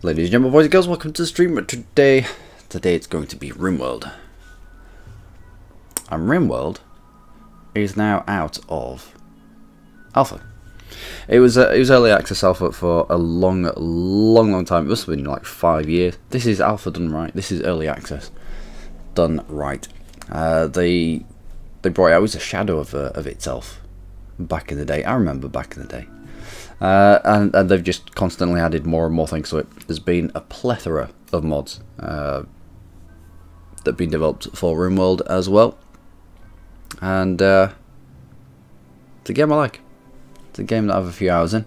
Ladies and gentlemen, boys and girls, welcome to the stream. Today it's going to be Rimworld. And Rimworld is now out of alpha. It was early access alpha for a long time. It must have been like 5 years. This is alpha done right. This is early access done right. They brought it out as a shadow of itself back in the day. I remember back in the day. And they've just constantly added more and more things to it. There's been a plethora of mods that have been developed for Rimworld as well. And it's a game I like. It's a game that I have a few hours in.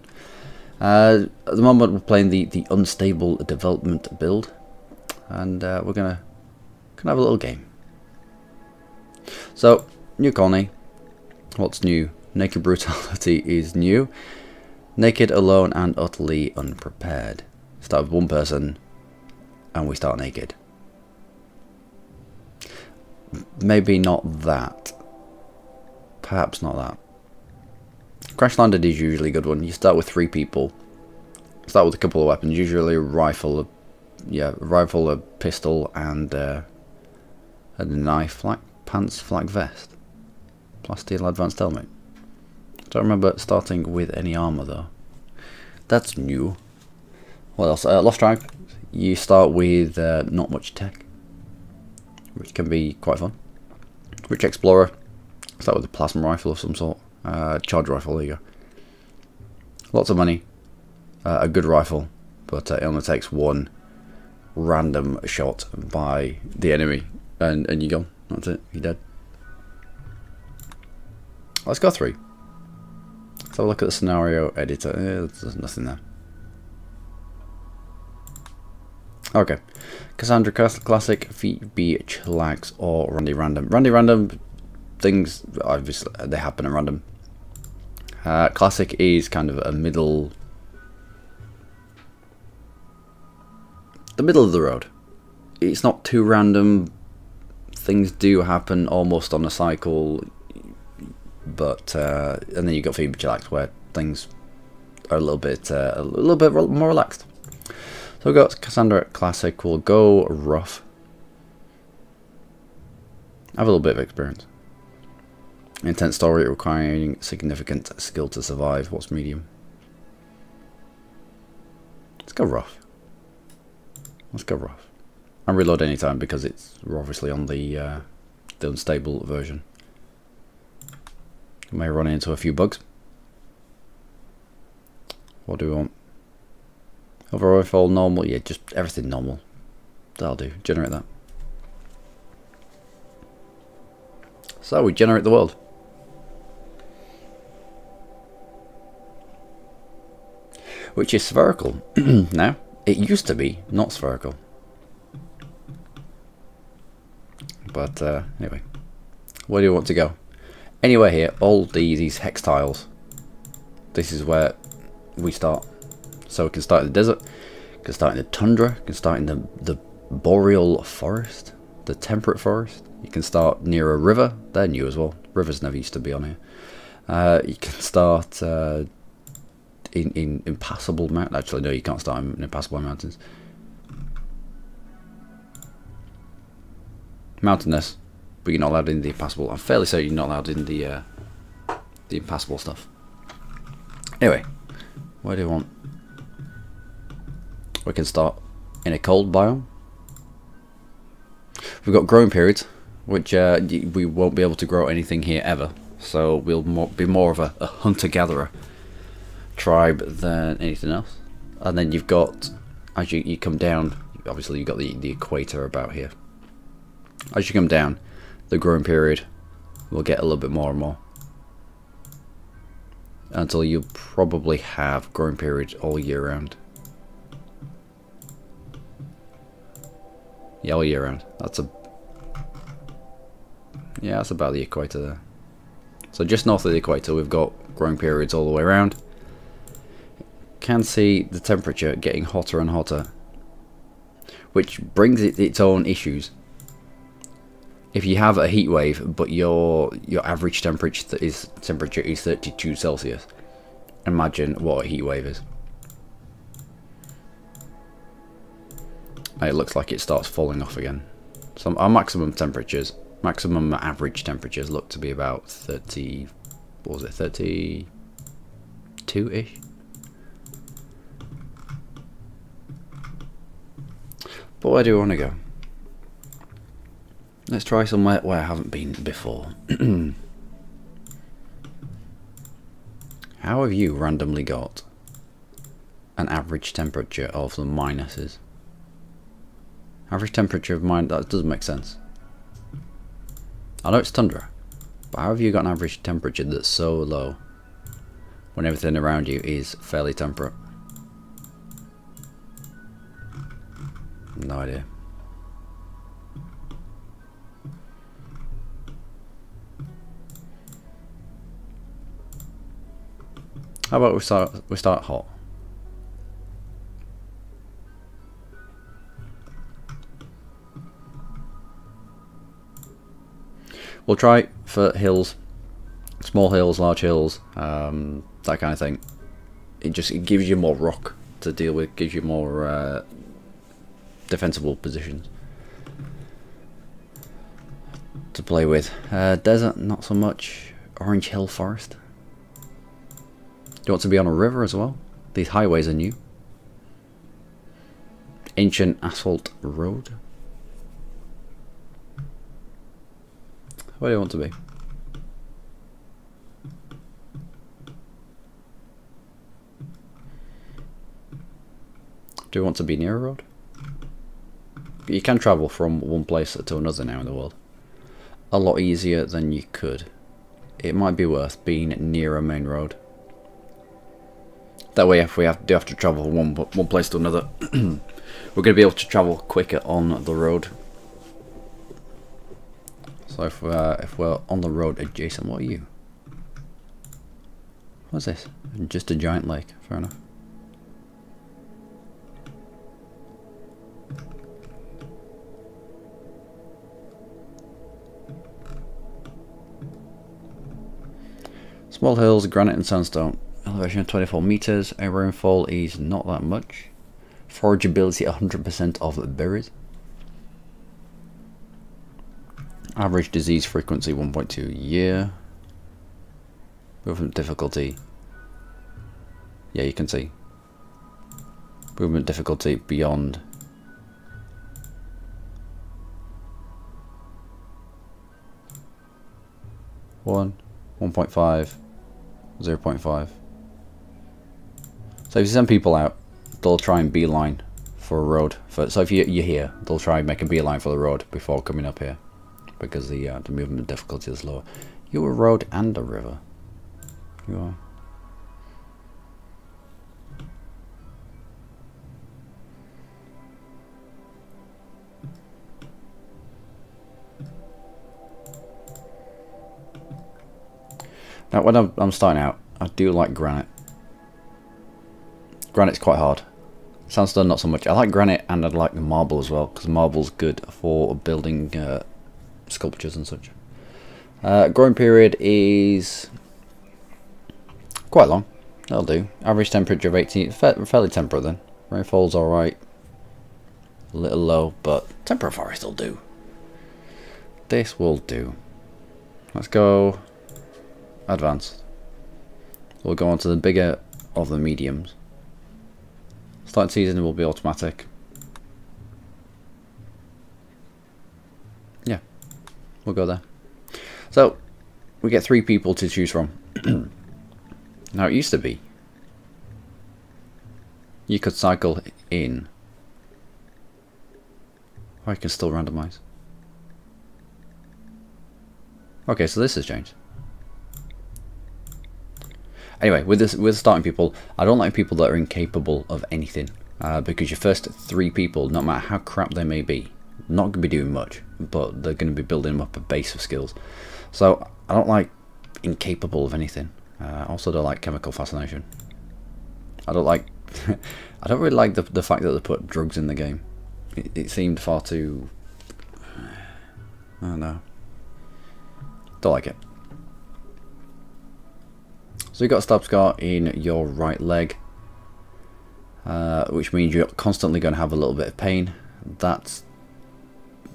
At the moment we're playing the unstable development build. And we're gonna have a little game. So, new colony. What's new? Naked brutality is new. Naked, alone, and utterly unprepared. Start with one person, and we start naked. Maybe not that. Perhaps not that. Crash landed is usually a good one. You start with 3 people. Start with a couple of weapons. Usually a rifle, a pistol, and a knife, flak pants, flak vest, plasteel advanced helmet. Don't remember starting with any armor though. That's new. What else? Lost Tribe. You start with not much tech, which can be quite fun. Rich Explorer. Start with a plasma rifle of some sort. Charge rifle. There you go. Lots of money. A good rifle, but it only takes one random shot by the enemy, and you're gone. That's it. You're dead. Let's go 3. Let's have a look at the scenario editor. There's nothing there. Okay. Cassandra Classic, Phoebe Chillax, or Randy Random. Randy Random, things, obviously, they happen at random. Classic is kind of a middle... the middle of the road. It's not too random. Things do happen almost on a cycle. But and then you got Phoebe Chillax where things are a little bit more relaxed. So we've got Cassandra Classic. We'll go rough. I have a little bit of experience. Intense story requiring significant skill to survive. What's medium? Let's go rough. Let's go rough. And reload anytime because we're obviously on the unstable version. May run into a few bugs. What do we want? Overall rifle, normal, yeah, just everything normal. That'll do. Generate that. So we generate the world. Which is spherical now. It used to be not spherical. But anyway, where do you want to go? Anywhere here, all these hex tiles. This is where we start. So we can start in the desert, we can start in the tundra, we can start in the boreal forest, the temperate forest. You can start near a river. They're new as well. Rivers never used to be on here. You can start in impassable mountains. Actually, no, you can't start in impassable mountains. Mountainous. But you're not allowed in the impassable. I'm fairly certain you're not allowed in the impassable stuff. Anyway, where do you want? We can start in a cold biome. We've got growing periods, which we won't be able to grow anything here ever. So we'll be more of a hunter-gatherer tribe than anything else. And then you've got, as you come down, obviously you've got the equator about here. As you come down, the growing period will get a little bit more and more until you probably have growing period all year round. Yeah, all year round. That's about the equator there. So just north of the equator we've got growing periods all the way around. Can see the temperature getting hotter and hotter, which brings its own issues. If you have a heat wave, but your average temperature is 32 Celsius, imagine what a heat wave is. it looks like it starts falling off again. So our maximum temperatures, maximum average temperatures look to be about 30, what was it, 32-ish? But where do I want to go? Let's try somewhere where I haven't been before. How have you randomly got an average temperature of the minuses? Average temperature of mine, that doesn't make sense. I know it's tundra, but how have you got an average temperature that's so low when everything around you is fairly temperate? No idea. How about we start hot? We'll try for hills, small hills, large hills, that kind of thing. It gives you more rock to deal with, gives you more defensible positions to play with. Desert, not so much. Orange Hill Forest. Do you want to be on a river as well? These highways are new. Ancient asphalt road. Where do you want to be? Do you want to be near a road? You can travel from one place to another now in the world. A lot easier than you could. It might be worth being near a main road. That way, if we do have to travel from one place to another, we're going to be able to travel quicker on the road. So if we're on the road adjacent, what are you? What's this? Just a giant lake. Fair enough. Small hills, granite and sandstone. Elevation of 24 meters. Air rainfall is not that much. Forageability 100% of berries. Average disease frequency 1.2 a year. Movement difficulty. Yeah, you can see. Movement difficulty beyond. One, 1.5, 0.5. So if you send people out, they'll try and beeline for a road. So if you're here, they'll try and make a beeline for the road before coming up here, because the movement difficulty is lower. You're a road and a river. You are. Now, when I'm starting out, I do like granite. Granite's quite hard. Sandstone, not so much. I like granite and I'd like marble as well, because marble's good for building sculptures and such. Growing period is quite long. That'll do. Average temperature of 18. Fairly temperate then. Rainfall's alright. A little low, but temperate forest will do. This will do. Let's go advanced. We'll go on to the bigger of the mediums. Starting season will be automatic. Yeah, we'll go there. So we get 3 people to choose from. Now it used to be you could cycle in. Or I can still randomize. Okay, so this has changed. Anyway, with starting people, I don't like people that are incapable of anything, because your first 3 people, no matter how crap they may be, not going to be doing much, but they're going to be building up a base of skills. So I don't like incapable of anything. I also don't like chemical fascination. I don't like. I don't really like the fact that they put drugs in the game. It seemed far too. I don't know. Don't like it. So you've got a stab scar in your right leg, which means you're constantly going to have a little bit of pain. that's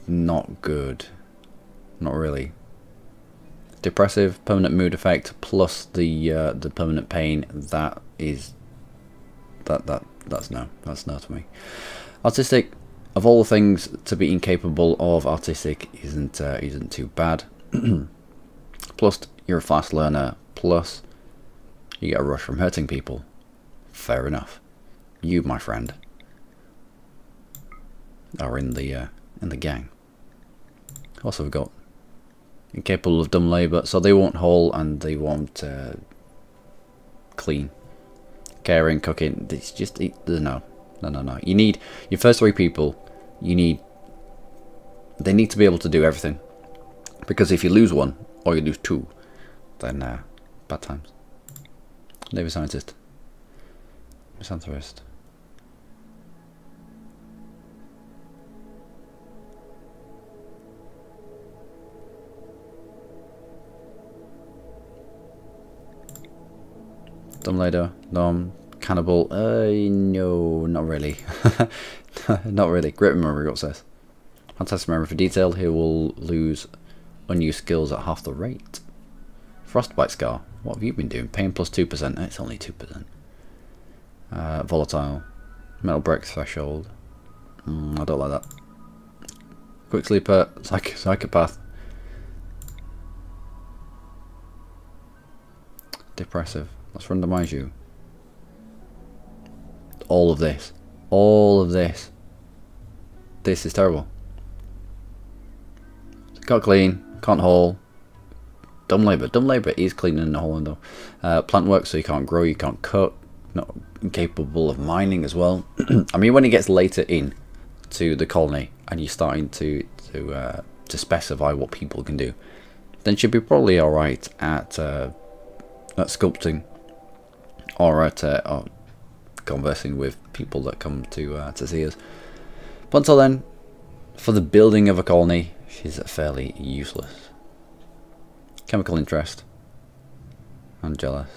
not good. Not really. Depressive, permanent mood effect, plus the permanent pain. That's no. That's no to me. Autistic, of all the things to be incapable of, autistic isn't too bad. Plus, you're a fast learner. Plus, you get a rush from hurting people. Fair enough. You, my friend, are in the gang. Also, we've got incapable of dumb labour, so they won't haul and they won't clean, caring, cooking. It's just no. You need your first 3 people. They need to be able to do everything, because if you lose one or you lose 2, then bad times. Navy scientist, misanthropist. Dumb later, cannibal. No, not really. Not really. Great memory, what says. Fantastic memory for detail. He will lose unused skills at half the rate. Frostbite scar. What have you been doing? Pain plus 2%. It's only 2%. Volatile. Metal break threshold. I don't like that. Quick sleeper. Psychopath. Depressive. Let's randomize you. All of this. All of this. This is terrible. Can't clean. Can't haul. Dumb labour. Dumb labour is cleaning and hauling though. Plant work, so you can't grow, you can't cut. Not incapable of mining as well. I mean, when it gets later in to the colony and you're starting to specify what people can do, then should be probably alright at sculpting or at conversing with people that come to see us. But until then, for the building of a colony, she's fairly useless. Chemical interest. I'm jealous.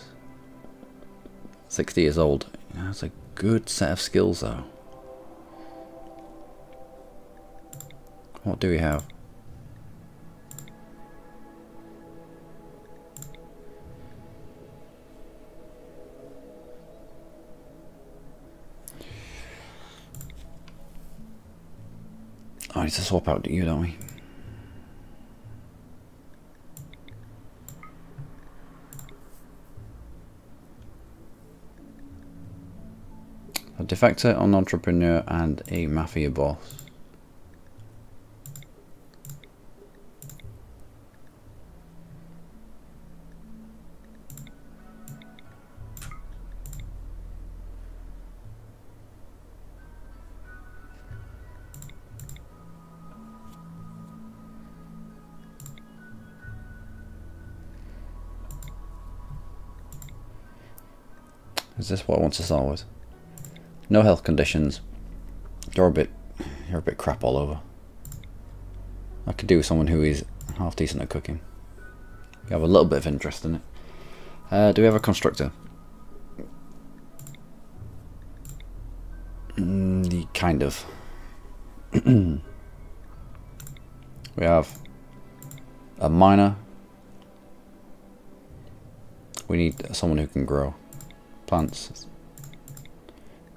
60 years old. That's a good set of skills though. What do we have? I need to swap out you, don't we? A defector, an entrepreneur, and a mafia boss. Is this what I want to start with? No health conditions. You're a bit crap all over. I could do with someone who is half decent at cooking. You have a little bit of interest in it. Do we have a constructor? Kind of. We have a miner. We need someone who can grow plants.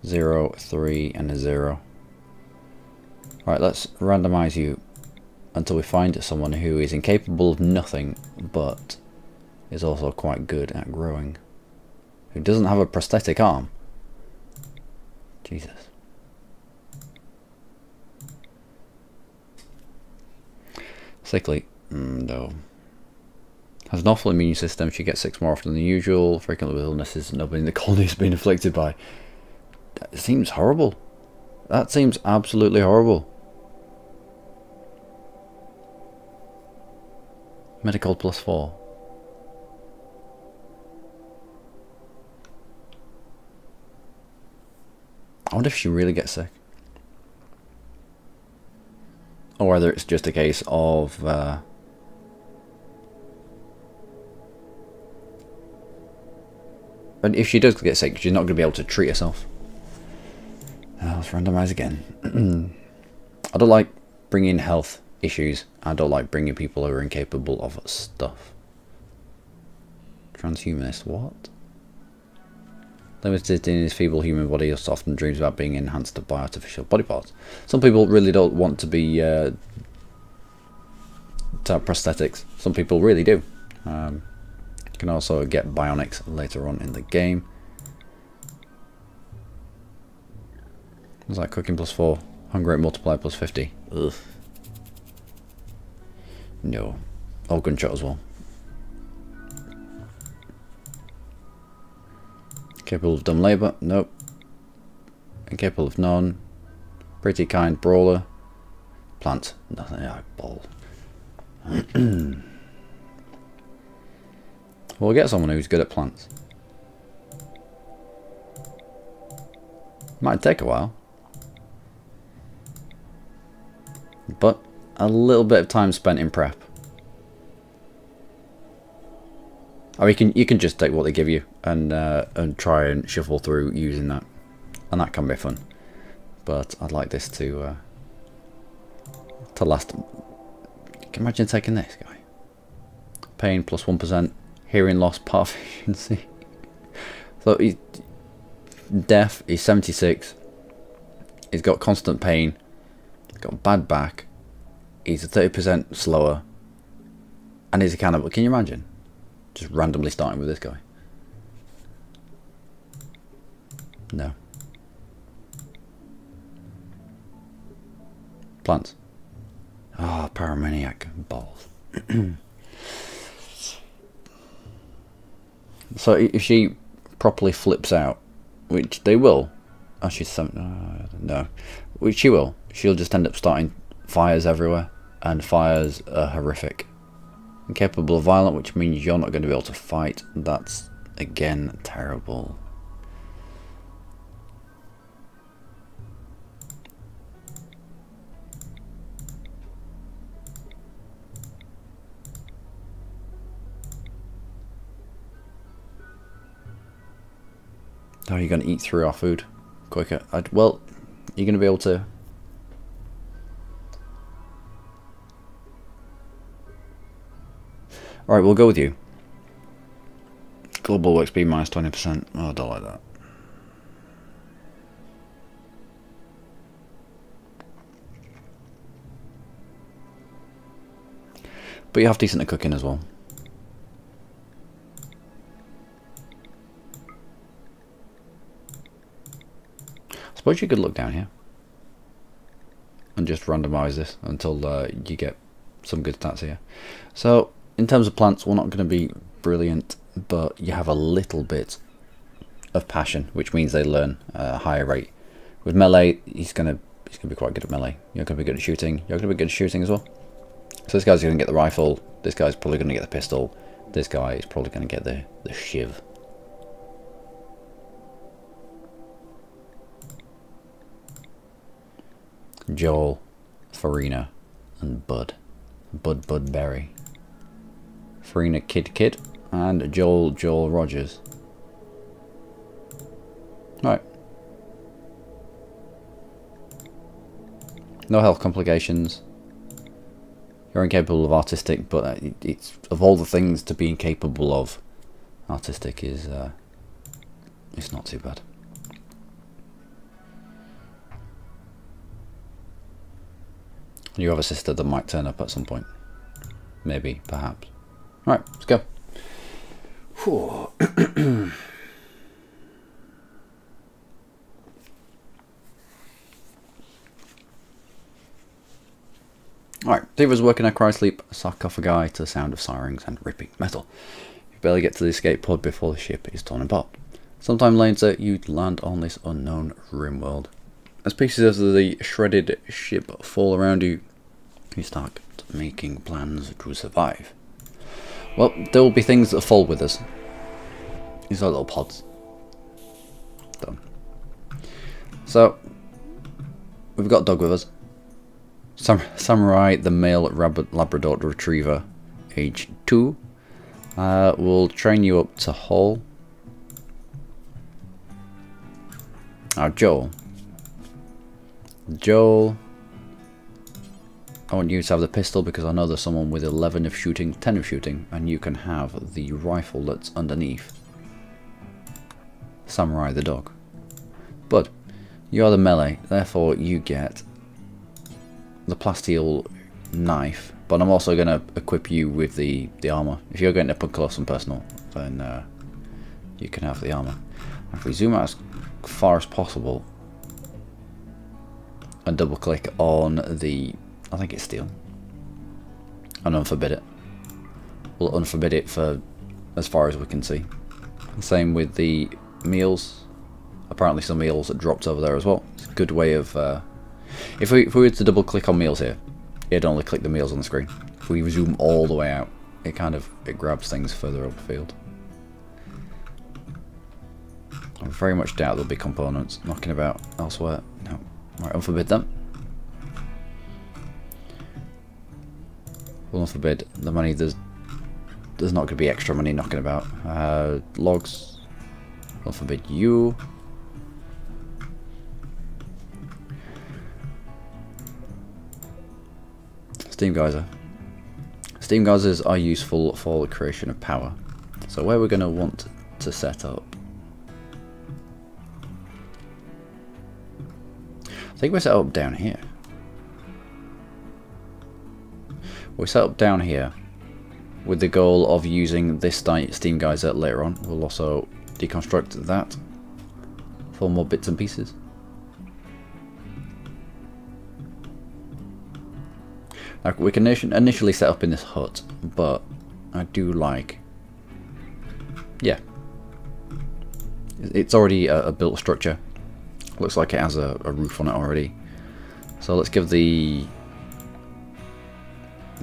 0, 3, and a 0. Right, let's randomize you until we find someone who is incapable of nothing, but is also quite good at growing. Who doesn't have a prosthetic arm. Jesus. Sickly. No. Has an awful immune system. She gets sick more often than usual. Frequently with illnesses nobody in the colony has been afflicted by. That seems horrible. That seems absolutely horrible. Medical plus 4. I wonder if she really gets sick. Or whether it's just a case of but if she does get sick, she's not going to be able to treat herself. Let's randomize again. I don't like bringing health issues. I don't like bringing people who are incapable of stuff. Transhumanist, what? Limited in his feeble human body, he often dreams about being enhanced by artificial body parts. Some people really don't want to be to have prosthetics. Some people really do. You can also get bionics later on in the game. What's that? Cooking +4, hunger rate multiplier +50. Ugh. No. Oh, gunshot as well. Capable of dumb labour? Nope. Incapable of none. Pretty kind brawler. Plant? Nothing. Yeah, ball. We'll get someone who's good at plants. Might take a while. But a little bit of time spent in prep. Or you can just take what they give you and try and shuffle through using that, and that can be fun. But I'd like this to last. Can you imagine taking this guy? Pain +1%, hearing loss, part efficiency. So he's deaf. He's 76. He's got constant pain. He's got bad back. He's 30% slower, and he's a cannibal. Can you imagine? Just randomly starting with this guy. No. Plants. Ah, oh, paramaniac balls. So if she properly flips out, which they will, oh, she's no, which she will, she'll just end up starting fires everywhere, and fires are horrific. Incapable of violence, which means you're not going to be able to fight. That's again terrible. How are you going to eat through our food quicker? Well, you're going to be able to. Alright, we'll go with you. Global work speed -20%. Oh, I don't like that. But you have decent at cooking as well. I suppose you could look down here and just randomise this until you get some good stats here. So in terms of plants, we're not going to be brilliant, but you have a little bit of passion, which means they learn a higher rate. With melee, he's gonna be quite good at melee. You're gonna be good at shooting. You're gonna be good at shooting as well. So this guy's gonna get the rifle. This guy's probably gonna get the pistol. This guy is probably gonna get the shiv. Joel, Farina, and Bud. Bud Berry. Farina Kid, and Joel Rogers. Right. No health complications. You're incapable of artistic, but it's of all the things to be incapable of, artistic is it's not too bad. You have a sister that might turn up at some point. Maybe, perhaps. Right, let's go. Alright, Thievers working at Chrysleep, sarcophagi to the sound of sirens and ripping metal. You barely get to the escape pod before the ship is torn apart. Sometime later, you land on this unknown Rimworld. As pieces of the shredded ship fall around you, you start making plans to survive. Well, there will be things that fall with us. These are little pods. Done. So, we've got Dog with us. Samurai, the male Labrador Retriever, age 2. We'll train you up to haul. Now, Joel, I want you to have the pistol because I know there's someone with 11 of shooting, 10 of shooting, and you can have the rifle that's underneath. Samurai the dog. But you are the melee, therefore you get the plasteel knife, but I'm also going to equip you with the armor. If you're going to put close and personal, then you can have the armor. If we zoom out as far as possible and double click on the, I think it's steel, and unforbid it. We'll unforbid it for as far as we can see. Same with the meals. Apparently some meals that dropped over there as well. It's a good way of, if we were to double click on meals here, it'd only click the meals on the screen. If we zoom all the way out, it grabs things further upfield. I very much doubt there'll be components knocking about elsewhere. No. Right, unforbid them. We'll unforbid the money. There's not going to be extra money knocking about. Logs. We'll forbid you. Steam geyser. Steam geysers are useful for the creation of power. So where we're going to want to set up, I think we set up down here. We set up down here with the goal of using this steam geyser later on. We'll also deconstruct that for more bits and pieces. Now, we can initially set up in this hut, but I do like, yeah, it's already a built structure. Looks like it has a roof on it already. So let's give the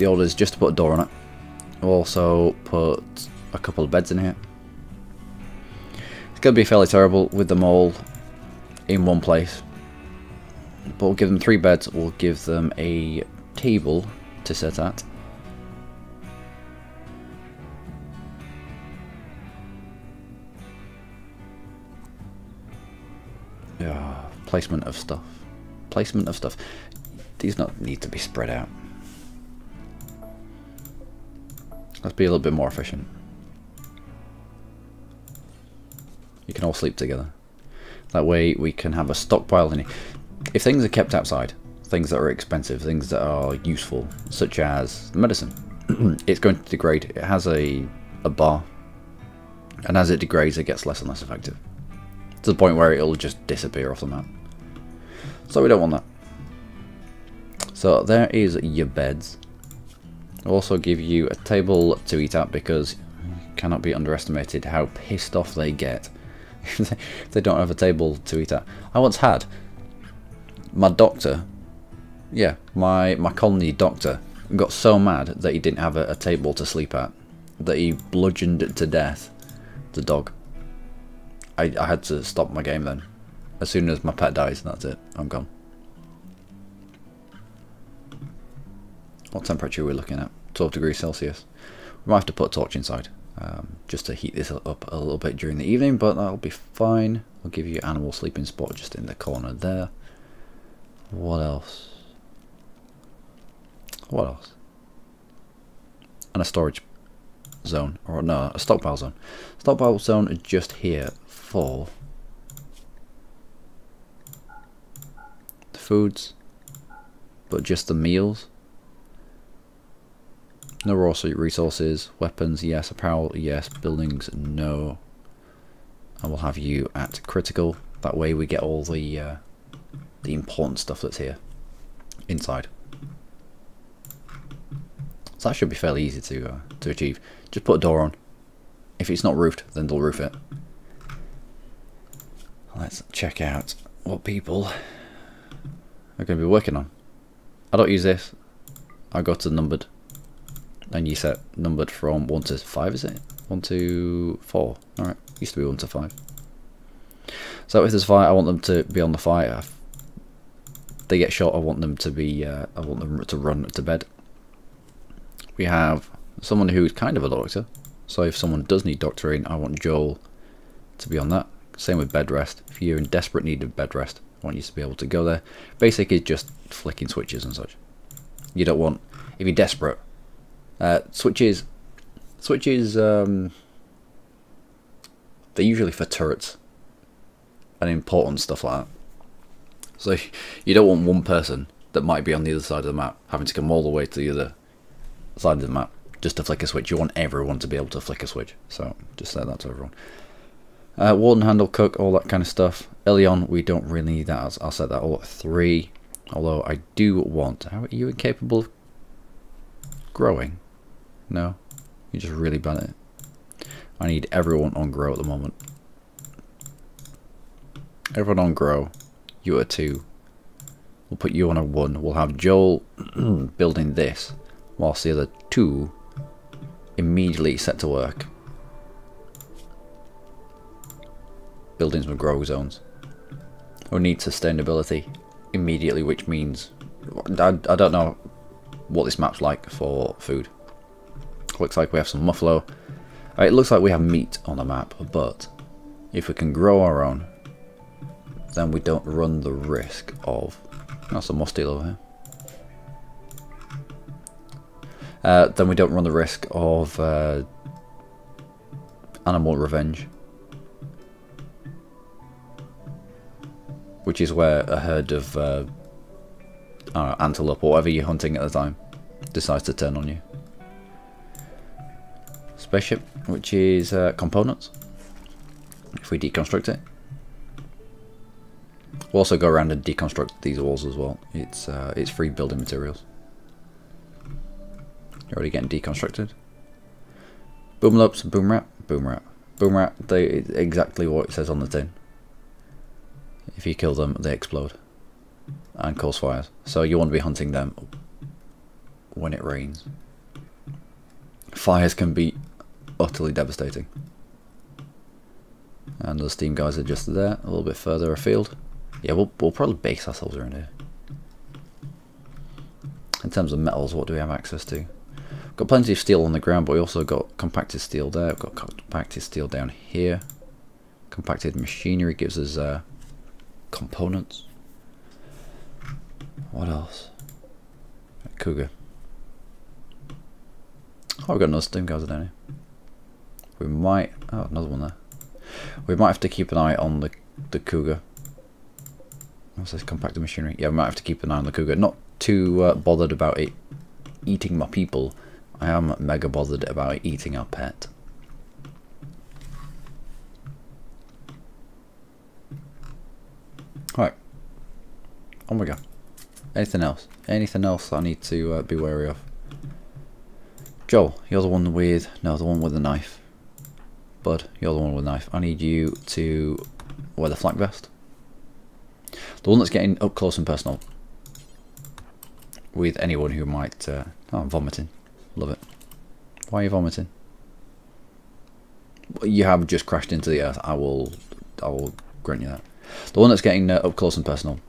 orders just to put a door on it. We'll also put a couple of beds in here. It's going to be fairly terrible with them all in one place. But we'll give them 3 beds. We'll give them a table to sit at. Yeah, placement of stuff. Placement of stuff. These not need to be spread out. Let's be a little bit more efficient. You can all sleep together. That way we can have a stockpile in here. If things are kept outside, things that are expensive, things that are useful, such as medicine, it's going to degrade. It has a bar, and as it degrades it gets less and less effective, to the point where it'll just disappear off the map. So we don't want that. So there is your beds. I'll also give you a table to eat at, because it cannot be underestimated how pissed off they get if they don't have a table to eat at. I once had my doctor, yeah, my colony doctor, got so mad that he didn't have a table to sleep at that he bludgeoned it to death, the dog. I had to stop my game then. As soon as my pet dies, that's it, I'm gone. What temperature are we looking at? 12 degrees Celsius. We might have to put a torch inside, just to heat this up a little bit during the evening, but that'll be fine. I'll give you animal sleeping spot just in the corner there. What else? What else? And a storage zone, or no, a stockpile zone. Stockpile zone just here for the foods, but just the meals. No raw resources. Weapons, yes. Apparel, yes. Buildings, no. And we'll have you at critical. That way we get all the important stuff that's here inside. So that should be fairly easy to achieve. Just put a door on. If it's not roofed, then they'll roof it. Let's check out what people are going to be working on. I don't use this. I go to numbered. And you set numbered from 1 to 5, is it? 1 to 4. Alright, used to be 1 to 5. So if there's a fight, I want them to be on the fight. If they get shot, I want them to be, I want them to run to bed. We have someone who's kind of a doctor. So if someone does need doctoring, I want Joel to be on that. Same with bed rest. If you're in desperate need of bed rest, I want you to be able to go there. Basic is just flicking switches and such. You don't want, if you're desperate, switches, they're usually for turrets and important stuff like that. So you don't want one person that might be on the other side of the map having to come all the way to the other side of the map just to flick a switch. You want everyone to be able to flick a switch. So just say that to everyone. Warden handle, cook, all that kind of stuff. Early on, we don't really need that. I'll set that all at 3. Although I do want... How are you incapable of growing? No? You're just really bad at it. I need everyone on grow at the moment. Everyone on grow. You at 2. We'll put you on a 1. We'll have Joel building this, whilst the other 2 immediately set to work building some grow zones. We need sustainability immediately, which means I don't know what this map's like for food. Looks like we have some muffalo. It looks like we have meat on the map, but if we can grow our own, then we don't run the risk of... That's some more steel over here. Then we don't run the risk of animal revenge, which is where a herd of I don't know, antelope or whatever you're hunting at the time decides to turn on you. Spaceship, which is components. If we deconstruct it, we'll also go around and deconstruct these walls as well. It's free building materials. You're already getting deconstructed. Boomlopes, boom rat, boom rat, boom rat. They exactly what it says on the tin. If you kill them, they explode and cause fires. So you want to be hunting them when it rains. Fires can be utterly devastating. And the steam guys are just there, a little bit further afield. Yeah, we'll probably base ourselves around here. In terms of metals, what do we have access to? We've got plenty of steel on the ground, but we also got compacted steel there. We've got compacted steel down here. Compacted machinery gives us components. What else? Cougar. Oh, we've got another steam geyser down here. We might... Oh, another one there. We might have to keep an eye on the Cougar. What's this? Compacted machinery. Yeah, we might have to keep an eye on the Cougar. Not too bothered about it eating my people. I am mega bothered about it eating our pet. Alright. On we go. Anything else? Anything else I need to be wary of? Joel, you're the one with... No, the one with the knife. Bud, you're the one with the knife. I need you to wear the flak vest. The one that's getting up close and personal with anyone who might... oh, I'm vomiting. Love it. Why are you vomiting? You have just crashed into the earth. I will grant you that. The one that's getting up close and personal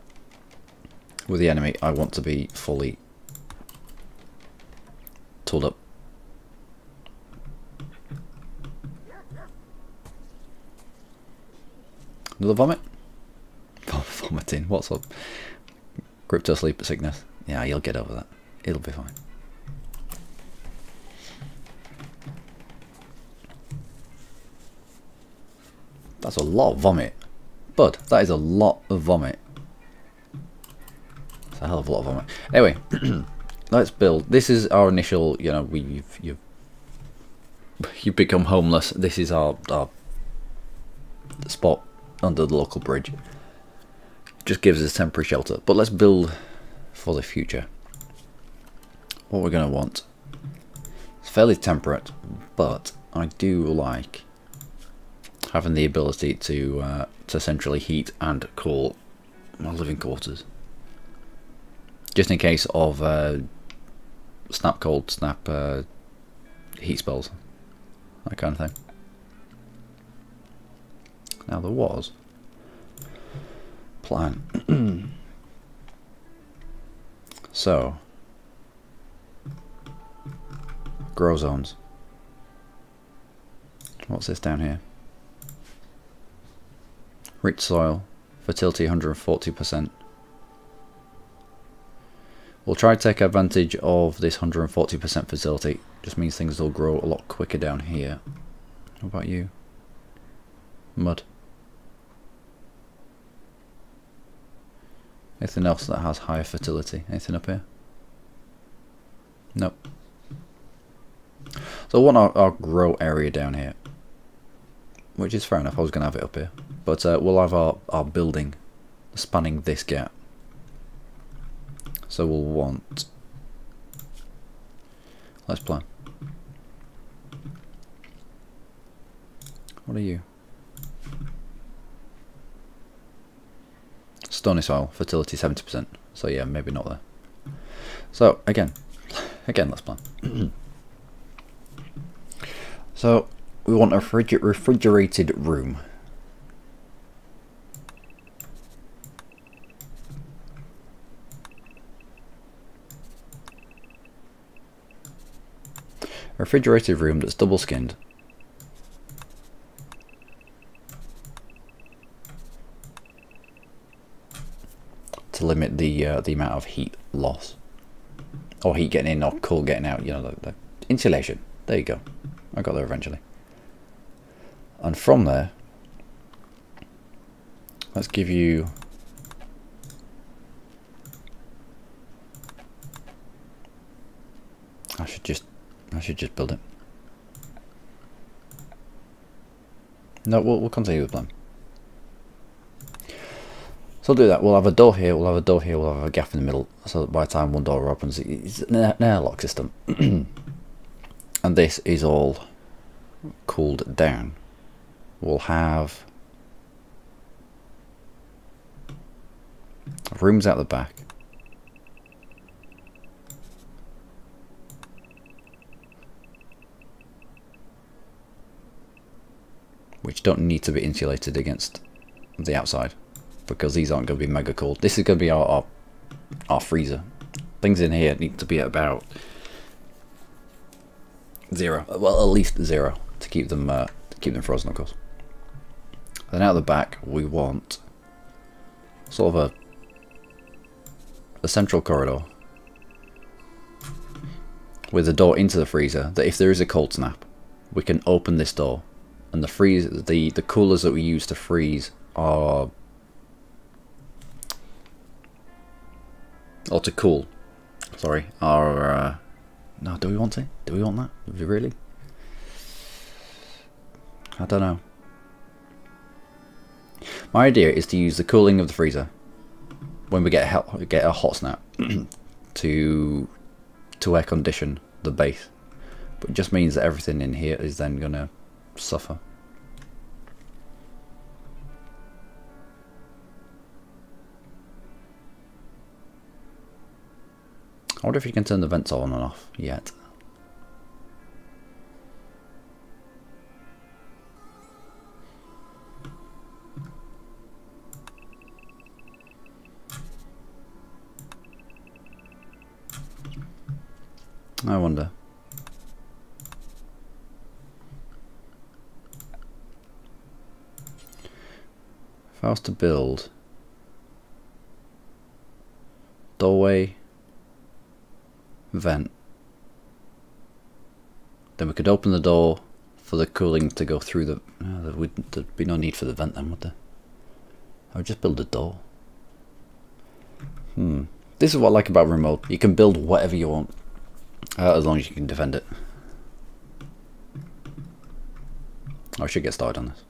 with the enemy, I want to be fully tooled up. Another vomit? Vomiting. What's up? Crypto sleep sickness. Yeah, you'll get over that. It'll be fine. That's a lot of vomit. But that is a lot of vomit. It's a hell of a lot of vomit. Anyway, let's build. This is our initial, you know, you've become homeless. This is our spot under the local bridge. Just gives us temporary shelter. But let's build for the future. What we're going to want. It's fairly temperate, but I do like having the ability to centrally heat and cool my living quarters. Just in case of snap cold, snap heat spells. That kind of thing. Now there was plan. So grow zones. What's this down here? Rich soil, fertility 140%. We'll try to take advantage of this 140% facility. Just means things will grow a lot quicker down here. What about you? Mud. Anything else that has higher fertility? Anything up here? Nope. So I want our grow area down here, which is fair enough. I was going to have it up here, but we'll have our building spanning this gap. So we'll want, let's plan. What are you? Stony soil, fertility 70%. So yeah, maybe not there. So again, let's plan. So we want a refrigerated room. A refrigerated room that's double skinned. To limit the amount of heat loss. Or heat getting in or cool getting out, you know, the insulation. There you go. I got there eventually. And from there, let's give you I should just build it. No, we'll continue the plan. So I'll do that. We'll have a door here, we'll have a door here, we'll have a gap in the middle, so that by the time one door opens, it's an airlock system. And this is all cooled down. We'll have rooms out the back. Which don't need to be insulated against the outside, because these aren't going to be mega cold. This is going to be our freezer. Things in here need to be at about 0. Well, at least 0 to keep them frozen, of course. Then out the back we want sort of a central corridor with a door into the freezer, that if there is a cold snap, we can open this door, and the coolers that we use to freeze are, or to cool, sorry, are no, do we want it? Do we want that? Do we really? I don't know. My idea is to use the cooling of the freezer when we get a hot snap to air condition the base, but it just means that everything in here is then gonna suffer. I wonder if you can turn the vents on and off yet. I wonder. If I was to build doorway, vent, then we could open the door for the cooling to go through the... there'd be no need for the vent then, would there? I would just build a door. This is what I like about Rimworld. You can build whatever you want, as long as you can defend it. I should get started on this.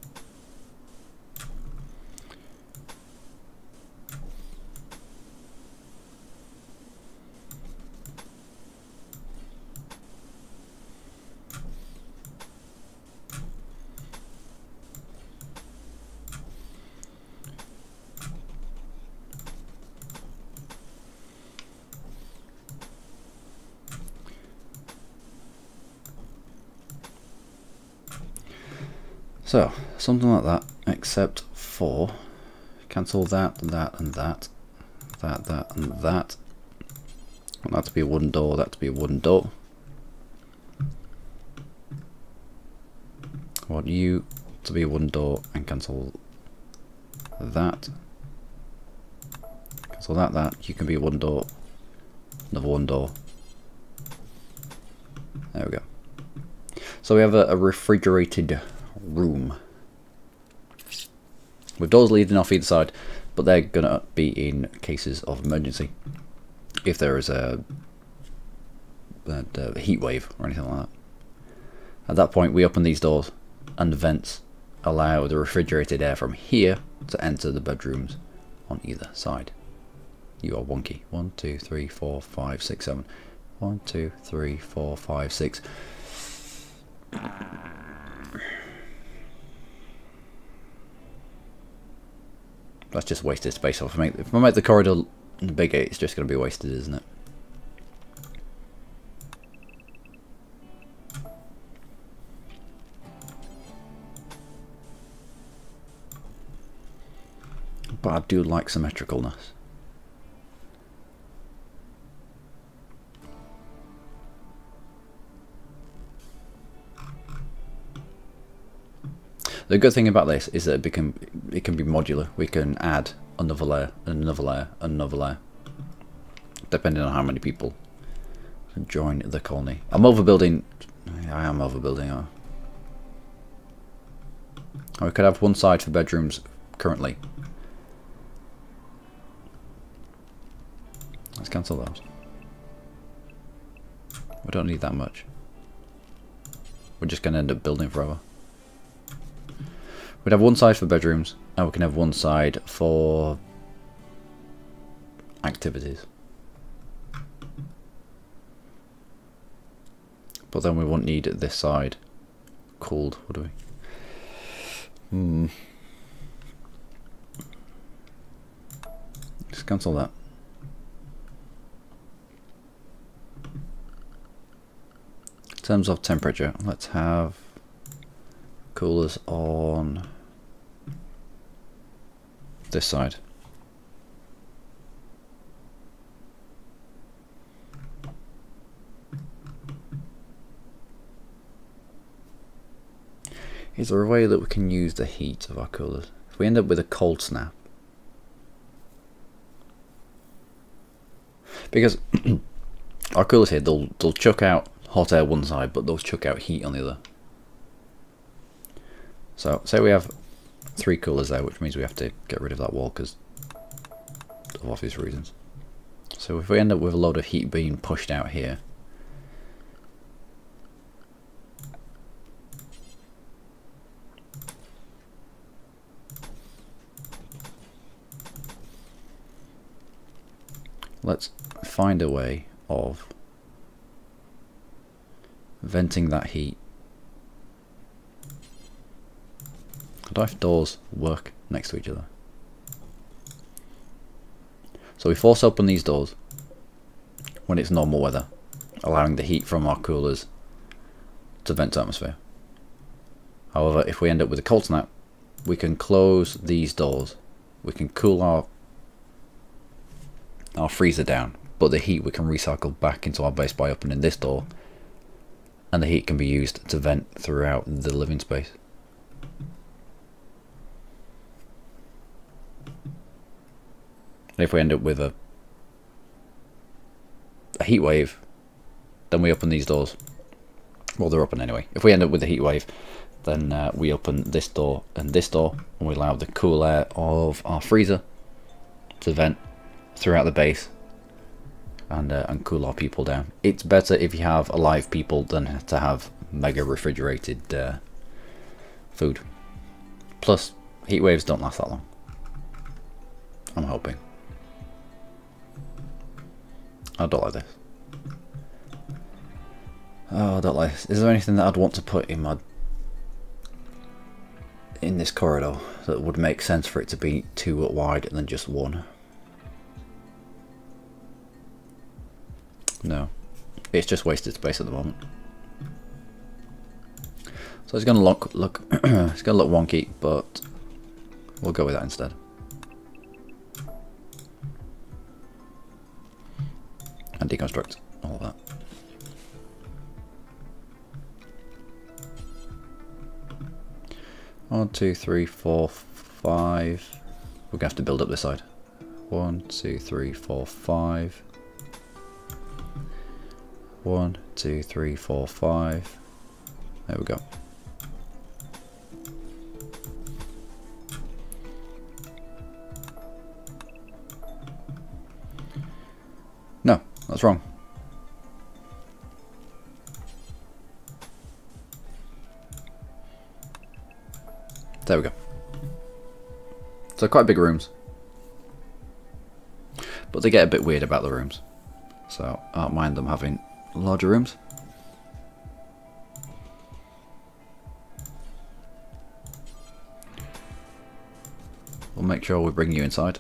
So, something like that, except for cancel that, that, and that, that, and that. I want that to be a wooden door, that to be a wooden door. I want you to be a wooden door and cancel that. Cancel that, that. You can be a wooden door Another one door. There we go. So we have a refrigerated room with doors leading off either side, but they're gonna be in cases of emergency. If there is a heat wave or anything like that. At that point we open these doors and the vents allow the refrigerated air from here to enter the bedrooms on either side. You are wonky. 1, 2, 3, 4, 5, 6, 7. 1, 2, 3, 4, 5, 6. That's just wasted space. If I make the corridor bigger, it's just going to be wasted, isn't it? But I do like symmetricalness. The good thing about this is that it can be modular. We can add another layer, another layer, another layer, depending on how many people join the colony. I'm overbuilding. I am overbuilding. We could have one side for bedrooms currently. Let's cancel those. We don't need that much. We're just going to end up building forever. We'd have one side for bedrooms, and we can have one side for activities. But then we won't need this side cooled, would we? Just cancel that. In terms of temperature, let's have coolers on this side. Is there a way that we can use the heat of our coolers? If we end up with a cold snap, because our coolers here, they'll chuck out hot air one side, but they'll chuck out heat on the other. So say we have 3 coolers there, which means we have to get rid of that wall because of obvious reasons. So if we end up with a load of heat being pushed out here, let's find a way of venting that heat. Do I have doors work next to each other? So we force open these doors when it's normal weather, allowing the heat from our coolers to vent to atmosphere. However, if we end up with a cold snap, we can close these doors. We can cool our freezer down, but the heat we can recycle back into our base by opening this door, and the heat can be used to vent throughout the living space. If we end up with a heat wave, then we open these doors. Well, they're open anyway. If we end up with a heat wave, then we open this door, and we allow the cool air of our freezer to vent throughout the base and cool our people down. It's better if you have alive people than to have mega refrigerated food. Plus, heat waves don't last that long. I'm hoping. I don't like this. Oh, I don't like this. Is there anything that I'd want to put in this corridor that would make sense for it to be 2 wide and then just 1? No. It's just wasted space at the moment. So it's gonna look it's gonna look wonky, but we'll go with that instead. And deconstruct all of that. One, 2, 3, 4, 5. We're gonna have to build up this side. 1, 2, 3, 4, 5. 1, 2, 3, 4, 5. There we go. No, that's wrong. There we go. So quite big rooms. But they get a bit weird about the rooms. So I don't mind them having larger rooms. We'll make sure we bring you inside.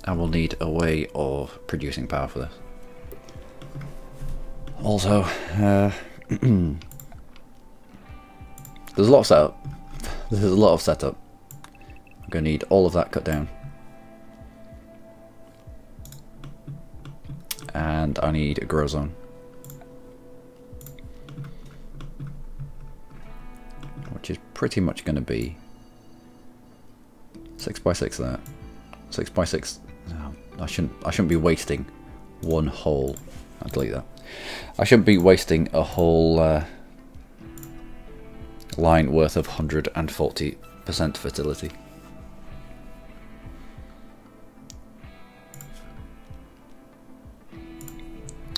And we'll need a way of producing power for this. Also, there's a lot of setup. There's a lot of setup. I'm going to need all of that cut down. And I need a grow zone. Which is pretty much going to be 6 by 6 there. 6 by 6. No, I shouldn't be wasting one whole. I'll delete that. I shouldn't be wasting a whole line worth of 140% fertility.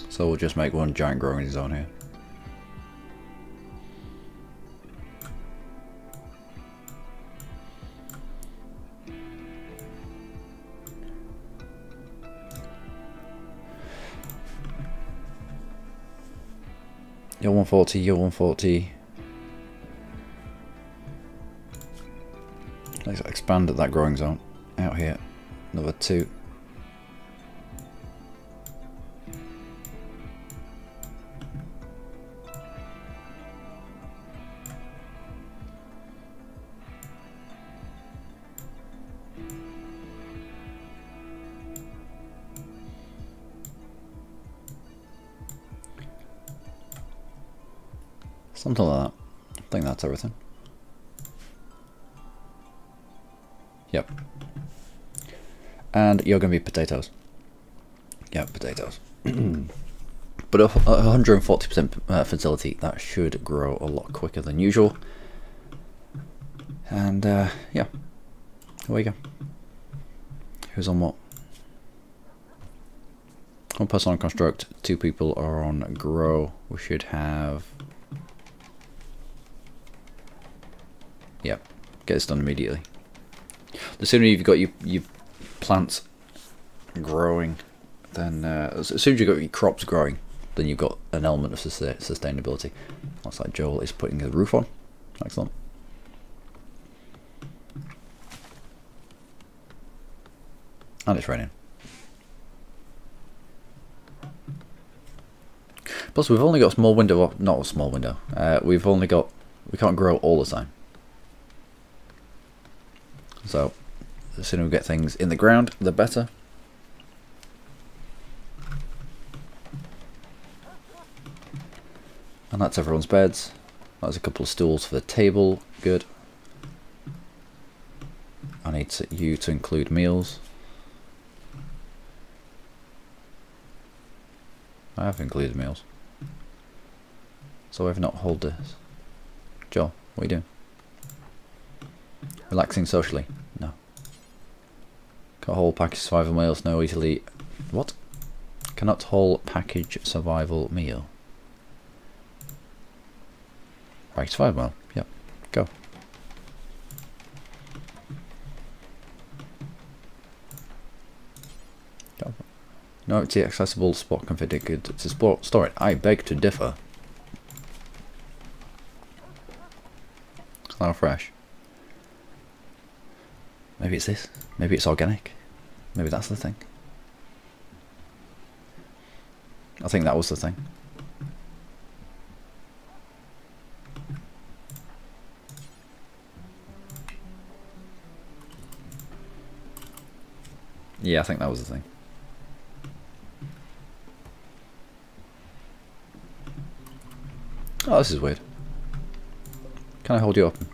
So we'll just make one giant growing zone here. You're 140, you're 140. Let's expand that growing zone out here. Another 2. Something like that. I think that's everything. Yep. And you're going to be potatoes. Yeah, potatoes. But 140% fertility, that should grow a lot quicker than usual. And yeah, away you go. Who's on what? One person on construct, 2 people are on grow. We should have... Yep, get this done immediately. The sooner you've got your plants growing, then as soon as you've got your crops growing, then you've got an element of sustainability. Looks like Joel is putting the roof on. Excellent. And it's raining. Plus we've only got a small window, well, not a small window, we can't grow all the time. So, the sooner we get things in the ground, the better. And that's everyone's beds. That's a couple of stools for the table. Good. I need you to include meals. I have included meals. So I've not hold this. Joel, what are you doing? Relaxing socially? No. Got whole package survival meals, no easily... What? Cannot whole package survival meal. Right, survival meal. Yep. Go. Go. No, it's the accessible spot configured to store it. I beg to differ. Hello, fresh. Maybe it's this. Maybe it's organic. Maybe that's the thing. I think that was the thing. Yeah, I think that was the thing. Oh, this is weird. Can I hold you open?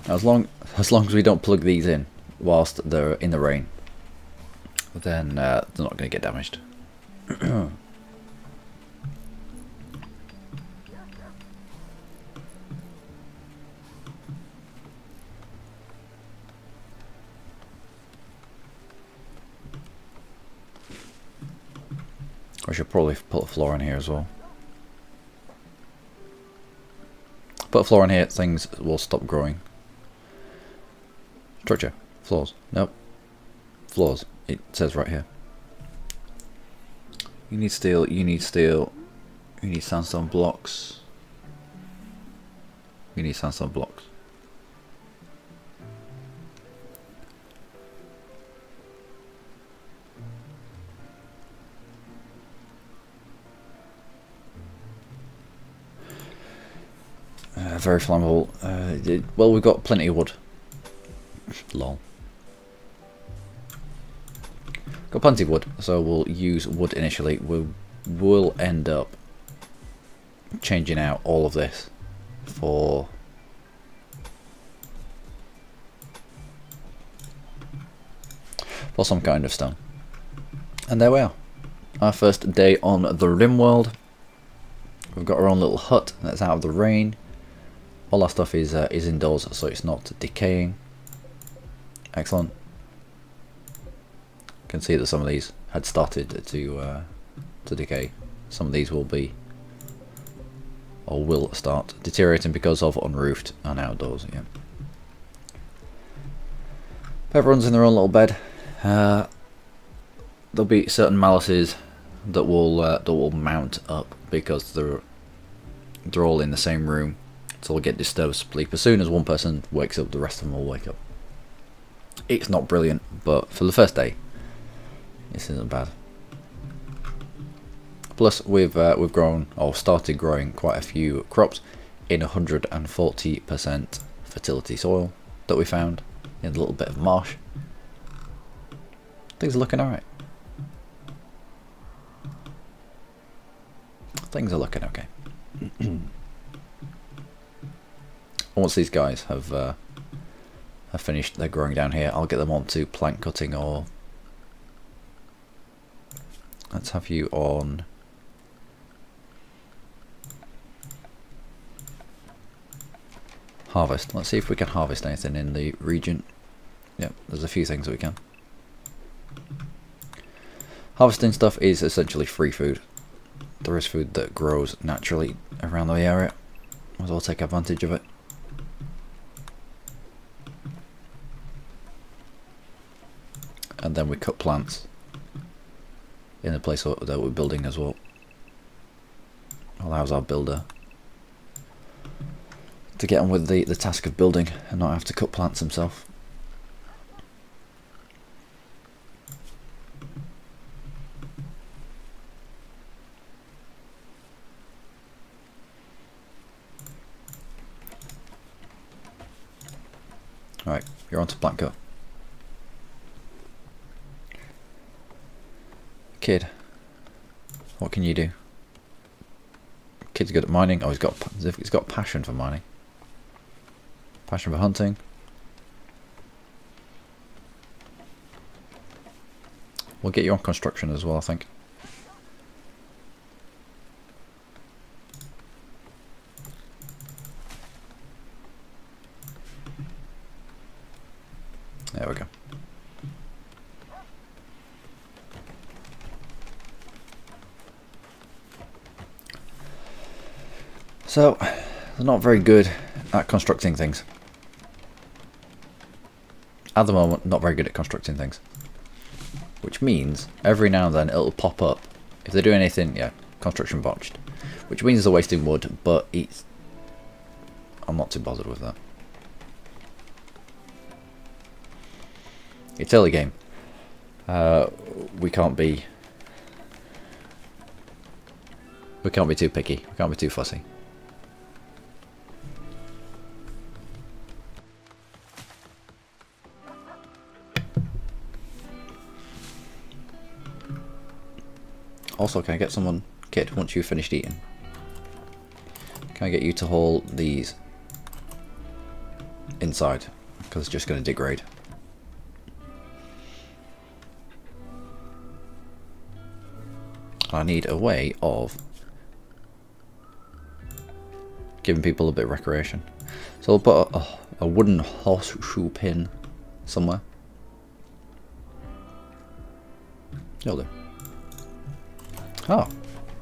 As long as we don't plug these in whilst they're in the rain, then they're not going to get damaged. I should probably put a floor in here as well. Put a floor in here, things will stop growing. Structure. Floors. Nope. Floors. It says right here. You need steel, you need steel. You need sandstone blocks. You need sandstone blocks. Very flammable. Well, we've got plenty of wood. Lol. Got plenty of wood, so we'll use wood initially. We'll end up changing out all of this for some kind of stone. And there we are. Our first day on the Rimworld. We've got our own little hut that's out of the rain. All our stuff is indoors, so it's not decaying. Excellent. You can see that some of these had started to decay. Some of these will be, or will start deteriorating because of unroofed and outdoors. Yeah. Everyone's in their own little bed. There'll be certain malices that will mount up because they're all in the same room. So they'll get disturbed sleep. As soon as one person wakes up, the rest of them will wake up. It's not brilliant, but for the first day, this isn't bad. Plus, we've grown or started growing quite a few crops in 140% fertility soil that we found in a little bit of marsh. Things are looking alright. Things are looking okay. Once these guys have finished their growing down here, I'll get them onto plank cutting, or let's have you on harvest. Let's see if we can harvest anything in the region. Yeah, there's a few things that we can. Harvesting stuff is essentially free food. There is food that grows naturally around the area. Might as well take advantage of it. And then we cut plants in the place that we're building as well. Allows our builder to get on with the task of building and not have to cut plants himself. Alright, you're on to plant cut. Kid, what can you do? Kid's good at mining. Oh, he's got passion for mining. Passion for hunting. We'll get you on construction as well, I think. There we go. So, they're not very good at constructing things. At the moment, not very good at constructing things. Which means, every now and then, it'll pop up. If they do anything, yeah, construction botched. Which means they're wasting wood, but I'm not too bothered with that. It's early game. We can't be too picky. We can't be too fussy. Also, can I get someone, Kid, once you've finished eating? Can I get you to haul these inside, because it's just going to degrade. I need a way of giving people a bit of recreation. So I'll put a wooden horseshoe pin somewhere. You'll do. Oh,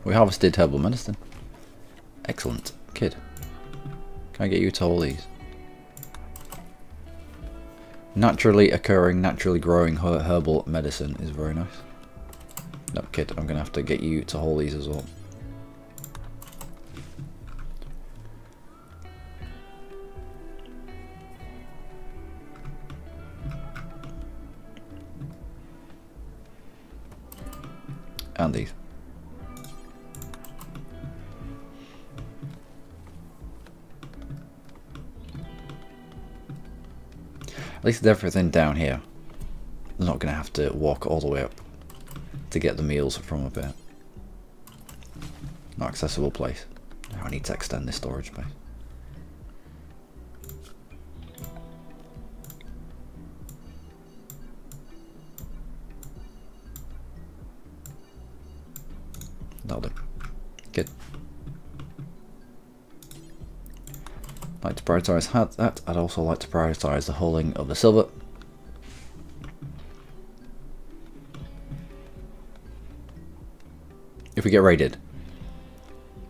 we harvested herbal medicine. Excellent. Kid, can I get you to hold these? Naturally occurring, naturally growing herbal medicine is very nice. No, kid, I'm going to have to get you to hold these as well. And these. At least with everything down here, I'm not going to have to walk all the way up to get the meals from up here. Not accessible place. Now I need to extend this storage space. That'll do. Good. I'd like to prioritise that. I'd also like to prioritise the holding of the silver. If we get raided,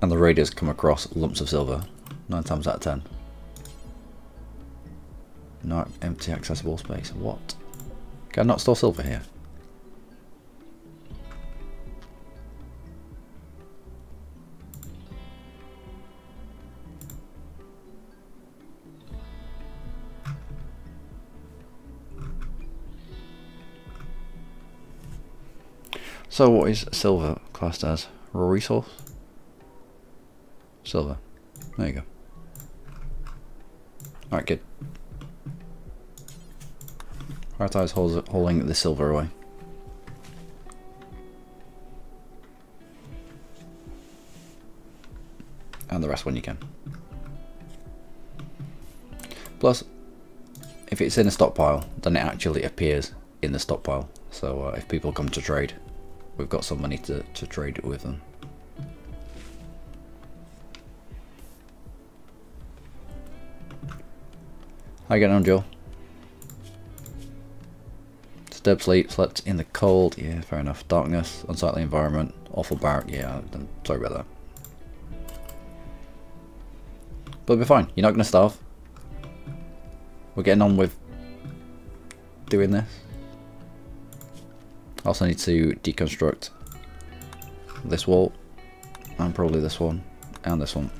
and the raiders come across lumps of silver, 9 times out of 10. Not empty accessible space. What? Can I not store silver here? So what is silver classed as? Raw resource? Silver. There you go. Alright, good. Prioritise hauling the silver away. And the rest when you can. Plus, if it's in a stockpile, then it actually appears in the stockpile. So if people come to trade, we've got some money to trade it with them. How you getting on, Joe? Disturbed sleep, slept in the cold. Yeah, fair enough. Darkness, unsightly environment, awful barrack. Yeah, I'm sorry about that. But we'll be fine. You're not going to starve. We're getting on with doing this. I also need to deconstruct this wall, and probably this one, and this one.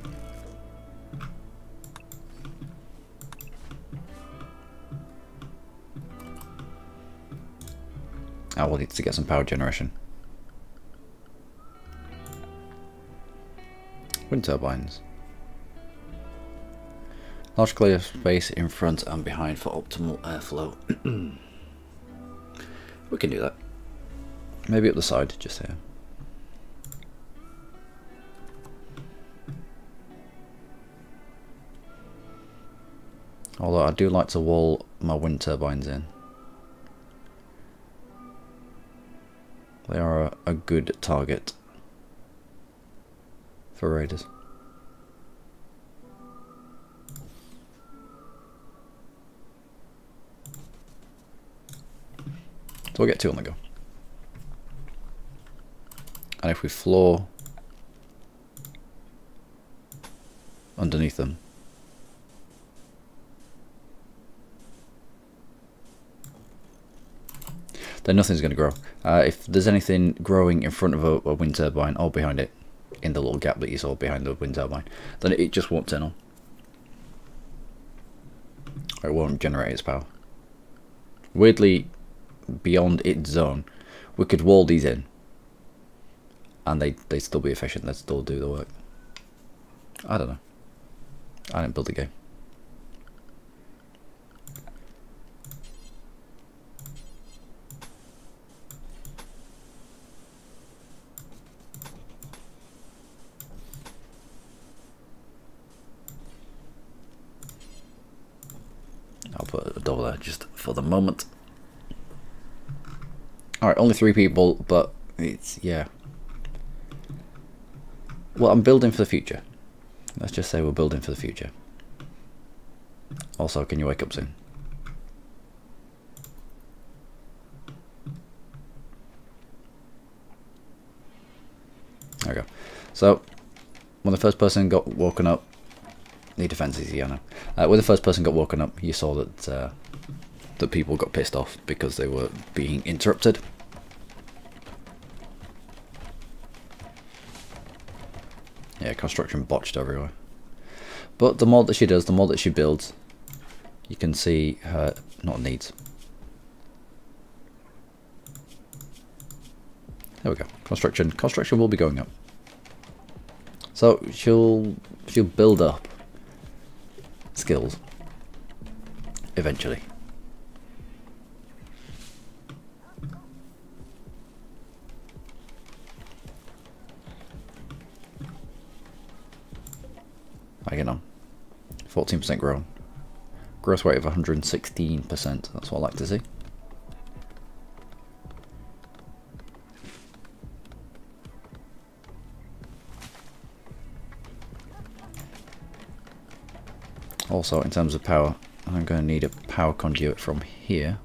I will need to get some power generation. Wind turbines. Large clear space in front and behind for optimal airflow. We can do that. Maybe up the side, just here. Although I do like to wall my wind turbines in. They are a good target for raiders. So we'll get 2 on the go. And if we floor underneath them, then nothing's going to grow. If there's anything growing in front of a wind turbine or behind it, in the little gap that you saw behind the wind turbine, then it just won't turn on. Or it won't generate its power. Weirdly, beyond its zone, we could wall these in, and they'd still be efficient, they'd still do the work. I don't know. I didn't build the game. put a door there just for the moment. Alright, only 3 people, but it's, yeah. Well, I'm building for the future. Let's just say we're building for the future. Also, can you wake up soon? There we go. So, when the first person got woken up, the defense is easy, I know. When the first person got woken up, you saw that that people got pissed off because they were being interrupted. Yeah, construction botched everywhere. But the more that she does, the more that she builds, you can see her not needs. There we go. Construction will be going up. So she'll build up skills eventually. I get on 14% grown, growth rate of 116%. That's what I like to see. Also, in terms of power, I'm going to need a power conduit from here.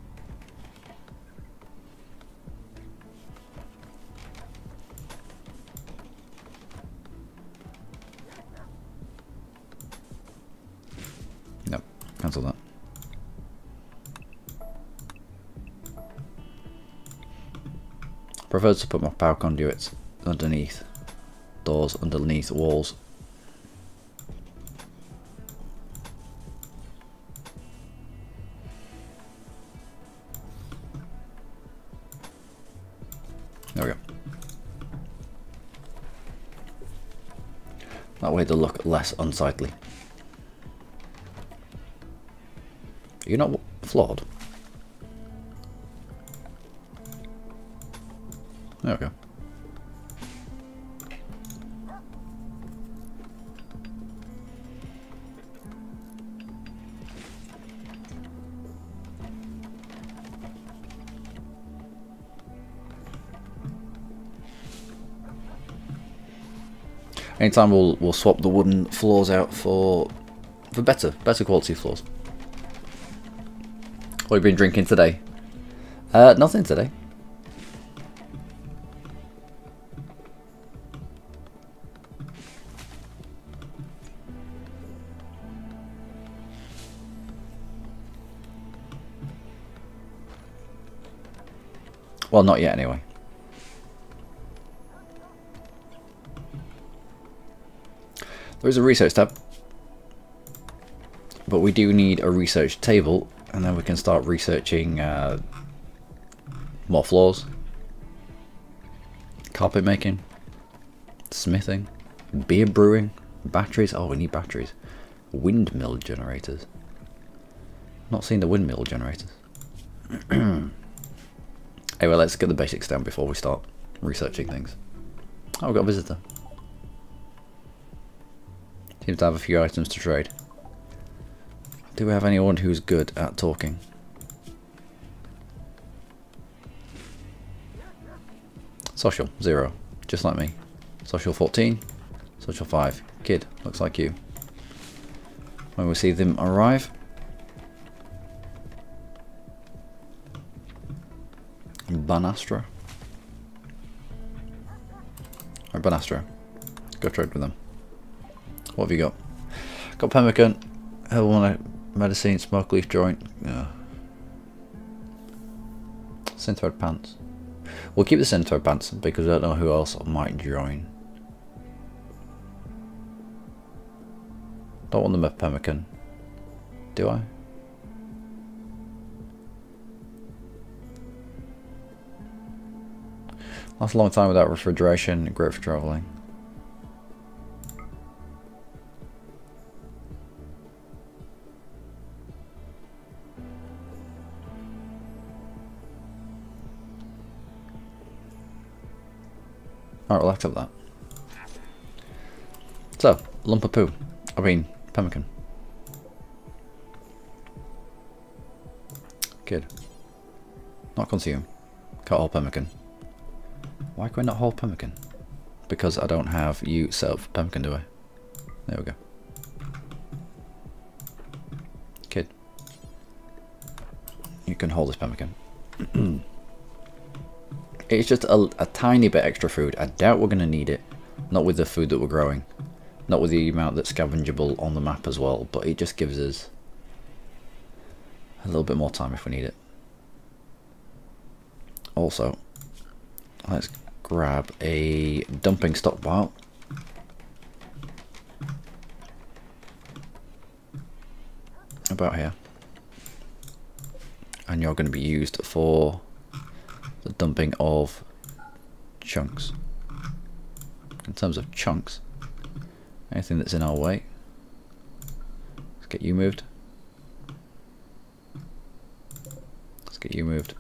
Nope, cancel that. Prefer to put my power conduits underneath doors, underneath walls. There we go. That way they'll look less unsightly. You're not flawed. There we go. Anytime we'll swap the wooden floors out for better quality floors. What have you been drinking today? Nothing today. Well, not yet anyway. There is a research tab, but we do need a research table, and then we can start researching more floors, carpet making, smithing, beer brewing, batteries. Oh, we need batteries. Windmill generators. Not seen the windmill generators. Anyway, let's get the basics down before we start researching things. Oh, we've got a visitor. Seems to have a few items to trade. Do we have anyone who's good at talking? Social, 0. Just like me. Social 14. Social 5. Kid, looks like you. When we see them arrive. Banastra. Or Banastra. Go trade with them. What have you got? Got pemmican, herbal medicine, smoke leaf joint. Synthroid pants. We'll keep the synthroid pants because I don't know who else might join. Don't want them with pemmican. Do I? Last a long time without refrigeration. Great for travelling. Alright, we'll accept that. So, lump of poo. I mean, pemmican. Kid. Not consume. Cut all pemmican. Why can I not hold pemmican? Because I don't have you set up for pemmican, do I? There we go. Kid. You can hold this pemmican. It's just a tiny bit extra food. I doubt we're going to need it. Not with the food that we're growing. Not with the amount that's scavengeable on the map as well. But it just gives us a little bit more time if we need it. Also, let's grab a dumping stockpile. About here. And you're going to be used for the dumping of chunks. In terms of chunks, anything that's in our way, let's get you moved. Let's get you moved.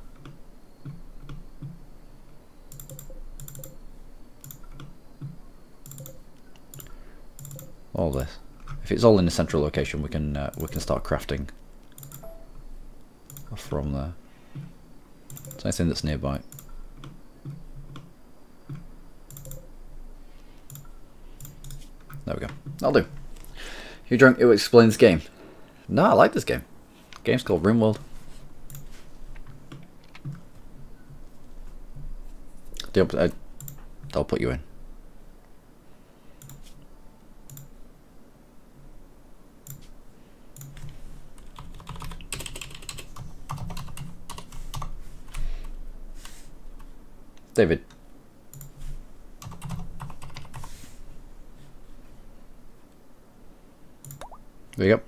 All this. If it's all in a central location, we can start crafting from there. So anything that's nearby. There we go. That'll do. You're drunk, it will explain this game. No, I like this game. The game's called Rimworld. I'll put you in. David. There you go.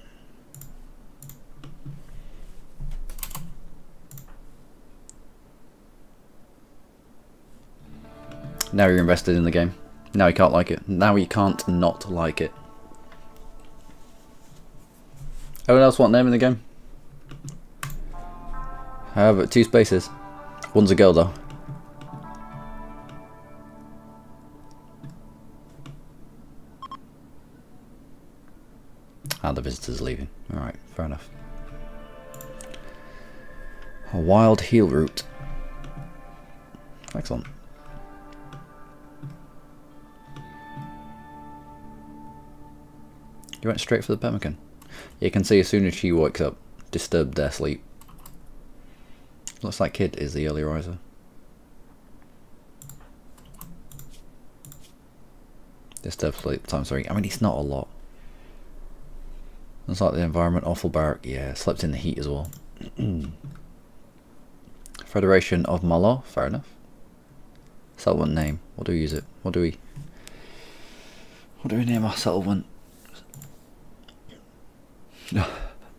Now you're invested in the game. Now you can't like it. Now you can't not like it. Anyone else want a name in the game? I have 2 spaces. One's a girl though. Ah, the visitor's leaving. Alright, fair enough. A wild heel root. Excellent. You went straight for the pemmican. You can see as soon as she wakes up, disturbed their sleep. Looks like Kid is the early riser. Disturbed sleep time 3. I mean, it's not a lot. Looks like the environment awful barrack. Yeah, slept in the heat as well. Federation of Malo, fair enough. Settlement name. What do we use it? What do we name our settlement?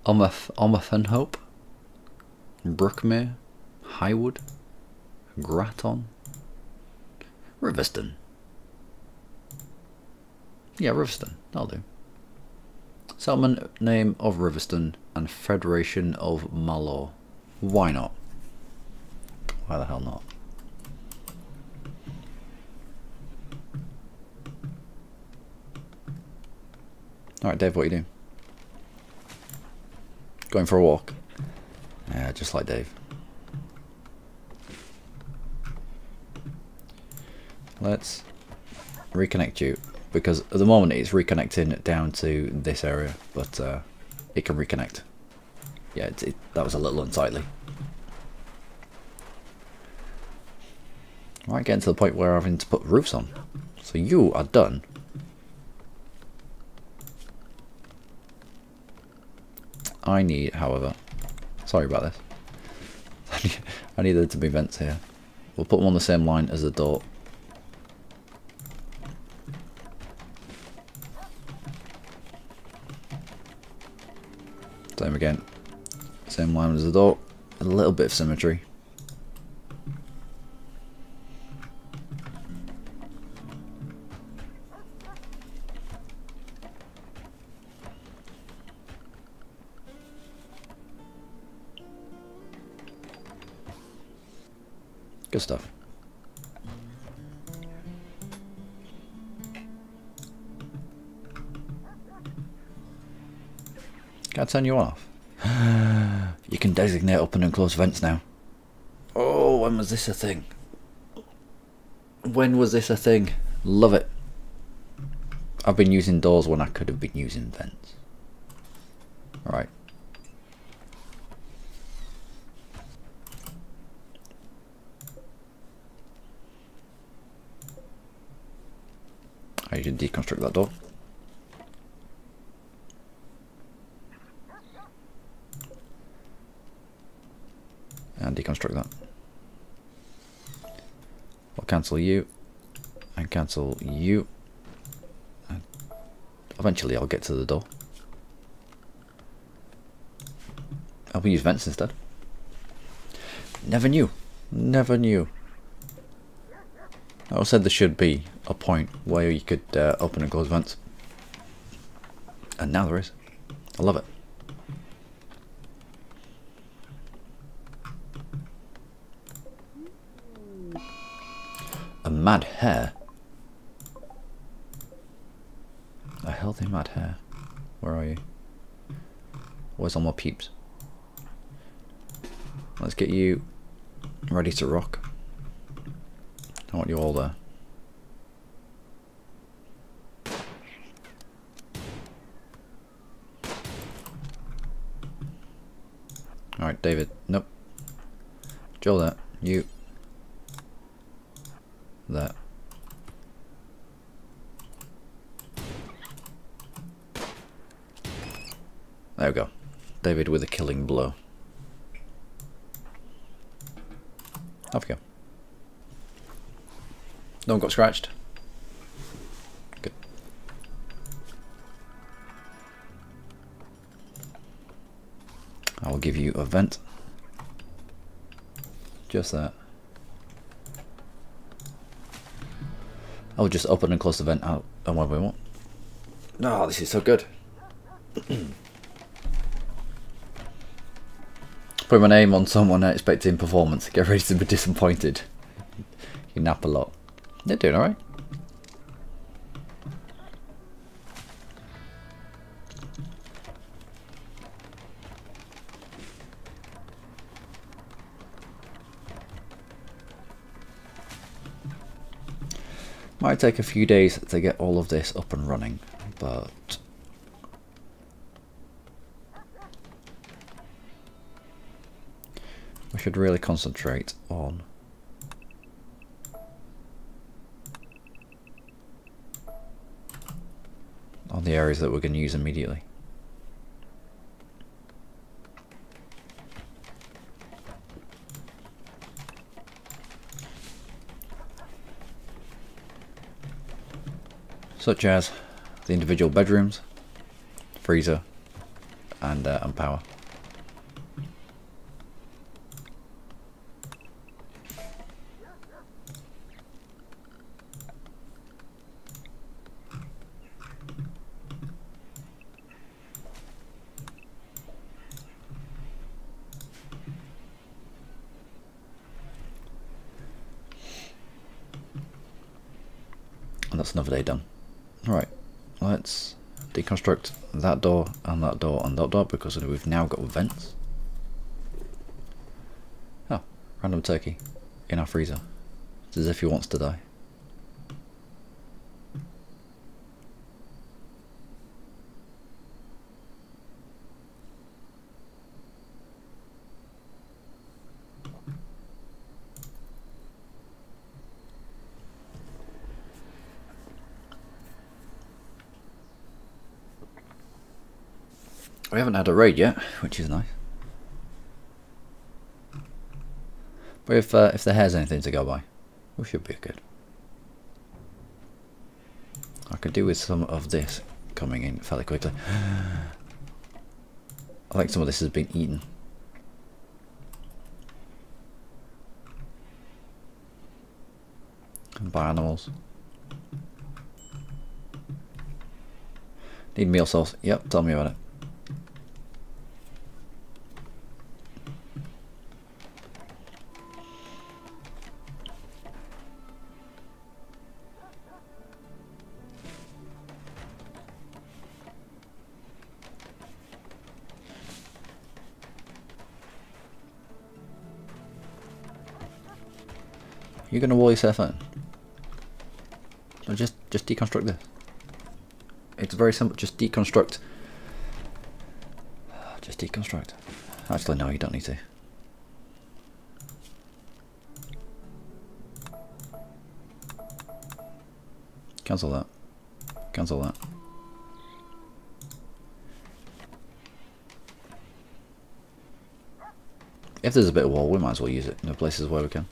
Omerfenhope, Brookmere, Highwood, Gratton, Riverston. Yeah, Riverston. That'll do. Settlement name of Riverston and Federation of Malo. Why not? Why the hell not? Alright, Dave, what are you doing? Going for a walk? Yeah, just like Dave. Let's reconnect you. Because at the moment it's reconnecting down to this area, but it can reconnect. Yeah, that was a little unsightly. Right, getting to the point where I'm having to put roofs on. So you are done. I need, however, sorry about this. I need there to be vents here. We'll put them on the same line as the door. Same again. Same line as the door. A little bit of symmetry. Good stuff. Can't turn you off. You can designate open and close vents now. Oh, when was this a thing? When was this a thing? Love it. I've been using doors when I could have been using vents. Alright. I should deconstruct that door. And deconstruct that. I'll cancel you. And cancel you. And eventually I'll get to the door. I'll use vents instead. Never knew. Never knew. I said there should be a point where you could open and close vents. And now there is. I love it. A mad hare? A healthy mad hare? Where are you? Where's all my peeps? Let's get you ready to rock. I want you all there. Alright, David. Nope. Joel there. You. There. There we go. David with a killing blow. Off we go. No one got scratched. Good. I will give you a vent. Just that. I'll just open and close the vent out and when we want. Oh, this is so good. Put my name on someone expecting performance. Get ready to be disappointed. You nap a lot. They're doing alright. Might take a few days to get all of this up and running, but we should really concentrate on the areas that we're going to use immediately. Such as the individual bedrooms, freezer, and power. And that's another day done. Alright, let's deconstruct that door and that door and that door because we've now got vents. Oh, random turkey in our freezer. It's as if he wants to die. We haven't had a raid yet, which is nice. But if the hare's anything to go by, we should be good. I could do with some of this coming in fairly quickly. I think some of this has been eaten. By animals. Need meal sauce. Yep, tell me about it. You're going to wall yourself in. Or just deconstruct this. It's very simple. Just deconstruct. Just deconstruct. Actually, no, you don't need to. Cancel that. Cancel that. If there's a bit of wall, we might as well use it in the places where we can.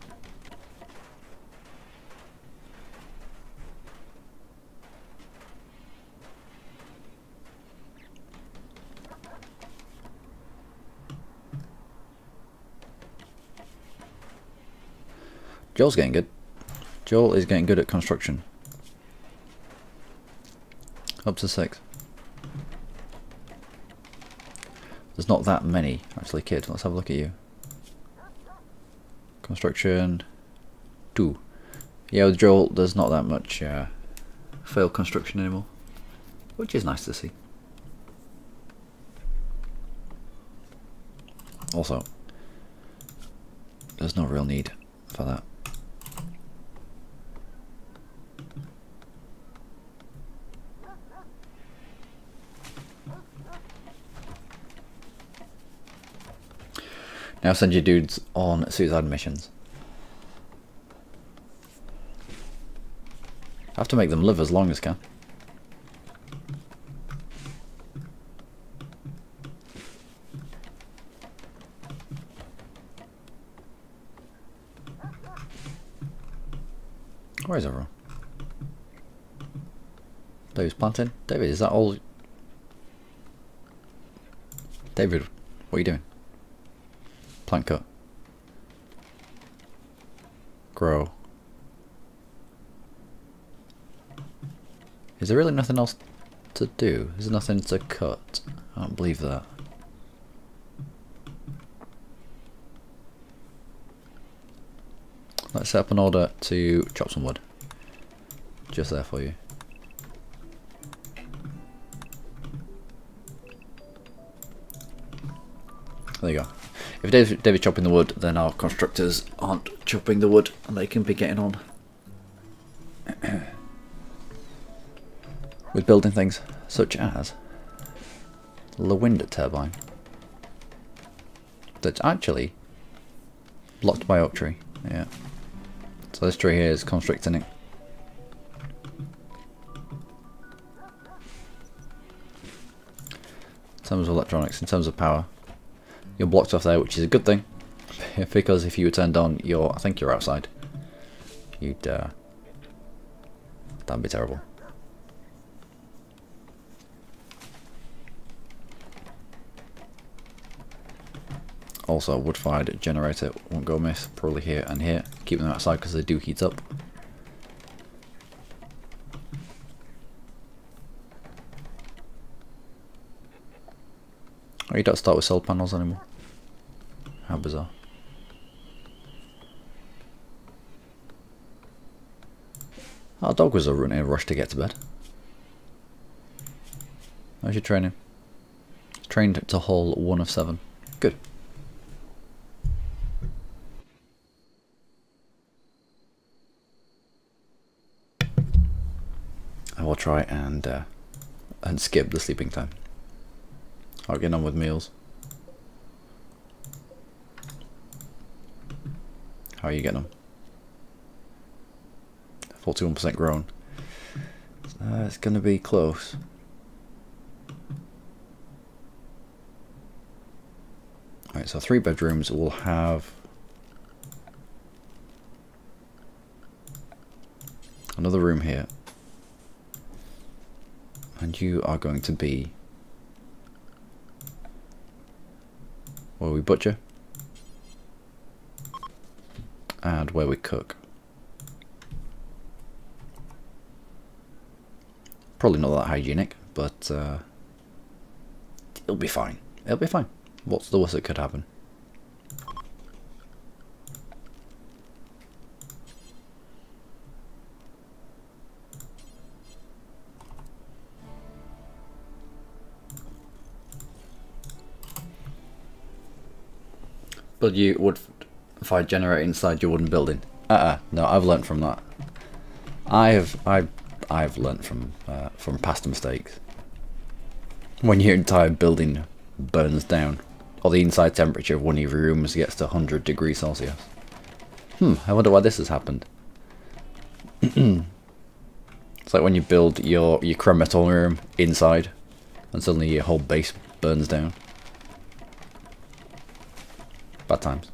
Joel's getting good. Joel is getting good at construction. Up to 6. There's not that many, actually, kid. Let's have a look at you. Construction 2. Yeah, with Joel, there's not that much failed construction anymore, which is nice to see. Also, there's no real need for that. Now send your dudes on suicide missions. I have to make them live as long as can. Where is everyone? David's planting. David, is that all? David, what are you doing? Plant cut. Grow. Is there really nothing else to do? Is there nothing to cut? I don't believe that. Let's set up an order to chop some wood. Just there for you. There you go. If David's chopping the wood, then our constructors aren't chopping the wood and they can be getting on with building things such as the wind turbine that's actually blocked by oak tree. Yeah. So this tree here is constricting it. In terms of electronics, in terms of power, you're blocked off there, which is a good thing, because if you were turned on, I think you're outside. You'd that'd be terrible. Also, wood-fired generator won't go amiss, probably here and here. Keep them outside because they do heat up. Oh, you don't start with solar panels anymore. How bizarre. Our dog was in a rush to get to bed. How's your training? Trained to haul 1 of 7. Good. I will try and skip the sleeping time. I'll get on with meals. How are you getting on? 41% grown. It's going to be close. Alright, so 3 bedrooms will have another room here. And you are going to be where we butcher and where we cook. Probably not that hygienic, but it'll be fine. It'll be fine. What's the worst that could happen? But you would fire generator inside your wooden building. No, I've learnt from that. I've learnt from past mistakes. When your entire building burns down, or the inside temperature of one of your rooms gets to 100 degrees Celsius. I wonder why this has happened. It's like when you build your crematorium inside, and suddenly your whole base burns down. Bad times.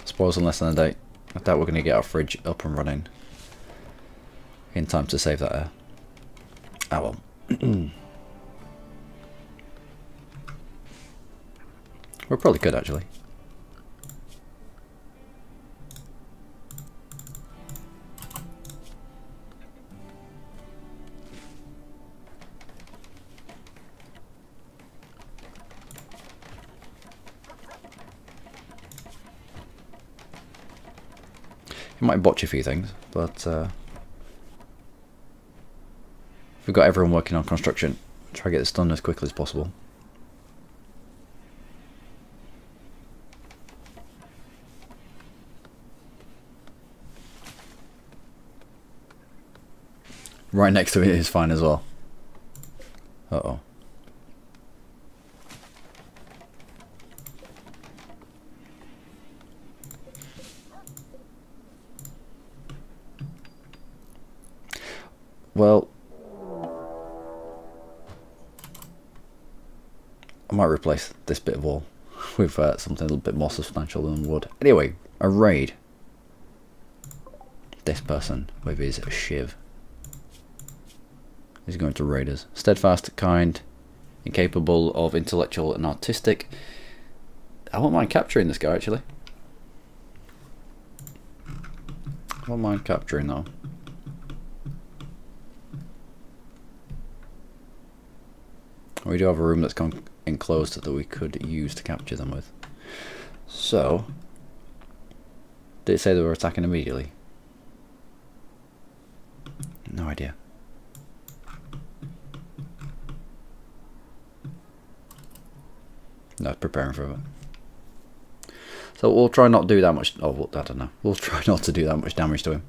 Spoils in less than a day. I doubt we're going to get our fridge up and running in time to save that air. Ah well. We probably could actually. You might botch a few things, but if we've got everyone working on construction, try to get this done as quickly as possible. Right next to it is fine as well. Uh-oh. Well, I might replace this bit of wall with something a little bit more substantial than wood. Anyway, a raid. This person with his shiv is going to raid us. Steadfast, kind, incapable of intellectual and artistic. I won't mind capturing this guy actually. I won't mind capturing though. We do have a room that's enclosed that we could use to capture them with. So, did it say they were attacking immediately? No idea. No, preparing for it. So we'll try not to do that much. Oh, well, I don't know. We'll try not to do that much damage to him.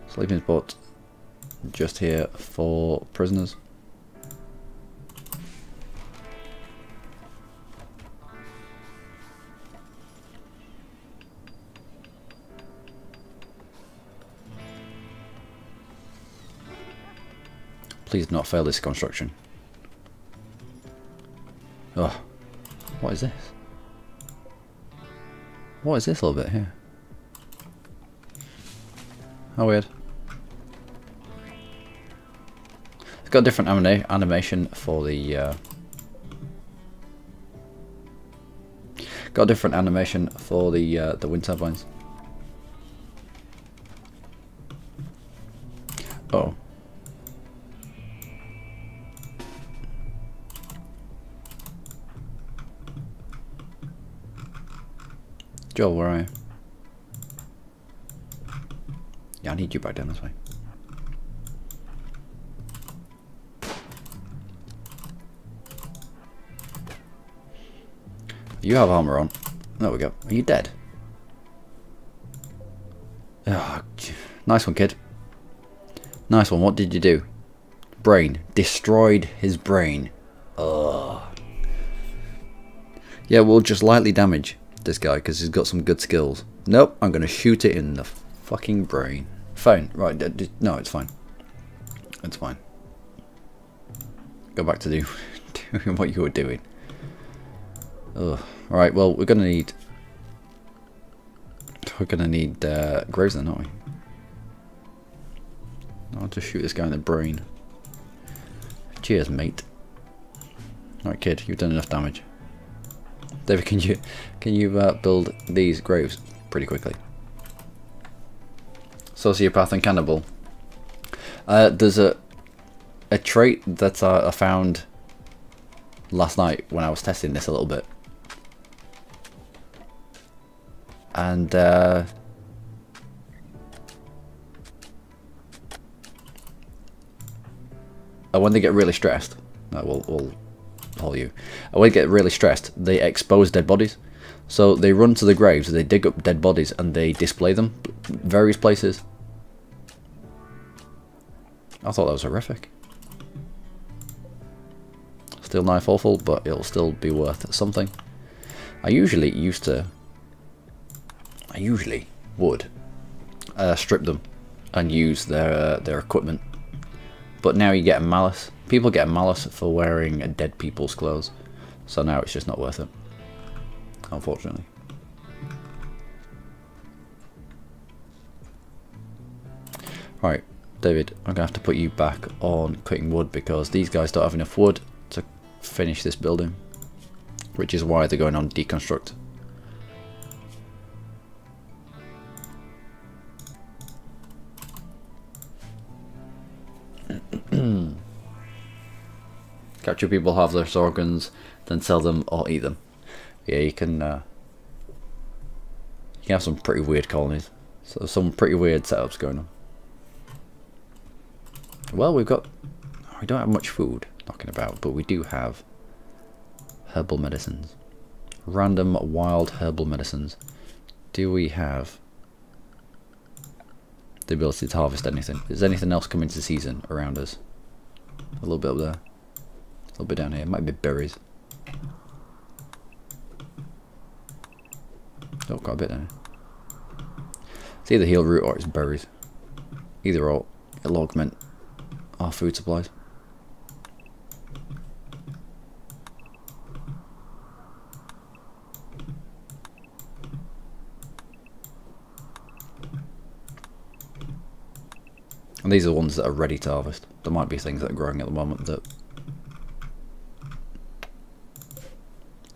Sleeping spot just here for prisoners. Please do not fail this construction. Oh, what is this? What is this little bit here? How weird. It's got a different animation for the got a different animation for the wind turbines. Oh. Joel, where are you? Yeah, I need you back down this way. You have armor on. There we go. Are you dead? Oh, nice one, kid. Nice one. What did you do? Brain. Destroyed his brain. Ugh. Yeah, we'll just lightly damage this guy because he's got some good skills. Nope, I'm going to shoot it in the fucking brain. Fine. Right. No, it's fine. It's fine. Go back to doing what you were doing. Ugh. Right, well, we're going to need... graves then, aren't we? I'll just shoot this guy in the brain. Cheers, mate. Right, kid, you've done enough damage. David, can you build these graves pretty quickly? Sociopath and cannibal. There's a trait that I found last night when I was testing this a little bit, and when they get really stressed, we'll pull you. When they get really stressed, they expose dead bodies. So they run to the graves, they dig up dead bodies, and they display them various places. I thought that was horrific. Still knife awful, but it'll still be worth something. I usually would strip them and use their equipment, but now you get a malice. People get a malice for wearing dead people's clothes, so now it's just not worth it, unfortunately. Right, David, I'm gonna have to put you back on cutting wood because these guys don't have enough wood to finish this building, which is why they're going on deconstruct. Capture people, have their organs, then sell them or eat them. Yeah, you can have some pretty weird colonies. So some pretty weird setups going on. Well, we don't have much food knocking about, but we do have herbal medicines. Random wild herbal medicines. Do we have the ability to harvest anything? Is anything else coming to season around us? A little bit up there. A little bit down here. It might be berries. Oh, quite a bit down here. It's either heal root or it's berries. Either or, it'll augment our food supplies. And these are the ones that are ready to harvest. There might be things that are growing at the moment that...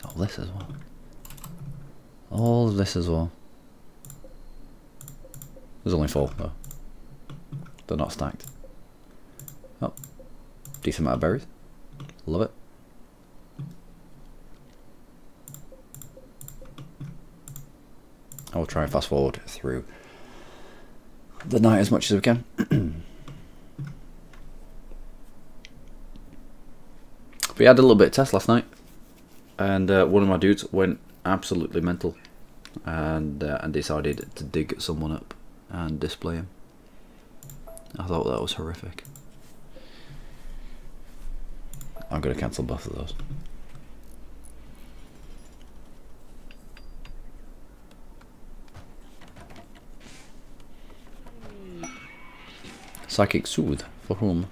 Oh, this as well. All of this as well. There's only 4 though. They're not stacked. Oh, decent amount of berries. Love it. I'll try and fast forward through the night as much as we can. We had a little bit of test last night, and one of my dudes went absolutely mental, and decided to dig someone up and display him. I thought that was horrific. I'm going to cancel both of those. Psychic soothe. For whom?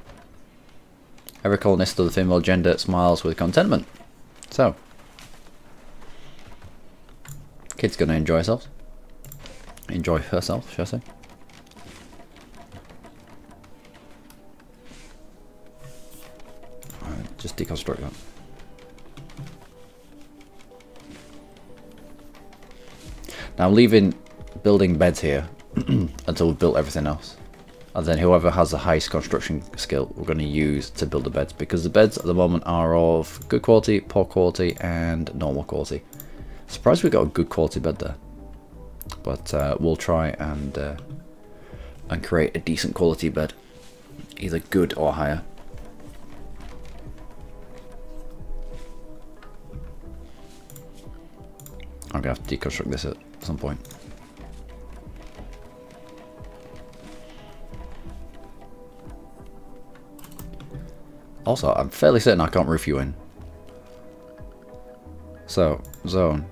Every colonist of the female gender smiles with contentment. So, kid's going to enjoy herself. Enjoy herself, shall I say. Alright, just deconstruct that. Now I'm leaving building beds here until we've built everything else. And then whoever has the highest construction skill we're going to use to build the beds, because the beds at the moment are of good quality, poor quality and normal quality. Surprised we got a good quality bed there, but we'll try and create a decent quality bed, either good or higher. I'm going to have to deconstruct this at some point. Also, I'm fairly certain I can't roof you in. So, zone.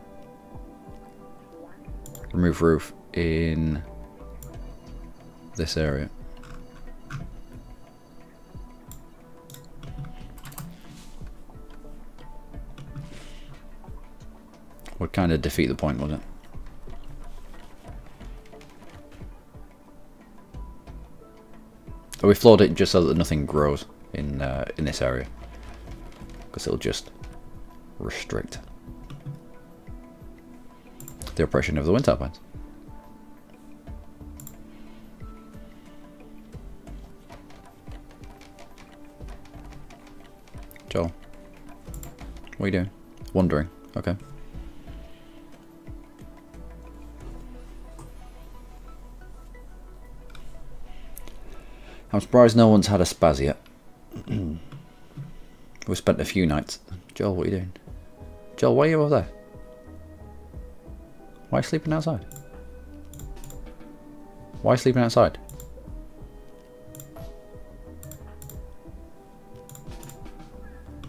Remove roof in this area. Would kind of defeat the point, wouldn't it? We floored it just so that nothing grows in this area, because it'll just restrict the operation of the wind turbines. Joel, what are you doing? Wandering. Okay. I'm surprised no one's had a spaz yet. We've spent a few nights. Joel, what are you doing? Joel, why are you over there? Why are you sleeping outside? Why are you sleeping outside?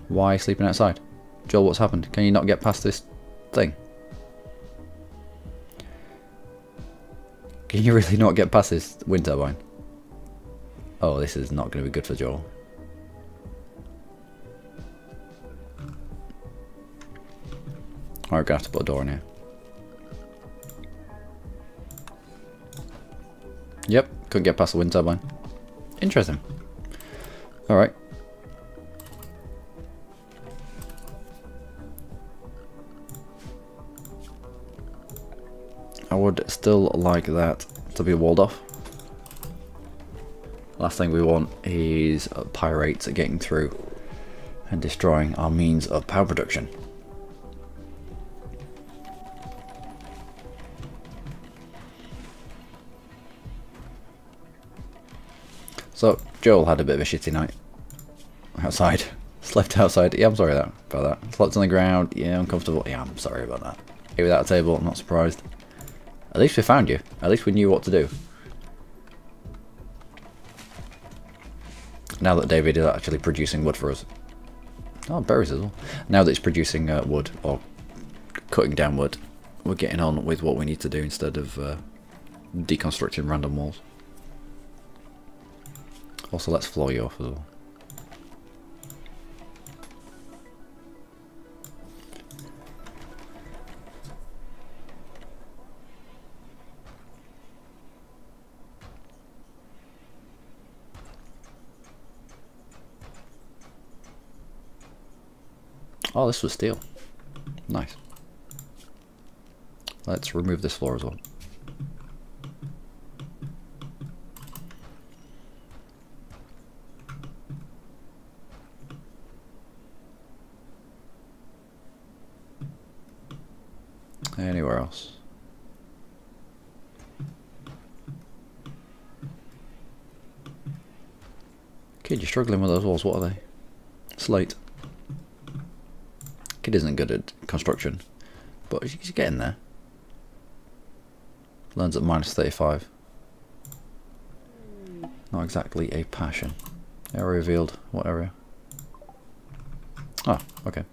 Why are you sleeping outside? Joel, what's happened? Can you not get past this thing? Can you really not get past this wind turbine? Oh, this is not going to be good for Joel. Alright, we're going to have to put a door in here. Yep, couldn't get past the wind turbine. Interesting. Alright. I would still like that to be walled off. Last thing we want is pirates getting through and destroying our means of power production. So, Joel had a bit of a shitty night. Outside. Slept outside. Yeah, I'm sorry about that. Slept on the ground. Yeah, uncomfortable. Yeah, I'm sorry about that. Ate without a table. I'm not surprised. At least we found you. At least we knew what to do. Now that David is actually producing wood for us. Oh, berries as well. Now that he's producing wood, or cutting down wood, we're getting on with what we need to do instead of deconstructing random walls. Also, let's floor you off as well. Oh, this was steel. Nice. Let's remove this floor as well. Anywhere else? Kid, you're struggling with those walls. What are they? Slate. Kid isn't good at construction, but he's getting there. Learns at -35. Not exactly a passion. Area revealed. What area? Oh, okay.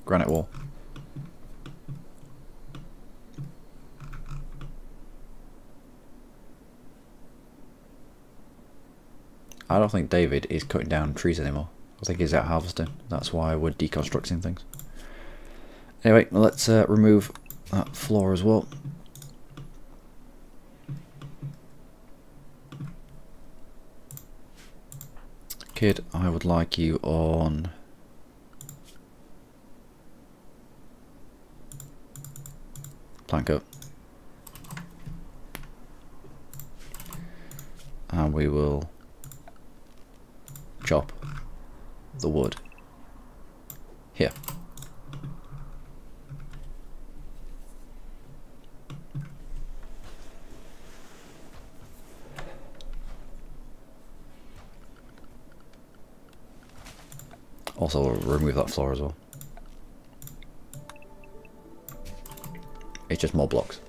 Granite wall. I don't think David is cutting down trees anymore. I think he's out harvesting. That's why we're deconstructing things. Anyway, let's remove that floor as well. Kid, I would like you on... plank up. And we will chop the wood here. Also, we'll remove that floor as well. It's just more blocks.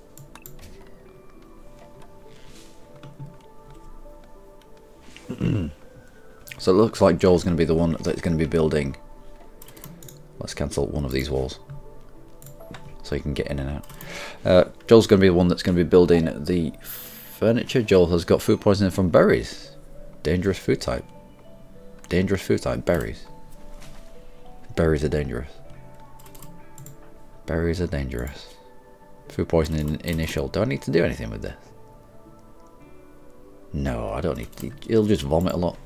So it looks like Joel's going to be the one that's going to be building. Let's cancel one of these walls so you can get in and out. Joel's going to be the one that's going to be building the furniture. Joel has got food poisoning from berries. Dangerous food type. Dangerous food type, berries. Berries are dangerous. Berries are dangerous. Food poisoning initial. Do I need to do anything with this? No, I don't need to. He'll just vomit a lot.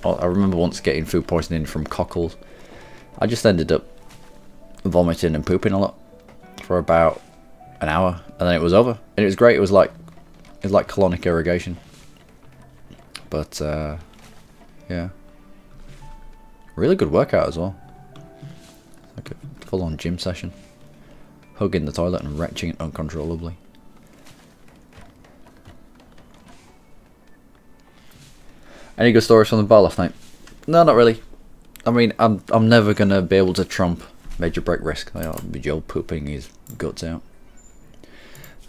I remember once getting food poisoning from cockles. I just ended up vomiting and pooping a lot for about an hour, and then it was over. And it was great. It was like colonic irrigation. But yeah, really good workout as well. Like a full-on gym session. Hugging the toilet and retching it uncontrollably. Any good stories from the bar last night? No, not really. I mean, I'm never gonna be able to trump Major Break Risk. I'll be Joel pooping his guts out.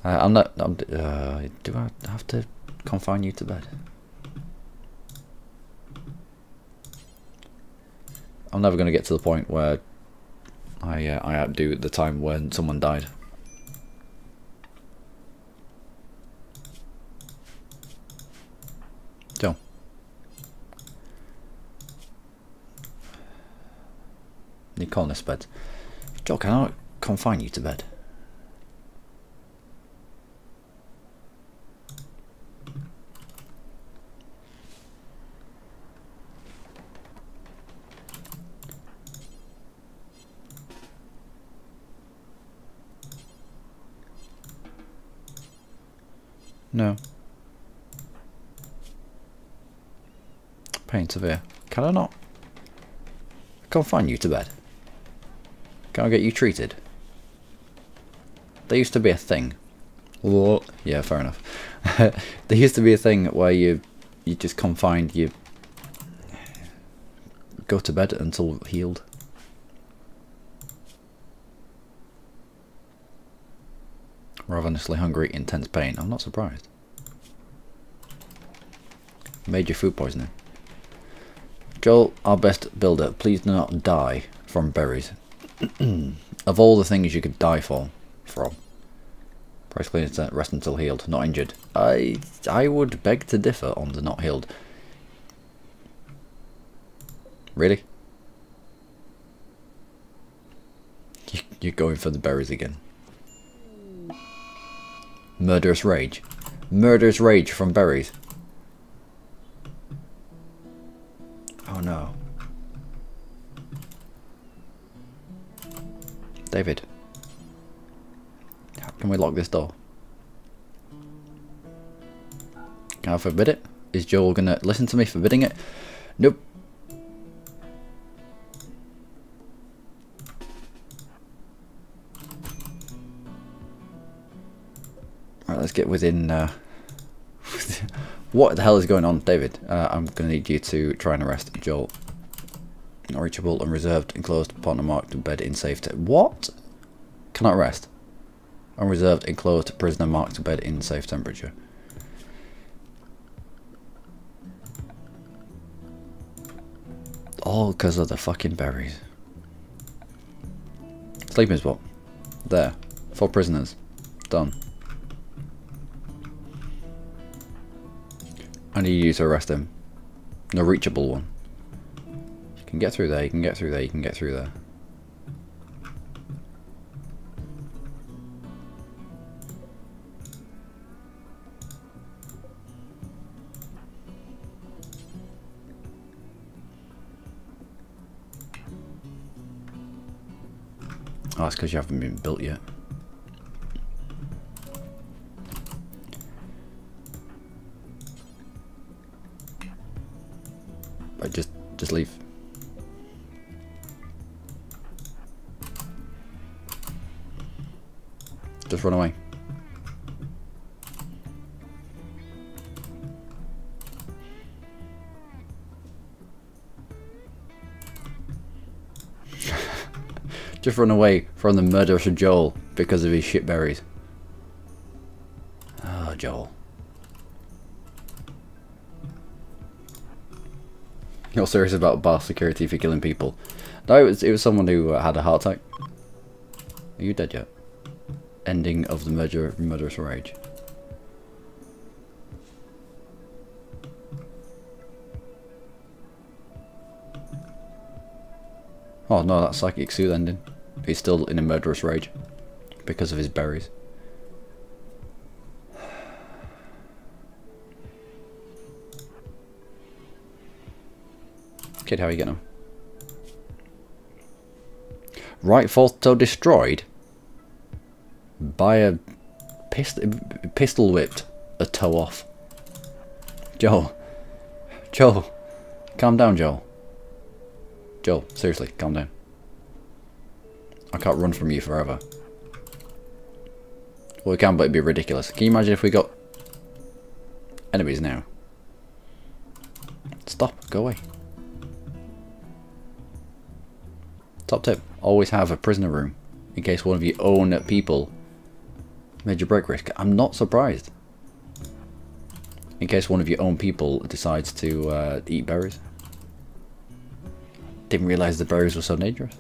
I'm not. Do I have to confine you to bed? I'm never gonna get to the point where I outdo the time when someone died. Joel. Need colonist bed. Joel, can I confine you to bed? No. Pain severe. Can I not confine you to bed? Can I get you treated? There used to be a thing. What? Yeah, fair enough. There used to be a thing where you just confined, you go to bed until healed. Ravenously hungry, intense pain. I'm not surprised. Major food poisoning. Joel, our best builder, please do not die from berries. Of all the things you could die from, price clean, rest until healed, not injured. I would beg to differ on the not healed. Really? You're going for the berries again. Murderous rage. Murderous rage from berries. Oh no. David. How can we lock this door? Can I forbid it? Is Joel gonna listen to me forbidding it? Nope. Alright, let's get within... What the hell is going on, David? I'm gonna need you to try and arrest Joel. Not reachable, unreserved, enclosed, partner marked, bed in safety. What? Cannot rest. Unreserved, enclosed, prisoner marked, bed in safe temperature. All because of the fucking berries. Sleeping spot. There. 4 prisoners. Done. I need you to arrest him. No reachable one. You can get through there, you can get through there, you can get through there. Oh, that's because you haven't been built yet. Right, just leave. Just run away. Just run away from the murderous Joel because of his shit berries. Oh, Joel. You're serious about bar security for killing people? No, it was someone who had a heart attack. Are you dead yet? Ending of the murderous rage. Oh no, that's Psychic Sooth ending. He's still in a murderous rage because of his berries. Kid, how are you getting on? Right photo destroyed by a pistol whipped a toe off. Joel. Joel. Calm down, Joel. Joel, seriously, calm down. I can't run from you forever. Well, we can, but it'd be ridiculous. Can you imagine if we got enemies now? Stop, go away. Top tip, always have a prisoner room in case one of your own people major break risk. I'm not surprised. In case one of your own people decides to eat berries. Didn't realise the berries were so dangerous.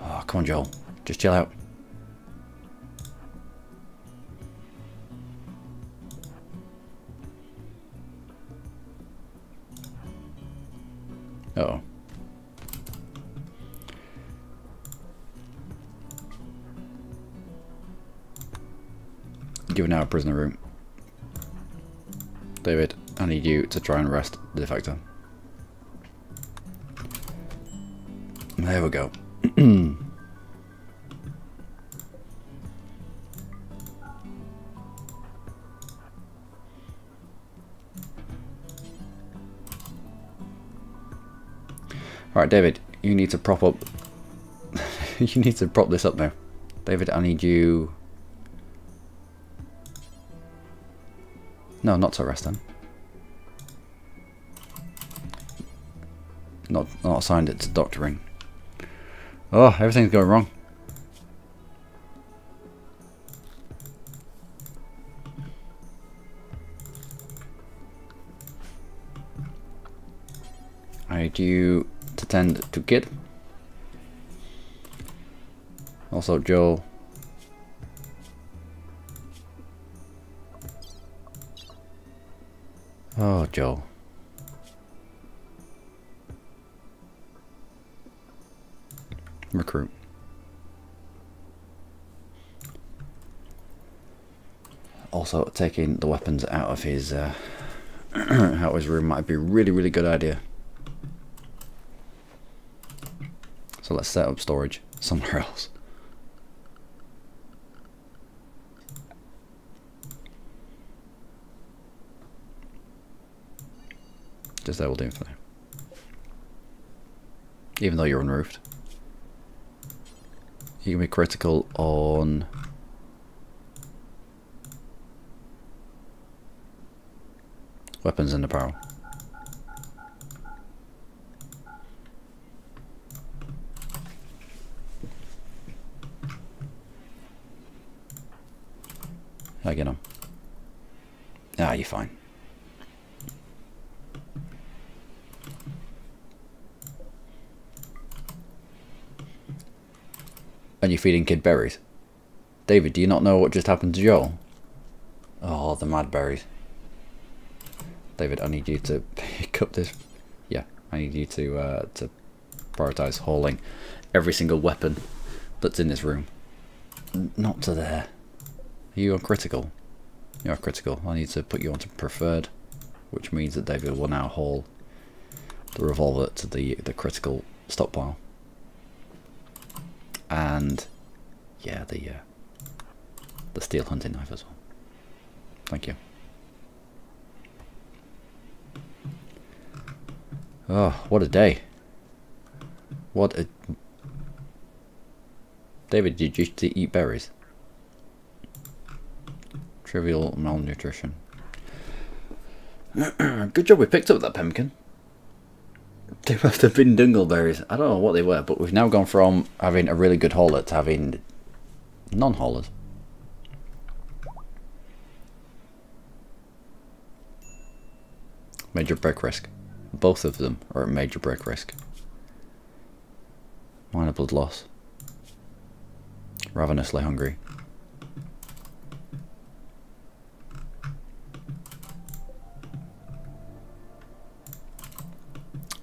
Oh, come on, Joel. Just chill out. Uh-oh. Give it now a prisoner room. David, I need you to try and arrest the defector. There we go. Alright, David, you need to prop up. You need to prop this up now. David, I need you. No, not to arrest him. Not assigned it to doctoring. Oh, everything's going wrong. I need you to tend to Kid. Also, Joel. Oh, Joel. Recruit. Also, taking the weapons out of his out of his room might be a really good idea. So let's set up storage somewhere else. Just that will do for now. Even though you're unroofed. You can be critical on weapons and apparel. How you get on? Ah, you're fine. And you're feeding Kid berries. David, do you not know what just happened to Joel? Oh, the mad berries. David, I need you to pick up this. Yeah, I need you to prioritize hauling every single weapon that's in this room. Not to there. Are you on critical? You're critical. I need to put you onto preferred, which means that David will now haul the revolver to the critical stockpile. And yeah, the steel hunting knife as well. Thank you. Oh, what a day. What a... David, did you eat berries? Trivial malnutrition. Good job we picked up that pumpkin. They must have been dingleberries. I don't know what they were, but we've now gone from having a really good hauler to having non-haulers. Major break risk. Both of them are at major break risk. Minor blood loss. Ravenously hungry.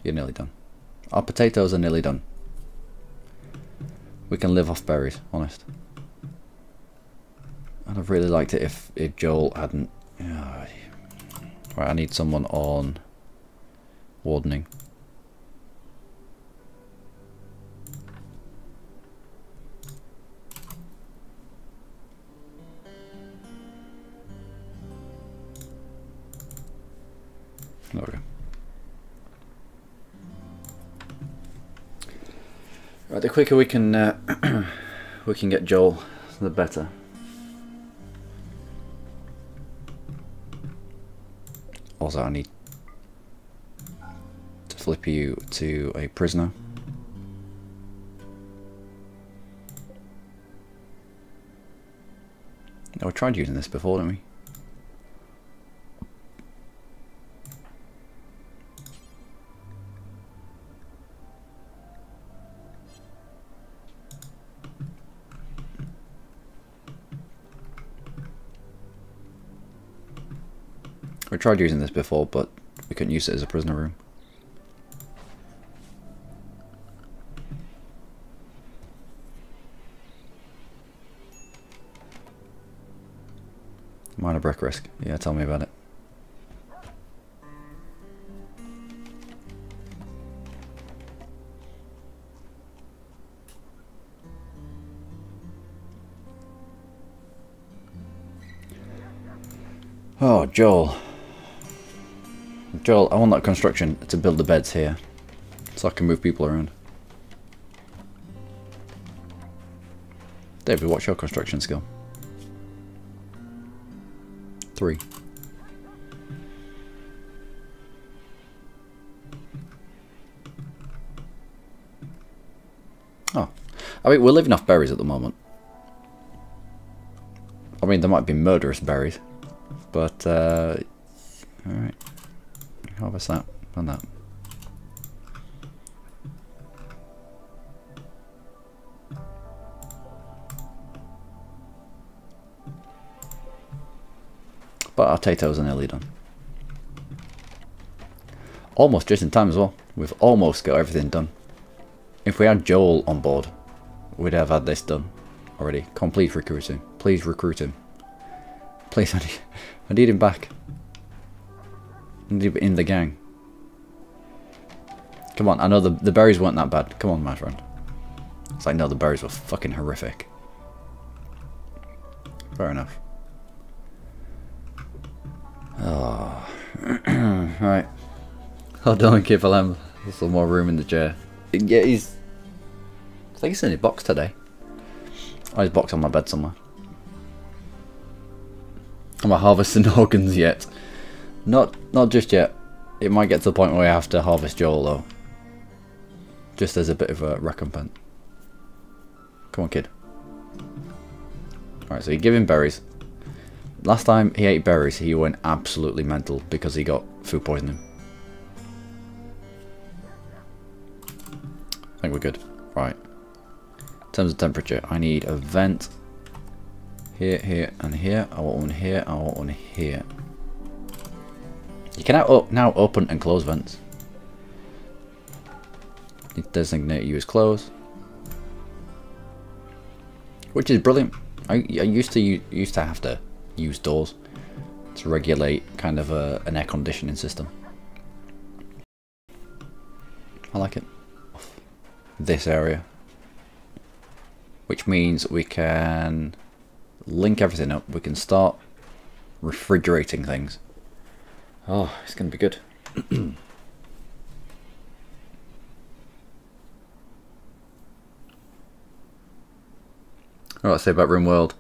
You're nearly done. Our potatoes are nearly done. We can live off berries, honest. I'd have really liked it if Joel hadn't... Right, Right, I need someone on wardening. There we go. Right, the quicker we can get Joel, the better. Also, I need to flip you to a prisoner. Oh, we tried using this before, didn't we? We tried using this before, but we couldn't use it as a prisoner room. Minor brick risk. Yeah, tell me about it. Oh, Joel. Joel, I want that construction to build the beds here, so I can move people around. David, what's your construction skill? 3. Oh, I mean, we're living off berries at the moment. I mean, there might be murderous berries, but alright. Harvest that and that. But our potatoes are nearly done. Almost just in time as well. We've almost got everything done. If we had Joel on board, we'd have had this done already. Complete recruiting. Please recruit him. Please, I need him back. I need him in the gang. Come on, I know the berries weren't that bad. Come on, my friend. It's like, no, the berries were fucking horrific. Fair enough. Oh. Right. Hold on, keep There's some more room in the chair. Yeah, I think he's in his box today. Oh, his box on my bed somewhere. Am I harvesting organs yet? Not just yet. It might get to the point where I have to harvest Joel though. Just as a bit of a recompense. Come on, kid. Alright, so you give him berries. Last time he ate berries, he went absolutely mental because he got food poisoning. I think we're good. Right. In terms of temperature, I need a vent here, here, and here. I want one here. I want one here. You can now open and close vents. You designate you as close, which is brilliant. I used to have to use doors to regulate kind of an air conditioning system. I like it. This area, which means we can link everything up. We can start refrigerating things. Oh, it's gonna be good. What I say about Rimworld?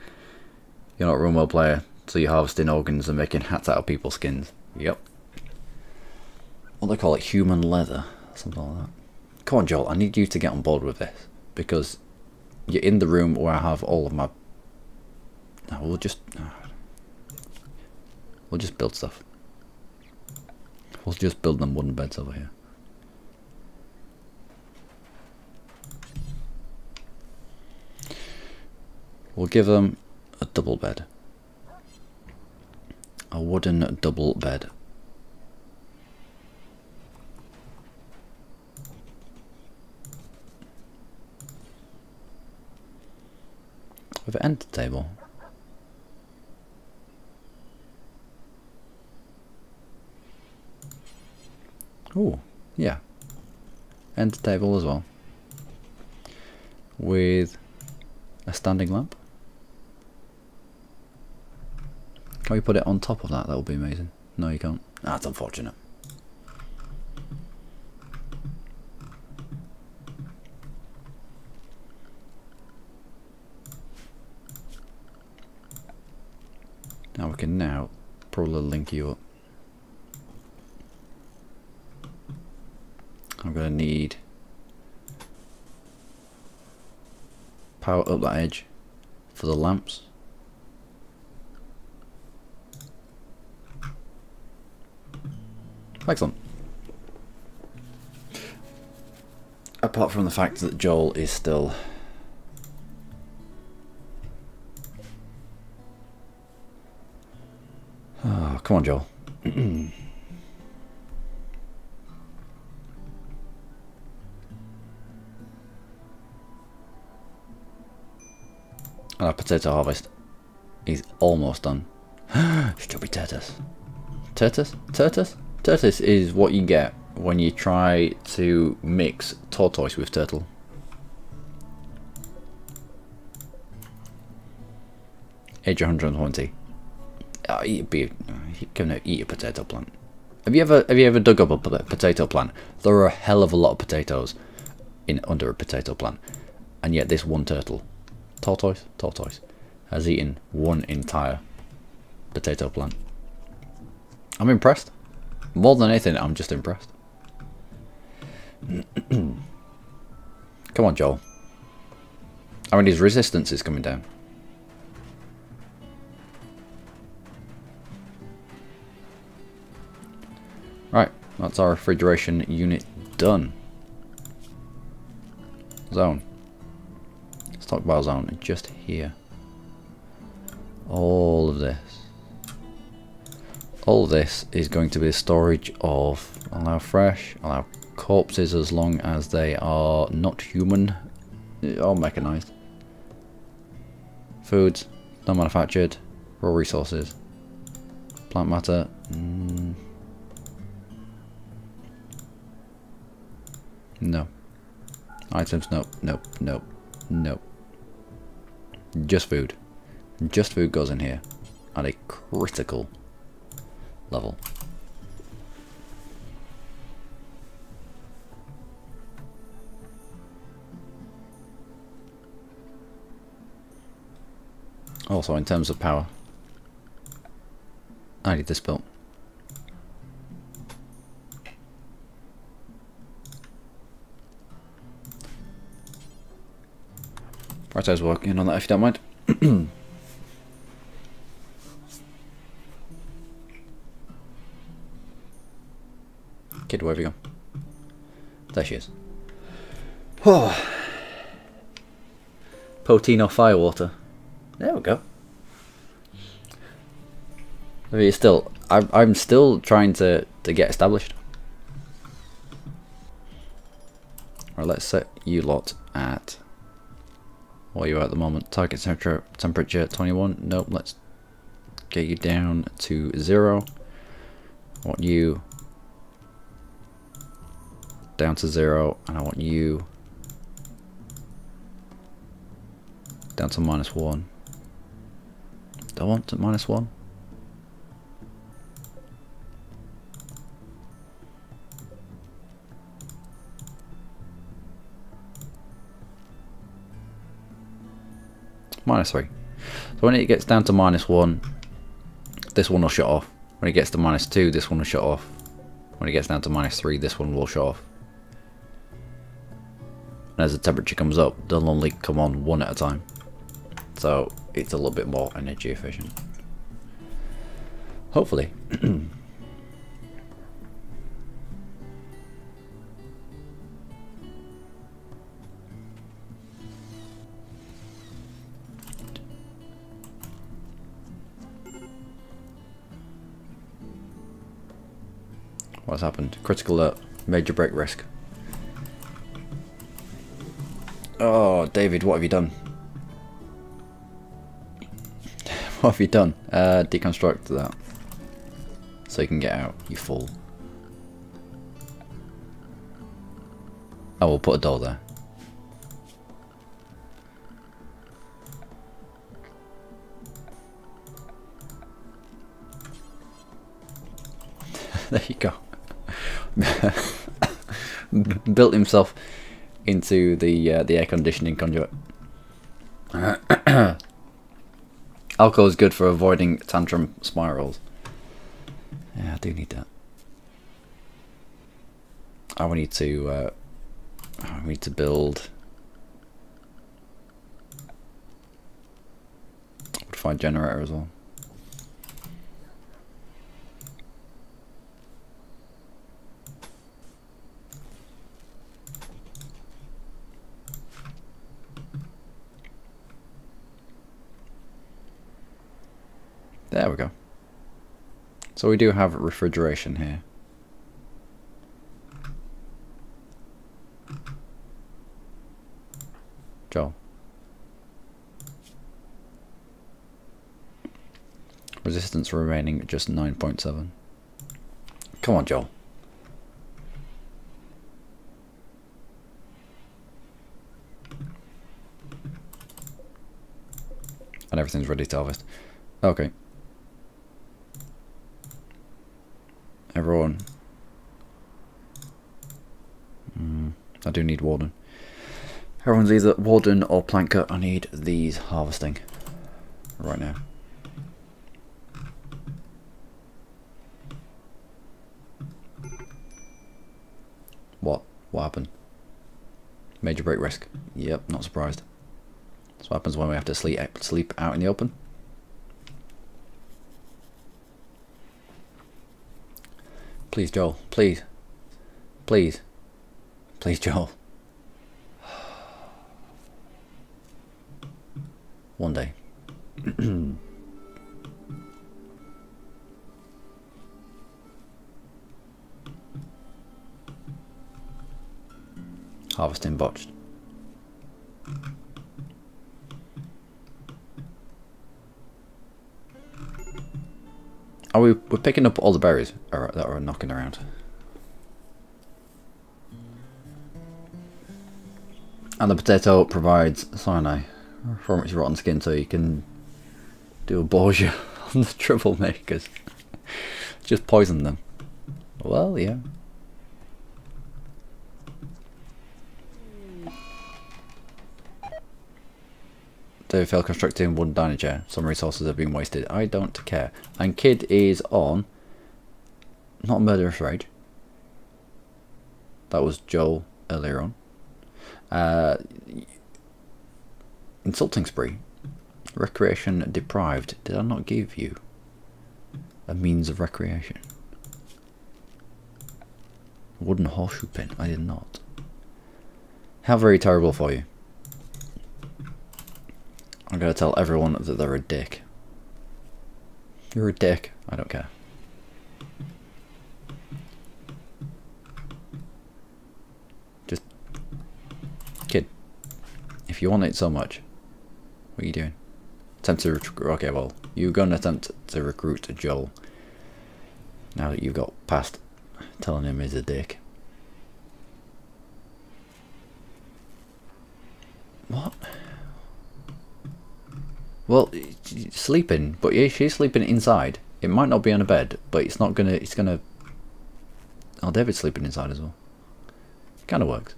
You're not a Rimworld player, so you're harvesting organs and making hats out of people's skins. Yep. What they call it, human leather, something like that. Come on, Joel, I need you to get on board with this, because you're in the room where I have all of my... No, we'll just build stuff. We'll just build them wooden beds over here. We'll give them a double bed. A wooden double bed. With an end table. Oh, yeah. End table as well. With a standing lamp. Can we put it on top of that? That would be amazing. No, you can't. That's unfortunate. Now we can probably link you up. I'm going to need power up that edge for the lamps. Excellent. Apart from the fact that Joel is still... Oh, come on, Joel. And our potato harvest is almost done. Stupid turtles. Turtles? Turtles? Turtles is what you get when you try to mix tortoise with turtle. Age 120. You're gonna eat a potato plant. Have you ever dug up a potato plant? There are a hell of a lot of potatoes under a potato plant, and yet this one turtle, tortoise, has eaten one entire potato plant. I'm impressed. More than anything, I'm just impressed. Come on, Joel. I mean, his resistance is coming down. Right, that's our refrigeration unit done. Zone. Stockpile zone, just here. All of this is going to be the storage of allow fresh, allow corpses as long as they are not human or mechanized. Foods, non-manufactured, raw resources, plant matter. No. Items, nope. Just food. Just food goes in here at a critical level. Also, in terms of power, I need this built. Right, I was working on that if you don't mind. Kid, where have you gone? There she is. Oh. Potino firewater. There we go. I mean, I'm still trying to get established. Right, let's set you lot at what are you at the moment? Target temperature 21. Nope, let's get you down to 0. I want you down to 0, and I want you down to -1. Do I want to -1? -3. So when it gets down to -1, this one will shut off. When it gets to -2, this one will shut off. When it gets down to -3, this one will shut off. And as the temperature comes up, they'll only come on one at a time. So it's a little bit more energy efficient. Hopefully. What's happened? Critical alert. Major break risk. Oh, David, what have you done? What have you done? Deconstruct that. So you can get out, you fool. Oh, we'll put a door there. There you go. Built himself into the air conditioning conduit. Alcohol is good for avoiding tantrum spirals. Yeah, I do need that. We need to build. Find generator as well. There we go. So we do have refrigeration here. Joel. Resistance remaining at just 9.7. Come on, Joel. And everything's ready to harvest. Okay. Everyone. I do need warden. Everyone's either warden or planker. I need these harvesting right now. What? What happened? Major break risk. Yep, not surprised. That's what happens when we have to sleep out in the open. Please, Joel. Please. Please. Please, Joel. One day. Harvesting botched. We're picking up all the berries that are knocking around. And the potato provides cyanide from its rotten skin, so you can do a borgia on the troublemakers. Just poison them. Well, yeah. They failed constructing wooden dining chair. Some resources have been wasted. I don't care. And Kid is on... Not Murderous Rage. That was Joel earlier on. Insulting Spree. Recreation deprived. Did I not give you a means of recreation? Wooden horseshoe pin. I did not. How very terrible for you. I'm going to tell everyone that they're a dick. You're a dick. I don't care. Just... Kid. If you want it so much, what are you doing? Attempt to recruit... Okay, well, you're going to attempt to recruit Joel. Now that you've got past telling him he's a dick. What? Well, sleeping, but yeah, she's sleeping inside. It might not be on a bed, but it's not gonna. It's gonna. Oh, David's sleeping inside as well. Kind of works.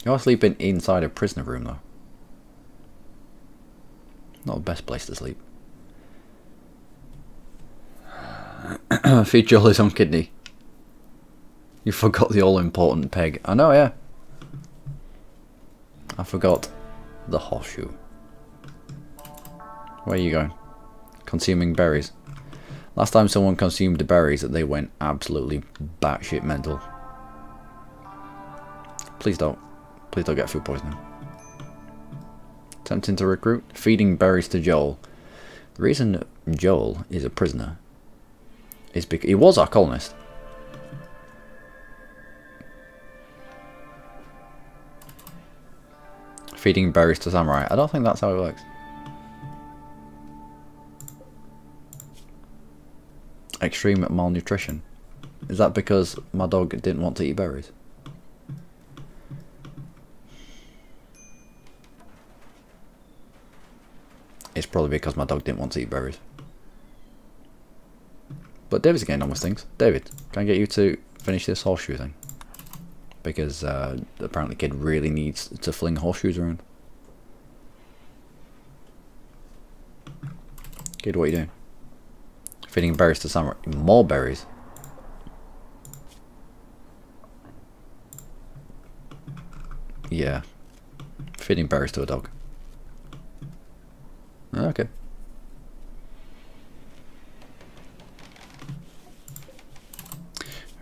You're sleeping inside a prisoner room though. Not the best place to sleep. Feed Joel his own kidney. You forgot the all-important peg. I know, yeah. I forgot the horseshoe. Where are you going? Consuming berries. Last time someone consumed the berries, they went absolutely batshit mental. Please don't. Please don't get food poisoning. Attempting to recruit. Feeding berries to Joel. The reason Joel is a prisoner is because he was our colonist. Feeding berries to samurai. I don't think that's how it works. Extreme malnutrition. Is that because my dog didn't want to eat berries? It's probably because my dog didn't want to eat berries. But David's getting on with things. David, can I get you to finish this horseshoe thing? Because apparently kid really needs to fling horseshoes around. Kid, what are you doing? Feeding berries to Samurai. More berries? Yeah. Feeding berries to a dog. Okay.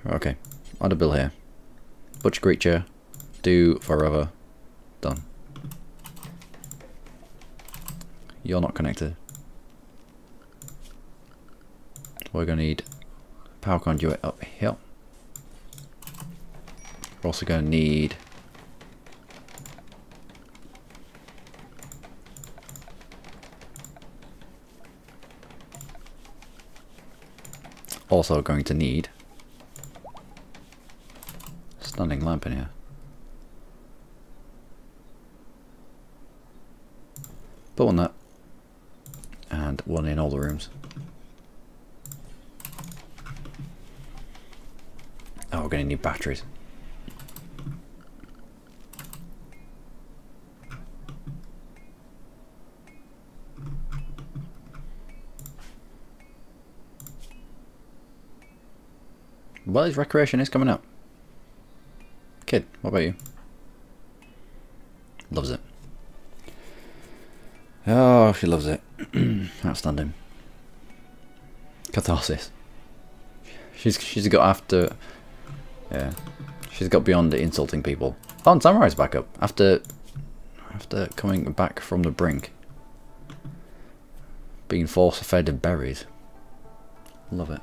Okay. Add a bill here. Butcher creature. Do forever. Done. You're not connected. We're going to need power conduit up here. We're also going to need standing lamp in here. Put one that, and one in all the rooms. Oh, we're going to need batteries. Well, his recreation is coming up. Kid, what about you? Loves it. Oh, she loves it. Outstanding. Catharsis. She's got after. Yeah, she's got beyond insulting people. Oh, and Samurai's back up after coming back from the brink, being force-fed berries. Love it.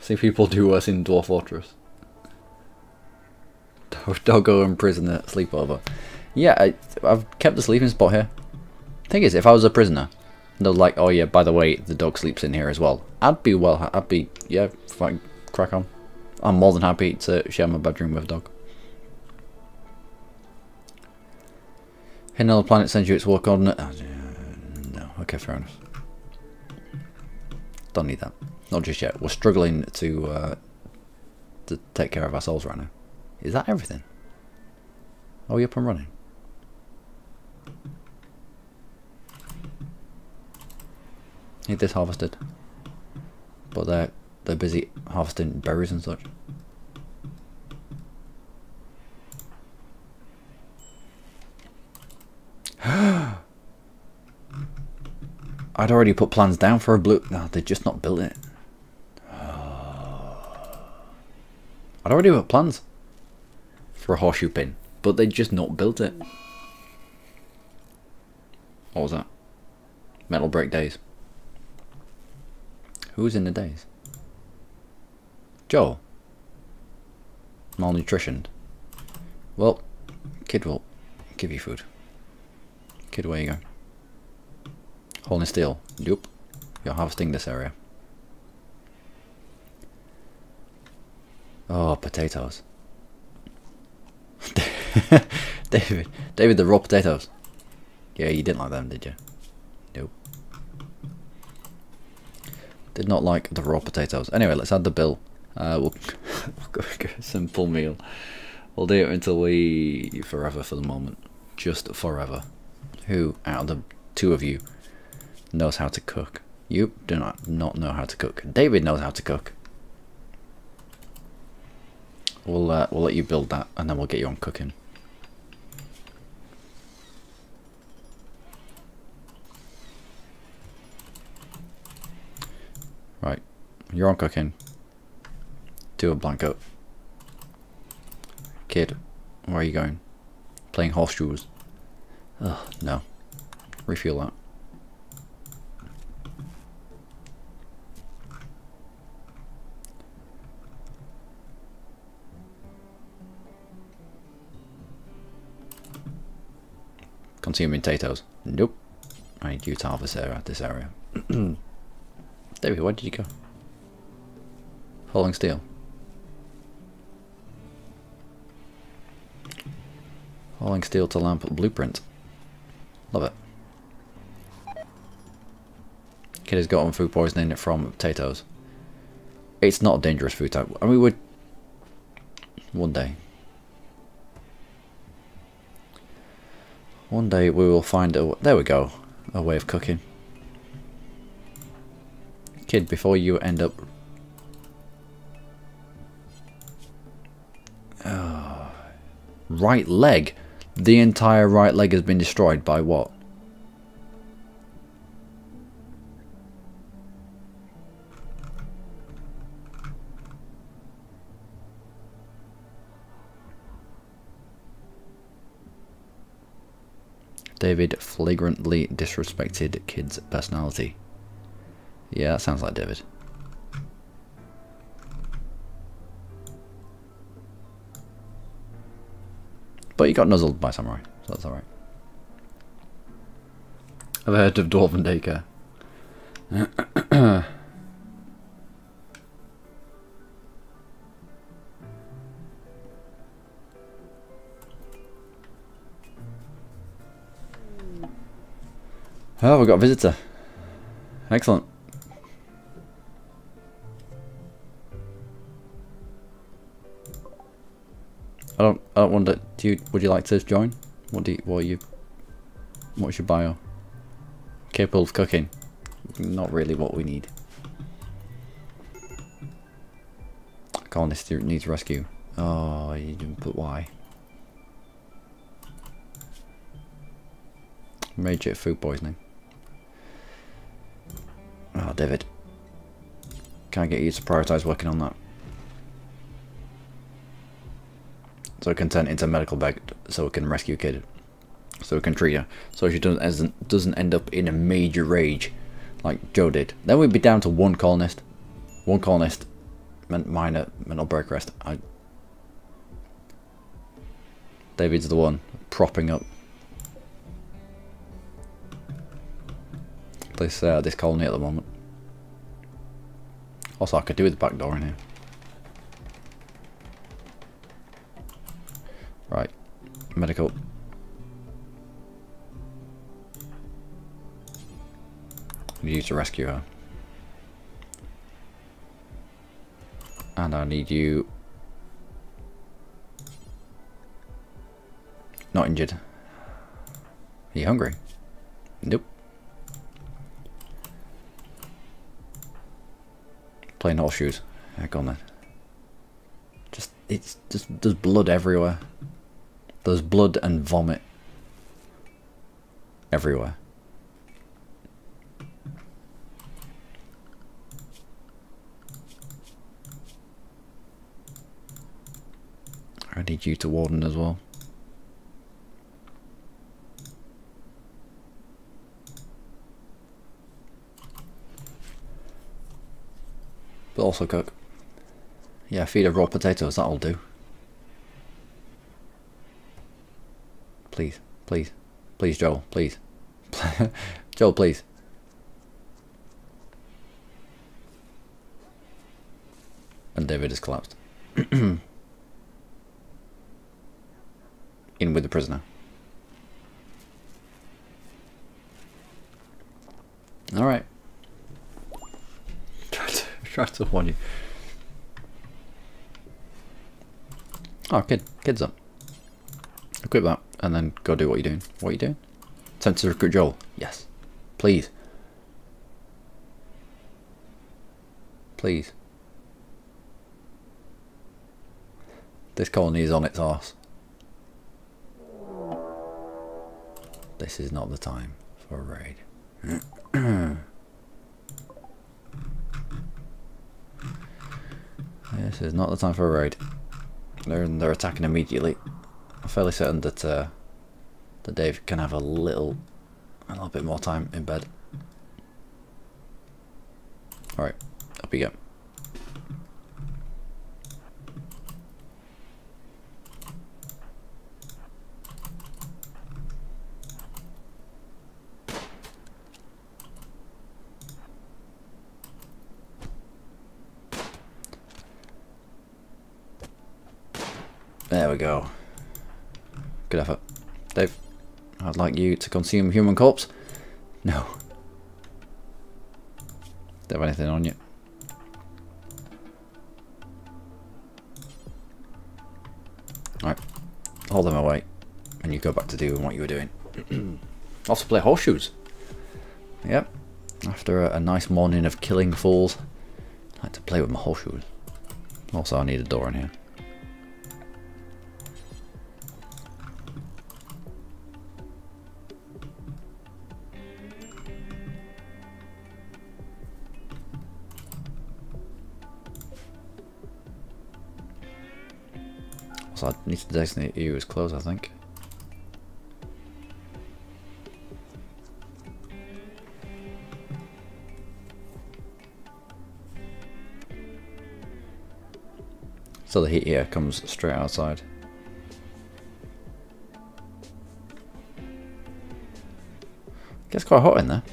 See people do worse in Dwarf Fortress. Doggo and prisoner sleepover. Yeah, I've kept the sleeping spot here. Thing is, if I was a prisoner, and they're like, oh yeah, by the way, the dog sleeps in here as well. Yeah, fine, crack on. I'm more than happy to share my bedroom with a dog. Hey, another planet sends you its war coordinate. Oh, no, okay, fair enough. Don't need that. Not just yet. We're struggling to take care of ourselves right now. Is that everything? Are we up and running? Need this harvested. But they're busy harvesting berries and such. I'd already put plans down for a blue. No, they'd just not built it. I'd already put plans for a horseshoe pin, but they just not built it. What was that? Metal break days. Who's in the days? Joel. Malnutritioned. Well, kid will give you food. Kid, where you go? Holding steel. Nope. You're harvesting this area. Oh, potatoes. David, the raw potatoes. Yeah, you didn't like them, did you? Nope. Did not like the raw potatoes. Anyway, let's add the bill. We'll go a simple meal. We'll do it until we forever for the moment. Just forever. Who out of the two of you knows how to cook? You do not know how to cook. David knows how to cook. We'll let you build that, and then we'll get you on cooking. Right, you're on cooking. Do a blanket. Kid, where are you going? Playing horseshoes. Ugh, no. Refuel that. Consuming potatoes. Nope. I need you to harvest this area. David, where did you go? Hauling steel. Hauling steel to lamp blueprint. Love it. Kid has gotten food poisoning from potatoes. It's not a dangerous food type. I mean, would one day. One day we will find a... There we go. A way of cooking. Kid, before you end up... Right leg? The entire right leg has been destroyed by what? David flagrantly disrespected kid's personality. Yeah, that sounds like David. But he got nuzzled by samurai, so that's alright. I've heard of Dwarven daycare. Oh, we've got a visitor. Excellent. I don't wonder. Would you like to join? What's your bio? Capable of cooking. Not really what we need. Colonist needs rescue. Oh, you didn't put why. Major food poisoning. Oh, David. Can I get you to prioritise working on that? So we can turn it into a medical bag, so we can rescue kid. So we can treat her. So she doesn't end up in a major rage like Joe did. Then we'd be down to one colonist. One colonist meant minor mental break rest. David's the one propping up this colony at the moment. Also, I could do with the back door in here. Right, medical. I need you to rescue her. And I need you... Not injured. Are you hungry? Nope. Playing horseshoes. Heck on then. There's blood everywhere. There's blood and vomit everywhere. I need you to warden as well. But also cook. Yeah, feed her raw potatoes, that'll do. Please, please, please, Joel, please. Joel, please. And David has collapsed. In with the prisoner. Alright. Try to warn you. Oh, kid's up. Equip that, and then go do what you're doing. What are you doing? Attempt to recruit Joel. Yes. Please. Please. This colony is on its arse. This is not the time for a raid. This is not the time for a raid. They're attacking immediately. I'm fairly certain that that Dave can have a little bit more time in bed. All right, up you go. There we go. Good effort. Dave, I'd like you to consume human corpse. No. Don't have anything on you. Alright. Hold them away. And you go back to doing what you were doing. Also play horseshoes. Yep. After a nice morning of killing fools, I like to play with my horseshoes. Also, I need a door in here. So I need to designate you as close, I think. So the heat here comes straight outside. Gets quite hot in there.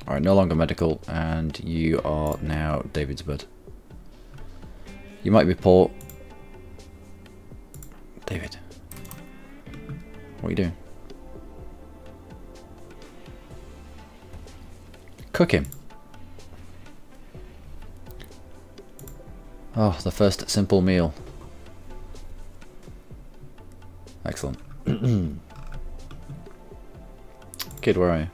Alright, no longer medical, and you are now David's bed. You might be poor. David. What are you doing? Cook him. Oh, the first simple meal. Excellent. Kid, where are you?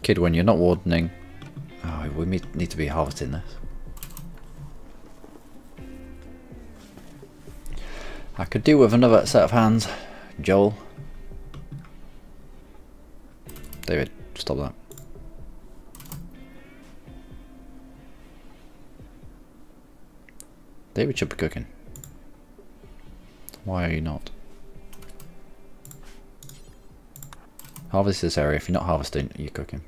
Kid, when you're not wardening... Oh, we need to be harvesting this. I could do with another set of hands, Joel. David, stop that. David should be cooking. Why are you not? Harvest this area. If you're not harvesting, you're cooking.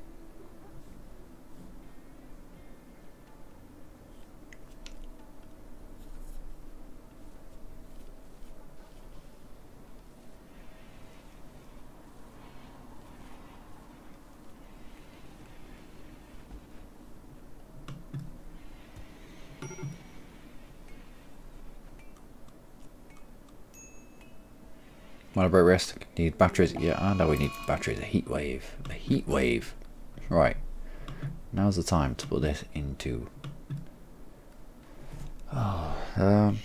Want a break rest? Need batteries? Yeah, I know we need batteries. A heat wave. A heat wave. Right. Now's the time to put this into... Playing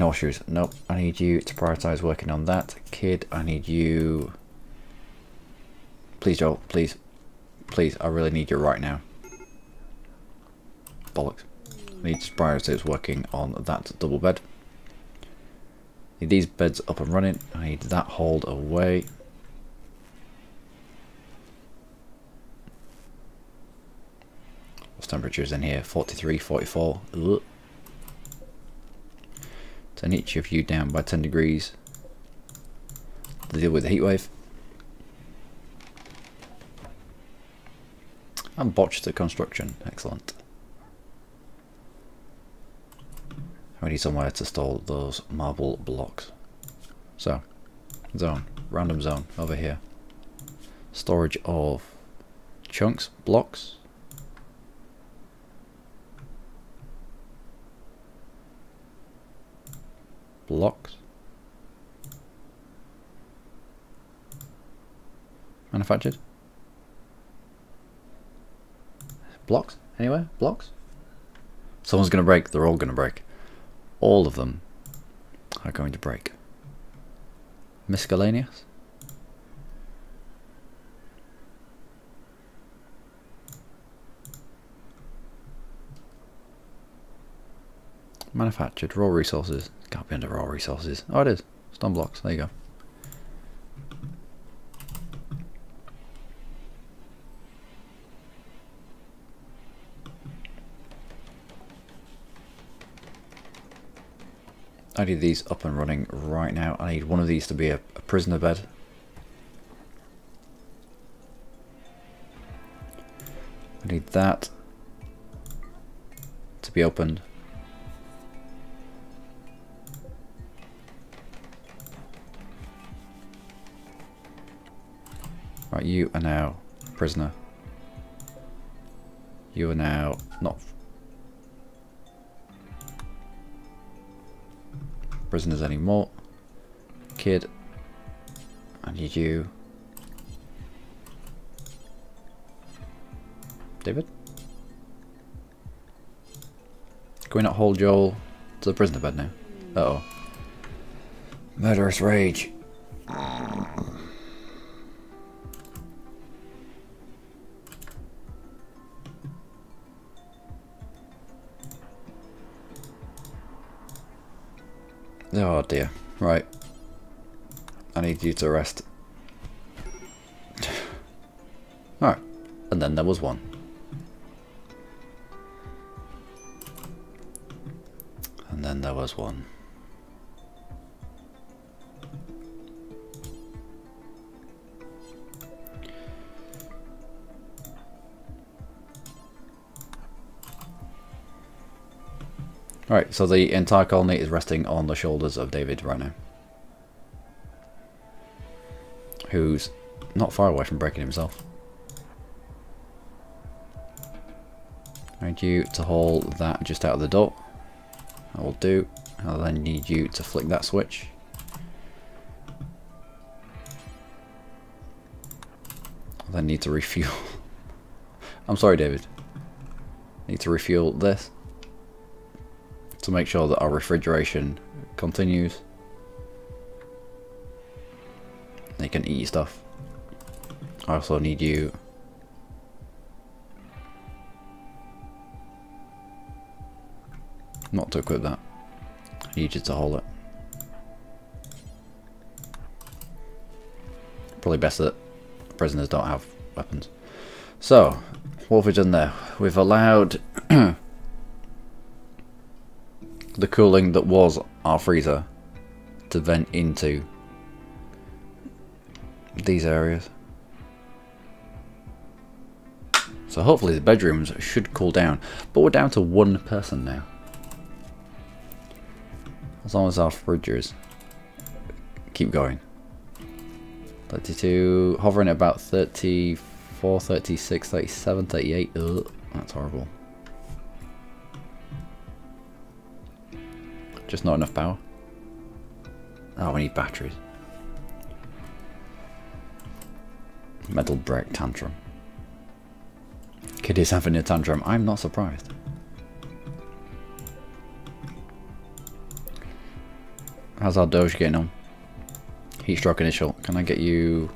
horseshoes. Nope. I need you to prioritise working on that. Kid, I need you... Please, Joel. Please. Please, I really need you right now. Bollocks. I need to prioritise working on that double bed. Need these beds up and running. I need that hauled away. What's temperatures in here? 43, 44. Ugh. Turn each of you down by 10 degrees to deal with the heat wave. And botched the construction. Excellent. We need somewhere to store those marble blocks. So, zone, random zone over here. Storage of chunks, blocks. Blocks. Manufactured. Blocks? Anywhere? Blocks? Someone's going to break. They're all going to break. All of them are going to break. Miscellaneous. Manufactured. Raw resources. Can't be under raw resources. Oh, it is. Stone blocks. There you go. I need these up and running right now. I need one of these to be a prisoner bed. I need that. to be opened. Right, you are now prisoner. You are now not prisoners anymore. Kid, I need you. David? Can we not hold Joel to the prisoner bed now? Uh-oh. Murderous rage. Oh dear. Right. I need you to rest. Alright. And then there was one. And then there was one. Alright, so the entire colony is resting on the shoulders of David right now. Who's not far away from breaking himself. I need you to hold that just out of the door. I will do. I'll then need you to flick that switch. I then need to refuel. I'm sorry, David. Need to refuel this to make sure that our refrigeration continues. They can eat stuff. I also need you not to equip that. I need you to hold it. Probably best that prisoners don't have weapons. So, what have we done there? We've allowed the cooling that was our freezer to vent into these areas. So hopefully the bedrooms should cool down. But we're down to one person now. As long as our fridges keep going. 32, hovering at about 34, 36, 37, 38. Ugh, that's horrible. Just not enough power. Oh, we need batteries. Metal break tantrum. Kid is having a tantrum. I'm not surprised. How's our Doge getting on? Heat stroke initial. Can I get you?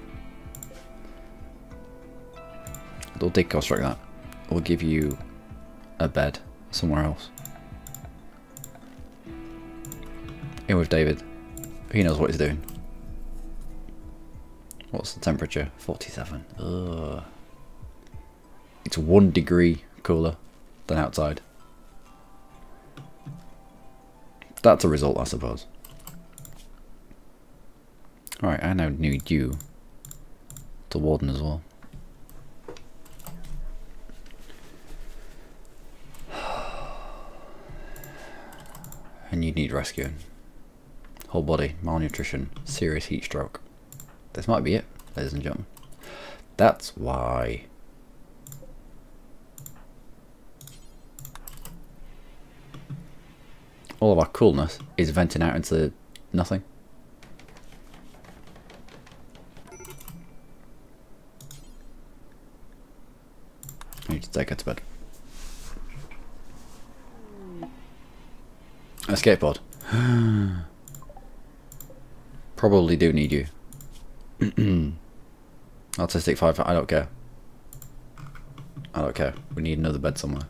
We'll deconstruct that. We'll give you a bed somewhere else. In with David. He knows what he's doing. What's the temperature? 47. Ugh. It's 1 degree cooler than outside. That's a result, I suppose. Alright, I now need you to warden as well. And you need rescuing. Whole body, malnutrition, serious heat stroke. This might be it, ladies and gentlemen. That's why. All of our coolness is venting out into nothing. I need to take her to bed. A skateboard. Probably do need you. Autistic 5, I don't care. I don't care. We need another bed somewhere.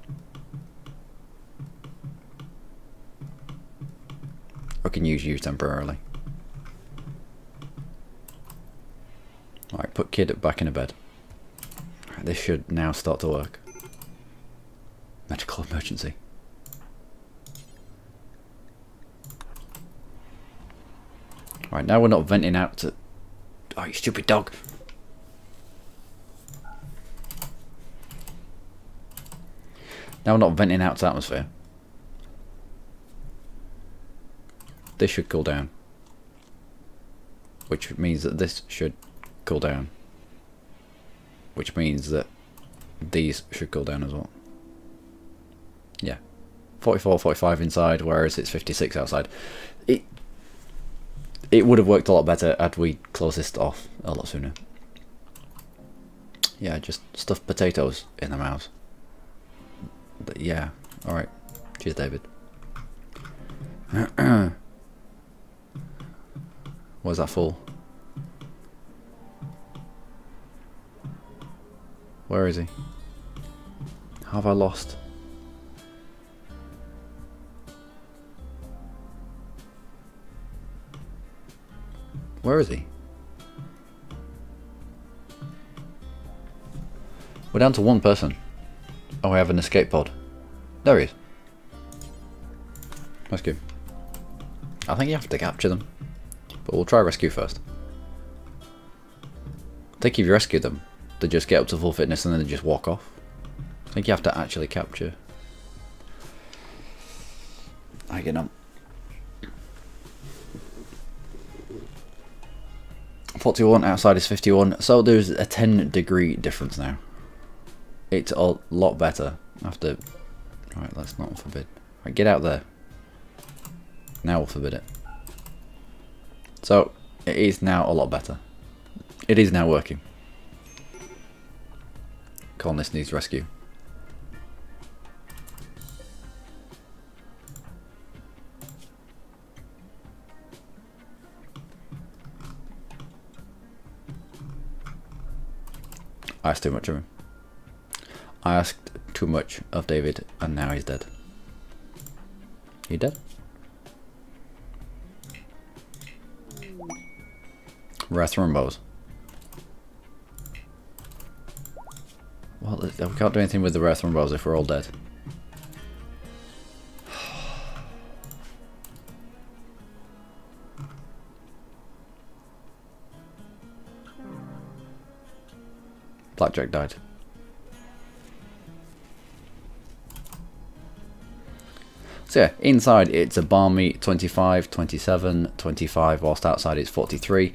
I can use you temporarily. Alright, put kid back in a bed. Right, this should now start to work. Medical emergency. Right, now we're not venting out to... Oh, you stupid dog. Now we're not venting out to atmosphere. this should cool down. Which means that this should cool down. Which means that these should cool down as well. Yeah. 44, 45 inside, whereas it's 56 outside. It would have worked a lot better had we closed this off a lot sooner. Yeah, just stuffed potatoes in the mouth. But yeah, alright. Cheers, David. Where's that full? Where is he? Have I lost? Where is he? We're down to one person. Oh, I have an escape pod. There he is. Rescue. I think you have to capture them. But we'll try rescue first. I think if you rescue them, they just get up to full fitness and then they just walk off. I think you have to actually capture. I get on. 41, outside is 51, so there's a 10-degree difference now. It's a lot better after... Right, let's not forbid. Right, get out there. Now we'll forbid it. So, it is now a lot better. It is now working. Colonist needs rescue. I asked too much of him. I asked too much of David, and now he's dead. He dead? Rare throwing bows. Well, we can't do anything with the rare throwing bows if we're all dead. Blackjack died. So yeah, inside it's a balmy 25, 27, 25, whilst outside it's 43.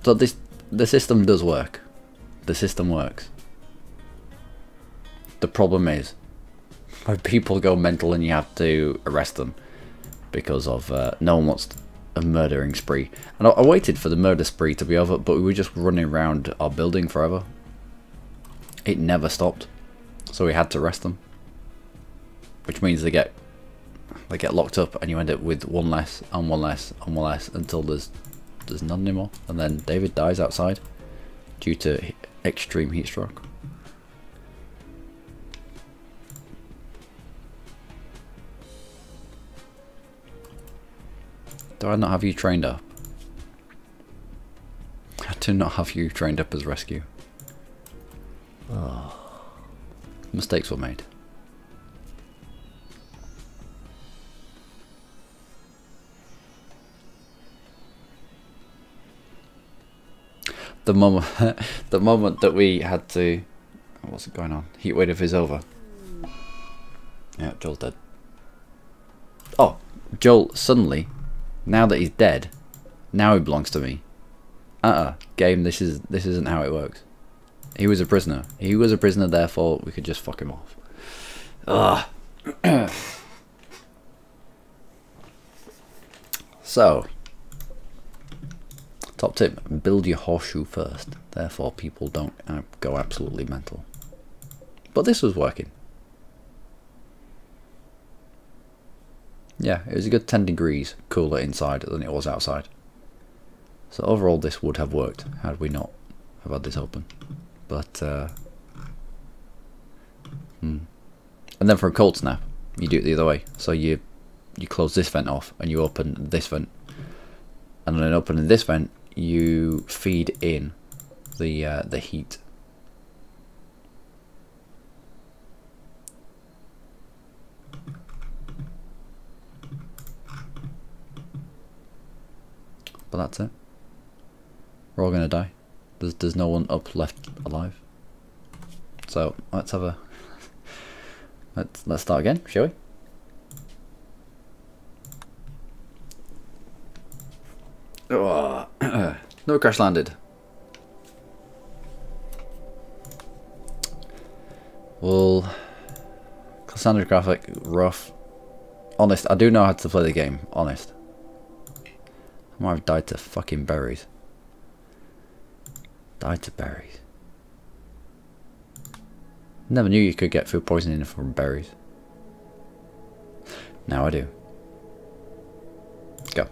So the system does work. The system works. The problem is when people go mental and you have to arrest them because of no one wants a murdering spree. And I waited for the murder spree to be over, but we were just running around our building forever. It never stopped, so we had to arrest them, which means they get locked up, and you end up with one less and one less and one less until there's none anymore, and then David dies outside due to extreme heat stroke. Do I not have you trained up? I do not have you trained up as rescue. Oh. Mistakes were made. The moment that we had to, what's going on? Heat wave is over. Yeah, Joel's dead. Oh, Joel suddenly, now that he's dead, now he belongs to me. Game, this isn't how it works. He was a prisoner. He was a prisoner, therefore we could just fuck him off. Ugh. So, top tip, build your horseshoe first. Therefore people don't go absolutely mental. But this was working. Yeah, it was a good 10 degrees cooler inside than it was outside. So overall this would have worked had we not have had this open. But, And then for a cold snap, you do it the other way. So you close this vent off and you open this vent. And then opening this vent, you feed in the heat. But that's it. We're all gonna die. There's no one up left alive. So let's have a let's start again, shall we? No, it crash landed. Well, standard graphic, rough. Honest, I do know how to play the game. Honest. I might have died to fucking berries. Died to berries. Never knew you could get food poisoning from berries. Now I do. Go.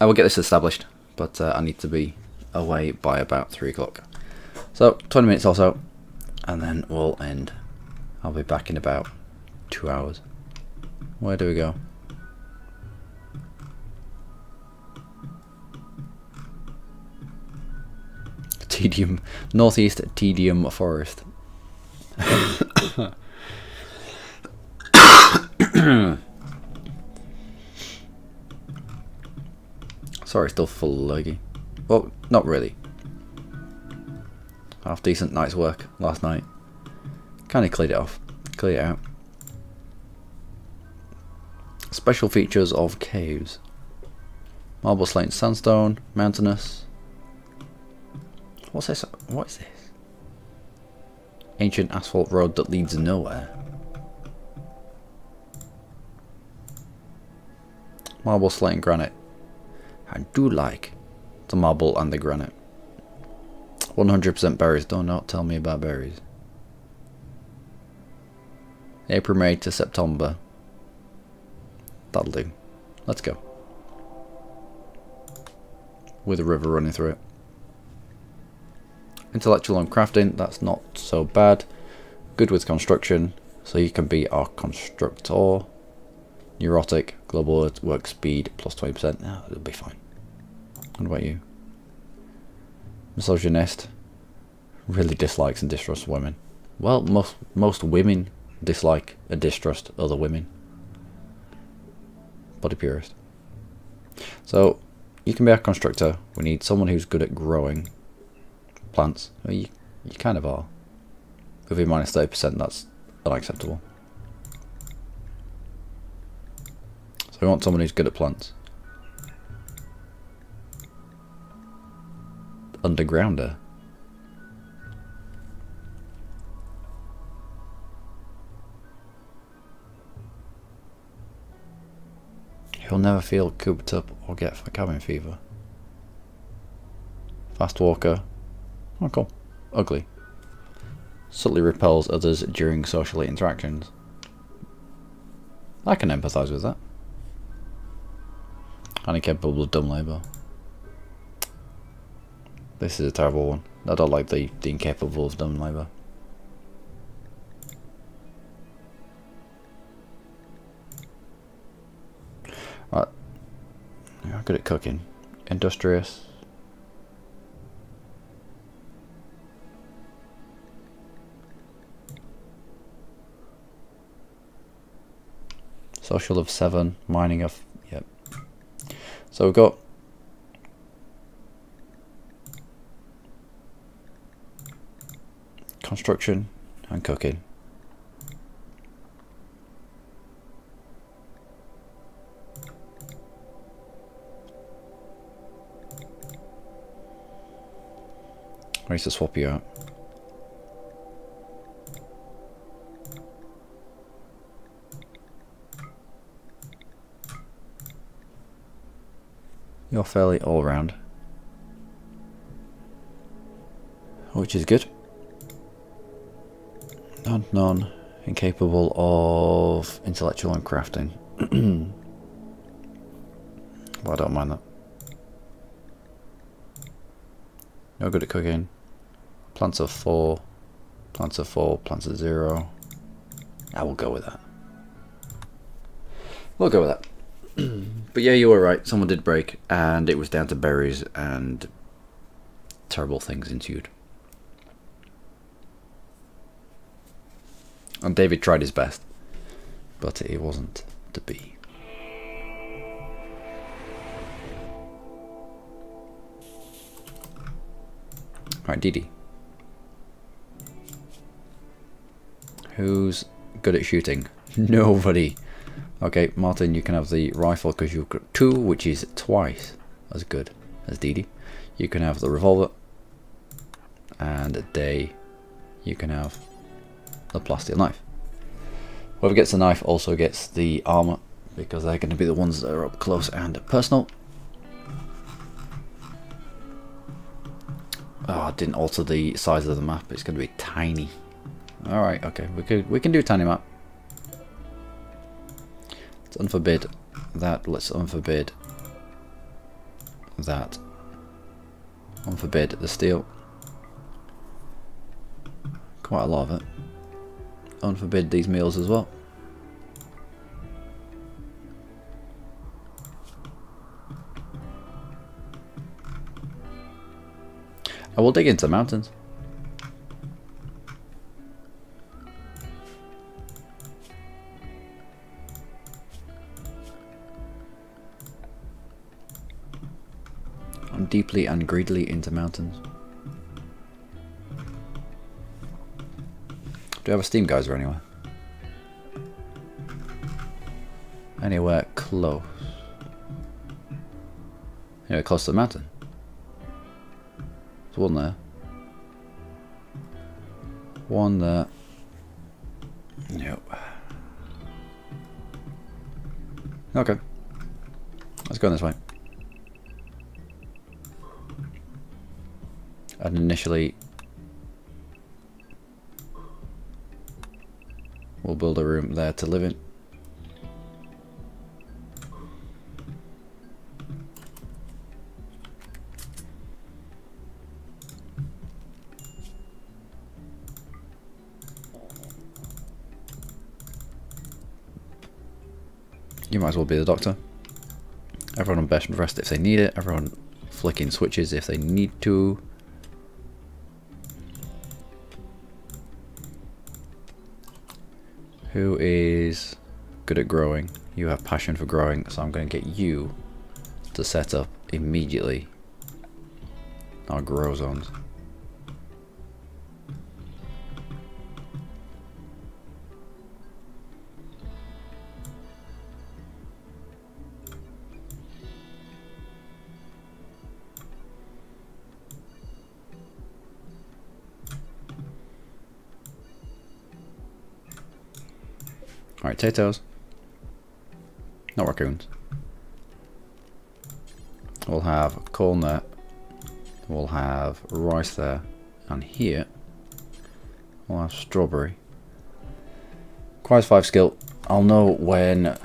I will get this established, but I need to be away by about 3 o'clock. So 20 minutes or so, and then we'll end. I'll be back in about 2 hours. Where do we go? Tedium, northeast Tedium Forest. Sorry, still full of lurgy. Well, not really. Half decent night's work last night. Kind of cleared it off. Cleared it out. Special features of caves. Marble, slate, and sandstone. Mountainous. What's this? What is this? Ancient asphalt road that leads nowhere. Marble, slate, and granite. I do like the marble and the granite. 100% berries. Don't not tell me about berries. April, May to September. That'll do. Let's go. With a river running through it. Intellectual and crafting. That's not so bad. Good with construction. So you can be our constructor. Neurotic. Global work speed plus 20%. No, it'll be fine. What about you? Misogynist. Really dislikes and distrusts women. Well, most women dislike and distrust other women. Body purist. So you can be a constructor. We need someone who's good at growing plants. Well, you kind of are. With a minus 30%, that's unacceptable. So we want someone who's good at plants. Undergrounder. He'll never feel cooped up or get cabin fever. Fast walker. Oh, cool. Ugly. Subtly repels others during social interactions. I can empathise with that. And incapable of dumb labour. This is a terrible one. I don't like the incapable of dumb labour. Right. You're good at cooking. Industrious. Social of 7. Mining of... Yep. So we've got... construction and cooking. I used to swap you out. You're fairly all round, which is good. None, incapable of intellectual and crafting. Well, I don't mind that. No good at cooking. Plants of 4. Plants of 4. Plants of 0. I will go with that. We'll go with that. But yeah, you were right. Someone did break, and it was down to berries and terrible things ensued. And David tried his best, but it wasn't to be. Right, Didi. Who's good at shooting? Nobody. Okay, Martin, you can have the rifle because you've got 2, which is twice as good as Dee Dee. You can have the revolver. And Day, you can have the plastic knife. Whoever gets the knife also gets the armor, because they're going to be the ones that are up close and personal. Oh, I didn't alter the size of the map. It's going to be tiny. Alright, okay. We can do a tiny map. Let's unforbid that. Let's unforbid that. Unforbid the steel. Quite a lot of it. Unforbid these meals as well. I will dig into the mountains. I'm deeply and greedily into mountains. Do you have a steam geyser anywhere? Anywhere close? Anywhere close to the mountain? There's one there. One there. Nope. Okay. Let's go this way. And initially we'll build a room there to live in. You might as well be the doctor. Everyone on best rest if they need it. Everyone flicking switches if they need to. Who is good at growing? You have passion for growing, so I'm going to get you to set up immediately our grow zones. Alright, potatoes. Not raccoons. We'll have corn there. We'll have rice there. And here we'll have strawberry. Requires 5 skill. I'll know when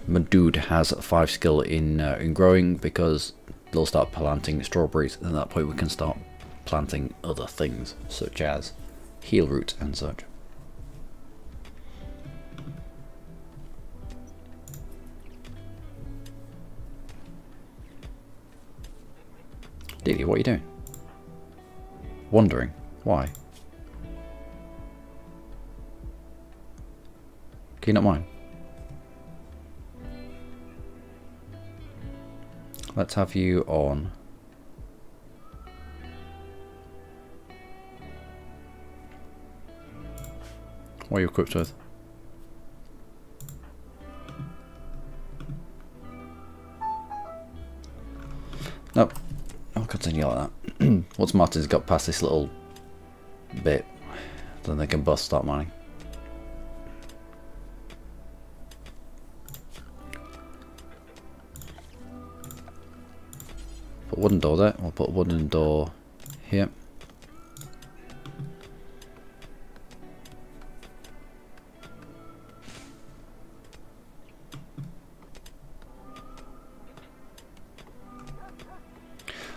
my dude has 5 skill in growing, because they'll start planting strawberries, and at that point we can start planting other things such as heel root and such. Didi, what are you doing? Wondering. Why? Can you not mind? Let's have you on. What are you equipped with? Nope. I'll continue like that. Once Martin's got past this little bit, then they can start mining. Put a wooden door there. We'll put a wooden door here.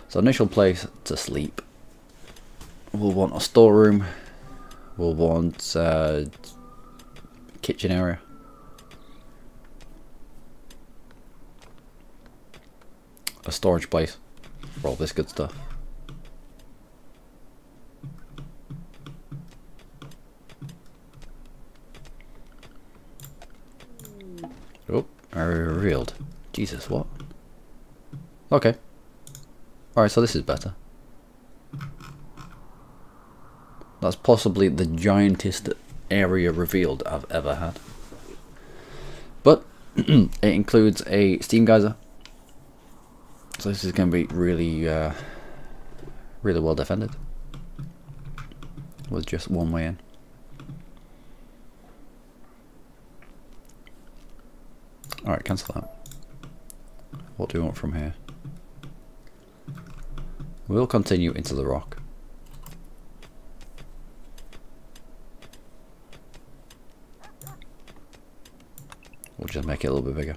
So initial place to sleep. We'll want a storeroom. We'll want a kitchen area. A storage place for all this good stuff. Oh, Rimworld. Jesus, what? Okay. Alright, so this is better. That's possibly the giantest area revealed I've ever had. But it includes a steam geyser, so this is going to be really, really well defended with just one way in. Alright, cancel that. What do we want from here? We'll continue into the rock. We'll just make it a little bit bigger.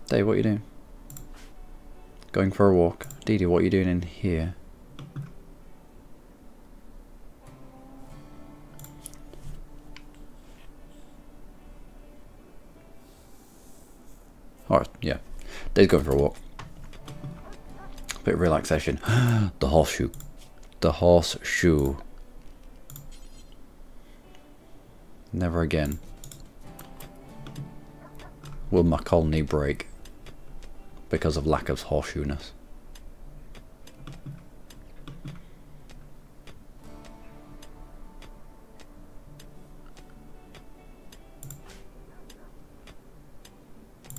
Dave, what are you doing? Going for a walk. Dee Dee, what are you doing in here? Alright, yeah. Dave's going for a walk. Bit of relaxation. The horseshoe. The horseshoe. Never again will my colony break because of lack of horseshoeness.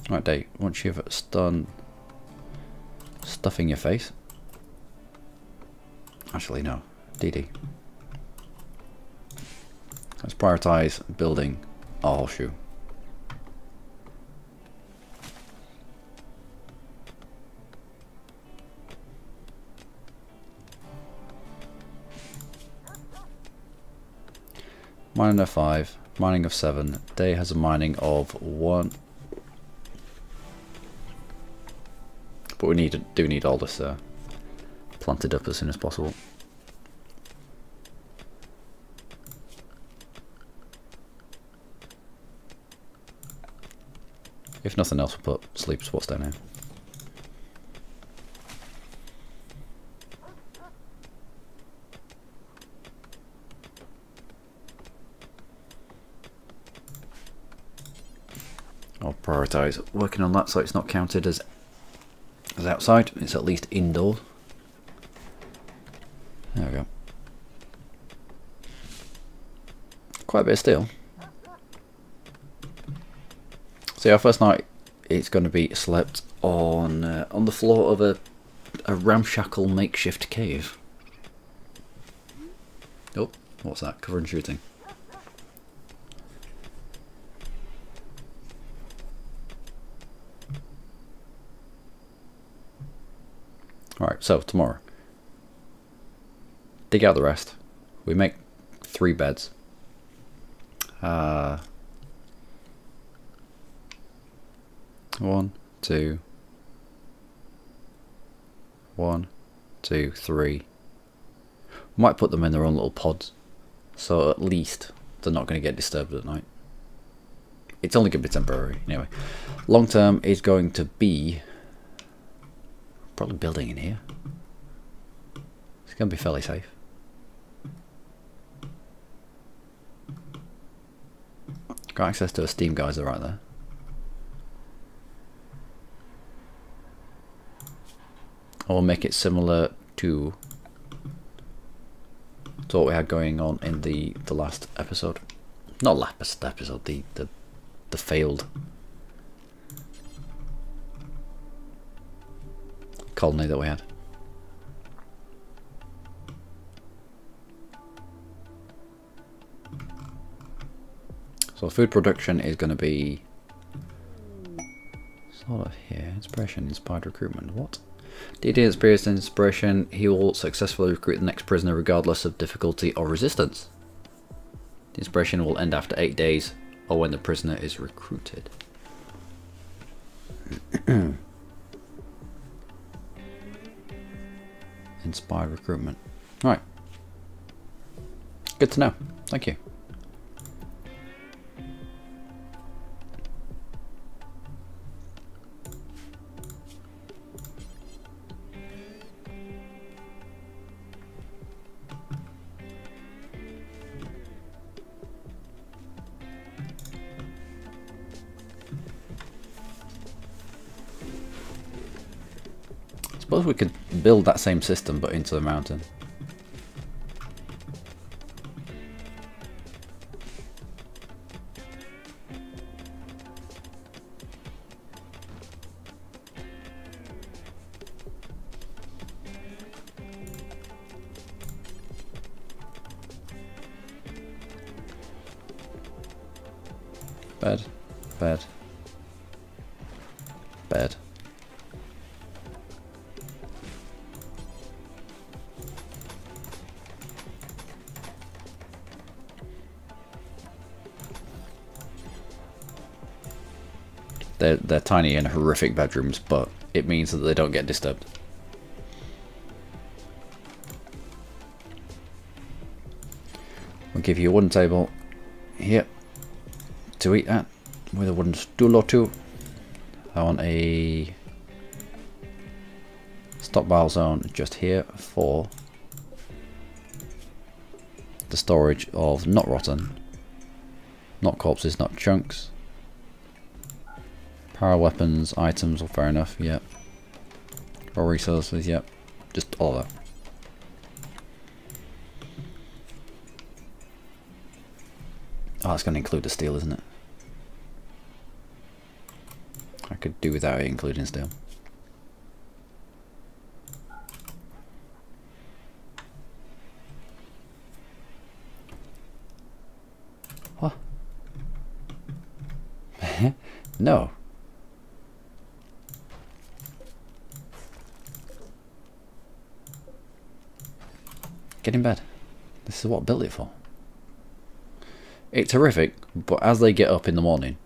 Right, Dave, once you've done stuffing your face. Actually, no. Dee Dee. Let's prioritise building a horseshoe. Mining of 5, mining of 7. Day has a mining of 1. But we do need all this planted up as soon as possible. If nothing else, we'll put sleep spots down here. I'll prioritise working on that so it's not counted as outside, it's at least indoors. There we go. Quite a bit of steel. So our first night it's going to be slept on the floor of a ramshackle makeshift cave. Oh, what's that? Cover and shooting. Alright, so tomorrow, dig out the rest. We make 3 beds. 1, 2, 1, 2, 3. Might put them in their own little pods, so at least they're not going to get disturbed at night. It's only going to be temporary anyway. Long term is going to be probably building in here. It's going to be fairly safe. Got access to a steam geyser right there. I'll make it similar to what we had going on in the last episode. Not last episode, the failed colony that we had. So food production is going to be sort of here. Inspiration, inspired recruitment. What? DD experienced inspiration. He will successfully recruit the next prisoner regardless of difficulty or resistance. The inspiration will end after 8 days or when the prisoner is recruited. inspired recruitment. Right. Good to know. Thank you. Suppose we could build that same system but into the mountain. Bed, bed, bed. They're tiny and horrific bedrooms, but it means that they don't get disturbed. We'll give you a wooden table here to eat at with a wooden stool or two. I want a stockpile zone just here for the storage of not rotten, not corpses, not chunks. Power weapons, items, well, fair enough, yep. Or resources, yep. Just all of that. Oh, that's going to include the steel, isn't it? I could do without it including steel. What? No. Get in bed. This is what I built it for. It's horrific, but as they get up in the morning,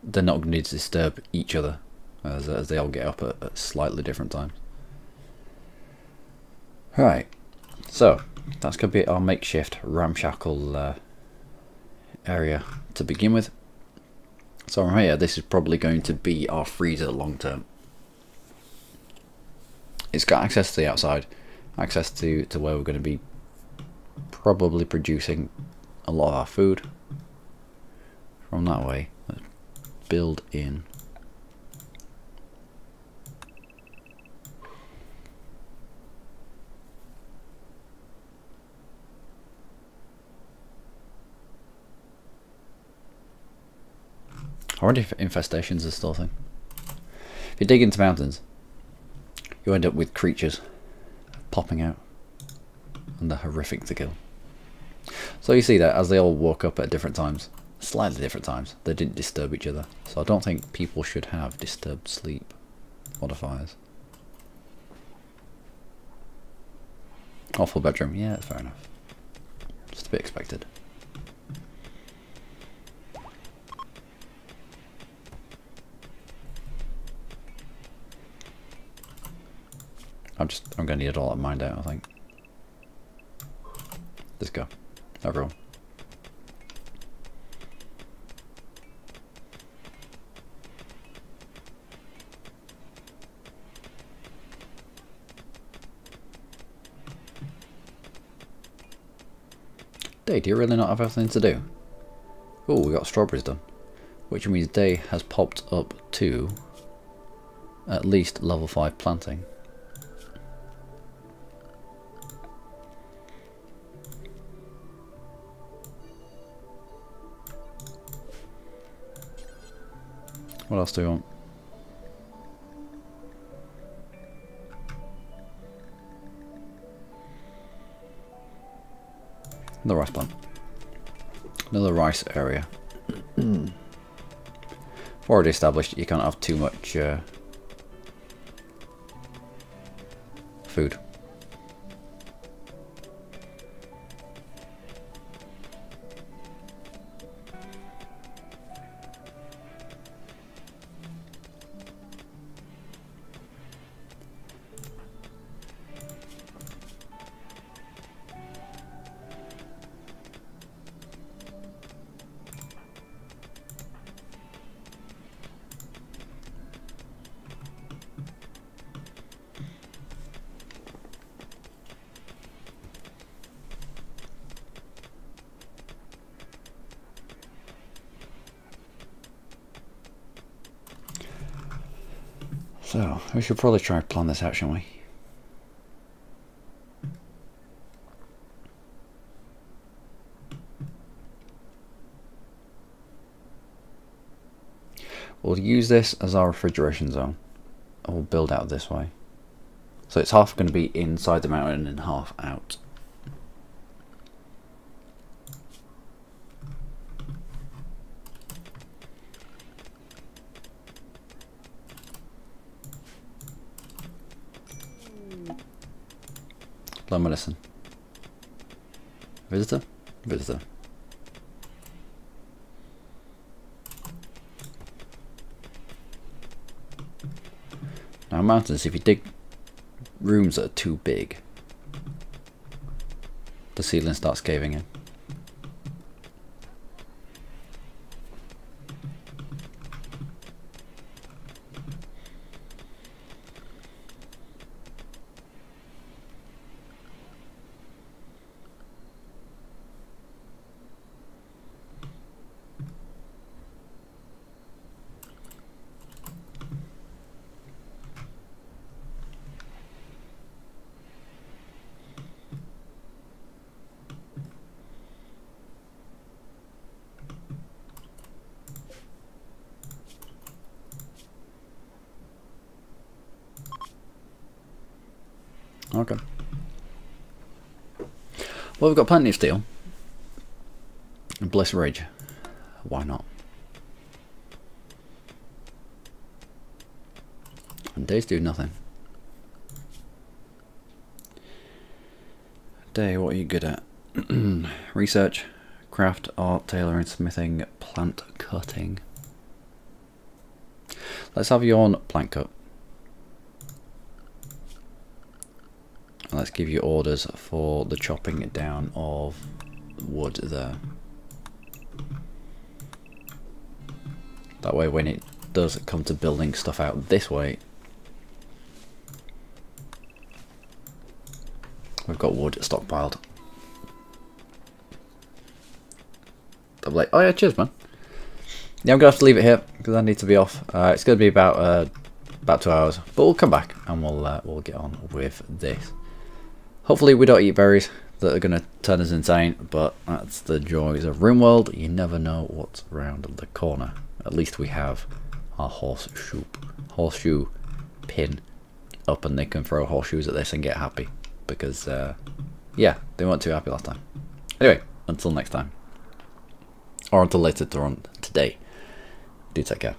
they're not going to disturb each other as they all get up at slightly different times. Right, so that's going to be our makeshift ramshackle area to begin with. So from here, this is probably going to be our freezer long term. It's got access to the outside, access to where we're going to be probably producing a lot of our food. From that way, let's build in I wonder if infestations are still a thing. If you dig into mountains, you end up with creatures popping out, and they're horrific to kill. So you see that as they all woke up at different times, slightly different times, they didn't disturb each other. So I don't think people should have disturbed sleep modifiers. Awful bedroom, yeah, that's fair enough. Just to be expected. I'm gonna need it all that mined out, I think. Let's go. Everyone. Day, do you really not have everything to do? Oh, we got strawberries done. Which means Day has popped up to at least level 5 planting. What else do we want? The rice plant. Another rice area. Already established, you can't have too much food. So, we should probably try and plan this out, shouldn't we? We'll use this as our refrigeration zone. And we'll build out this way. So it's half going to be inside the mountain and half out. Blood medicine. Visitor? Visitor. Now mountains, if you dig rooms that are too big, the ceiling starts caving in. Okay. Well, we've got plenty of steel. And Bliss Ridge. Why not? And days do nothing. Day, what are you good at? Research, craft, art, tailoring, smithing, plant cutting. Let's have you on plant cut. Let's give you orders for the chopping down of wood there. That way when it does come to building stuff out this way, we've got wood stockpiled. I'm like, oh yeah, cheers man. Yeah, I'm going to have to leave it here because I need to be off. It's going to be about 2 hours, but we'll come back and we'll get on with this. Hopefully we don't eat berries that are going to turn us insane, but that's the joys of Rimworld. You never know what's around the corner. At least we have our horseshoe pin up, and they can throw horseshoes at this and get happy. Because, yeah, they weren't too happy last time. Anyway, until next time. Or until later on today. Do take care.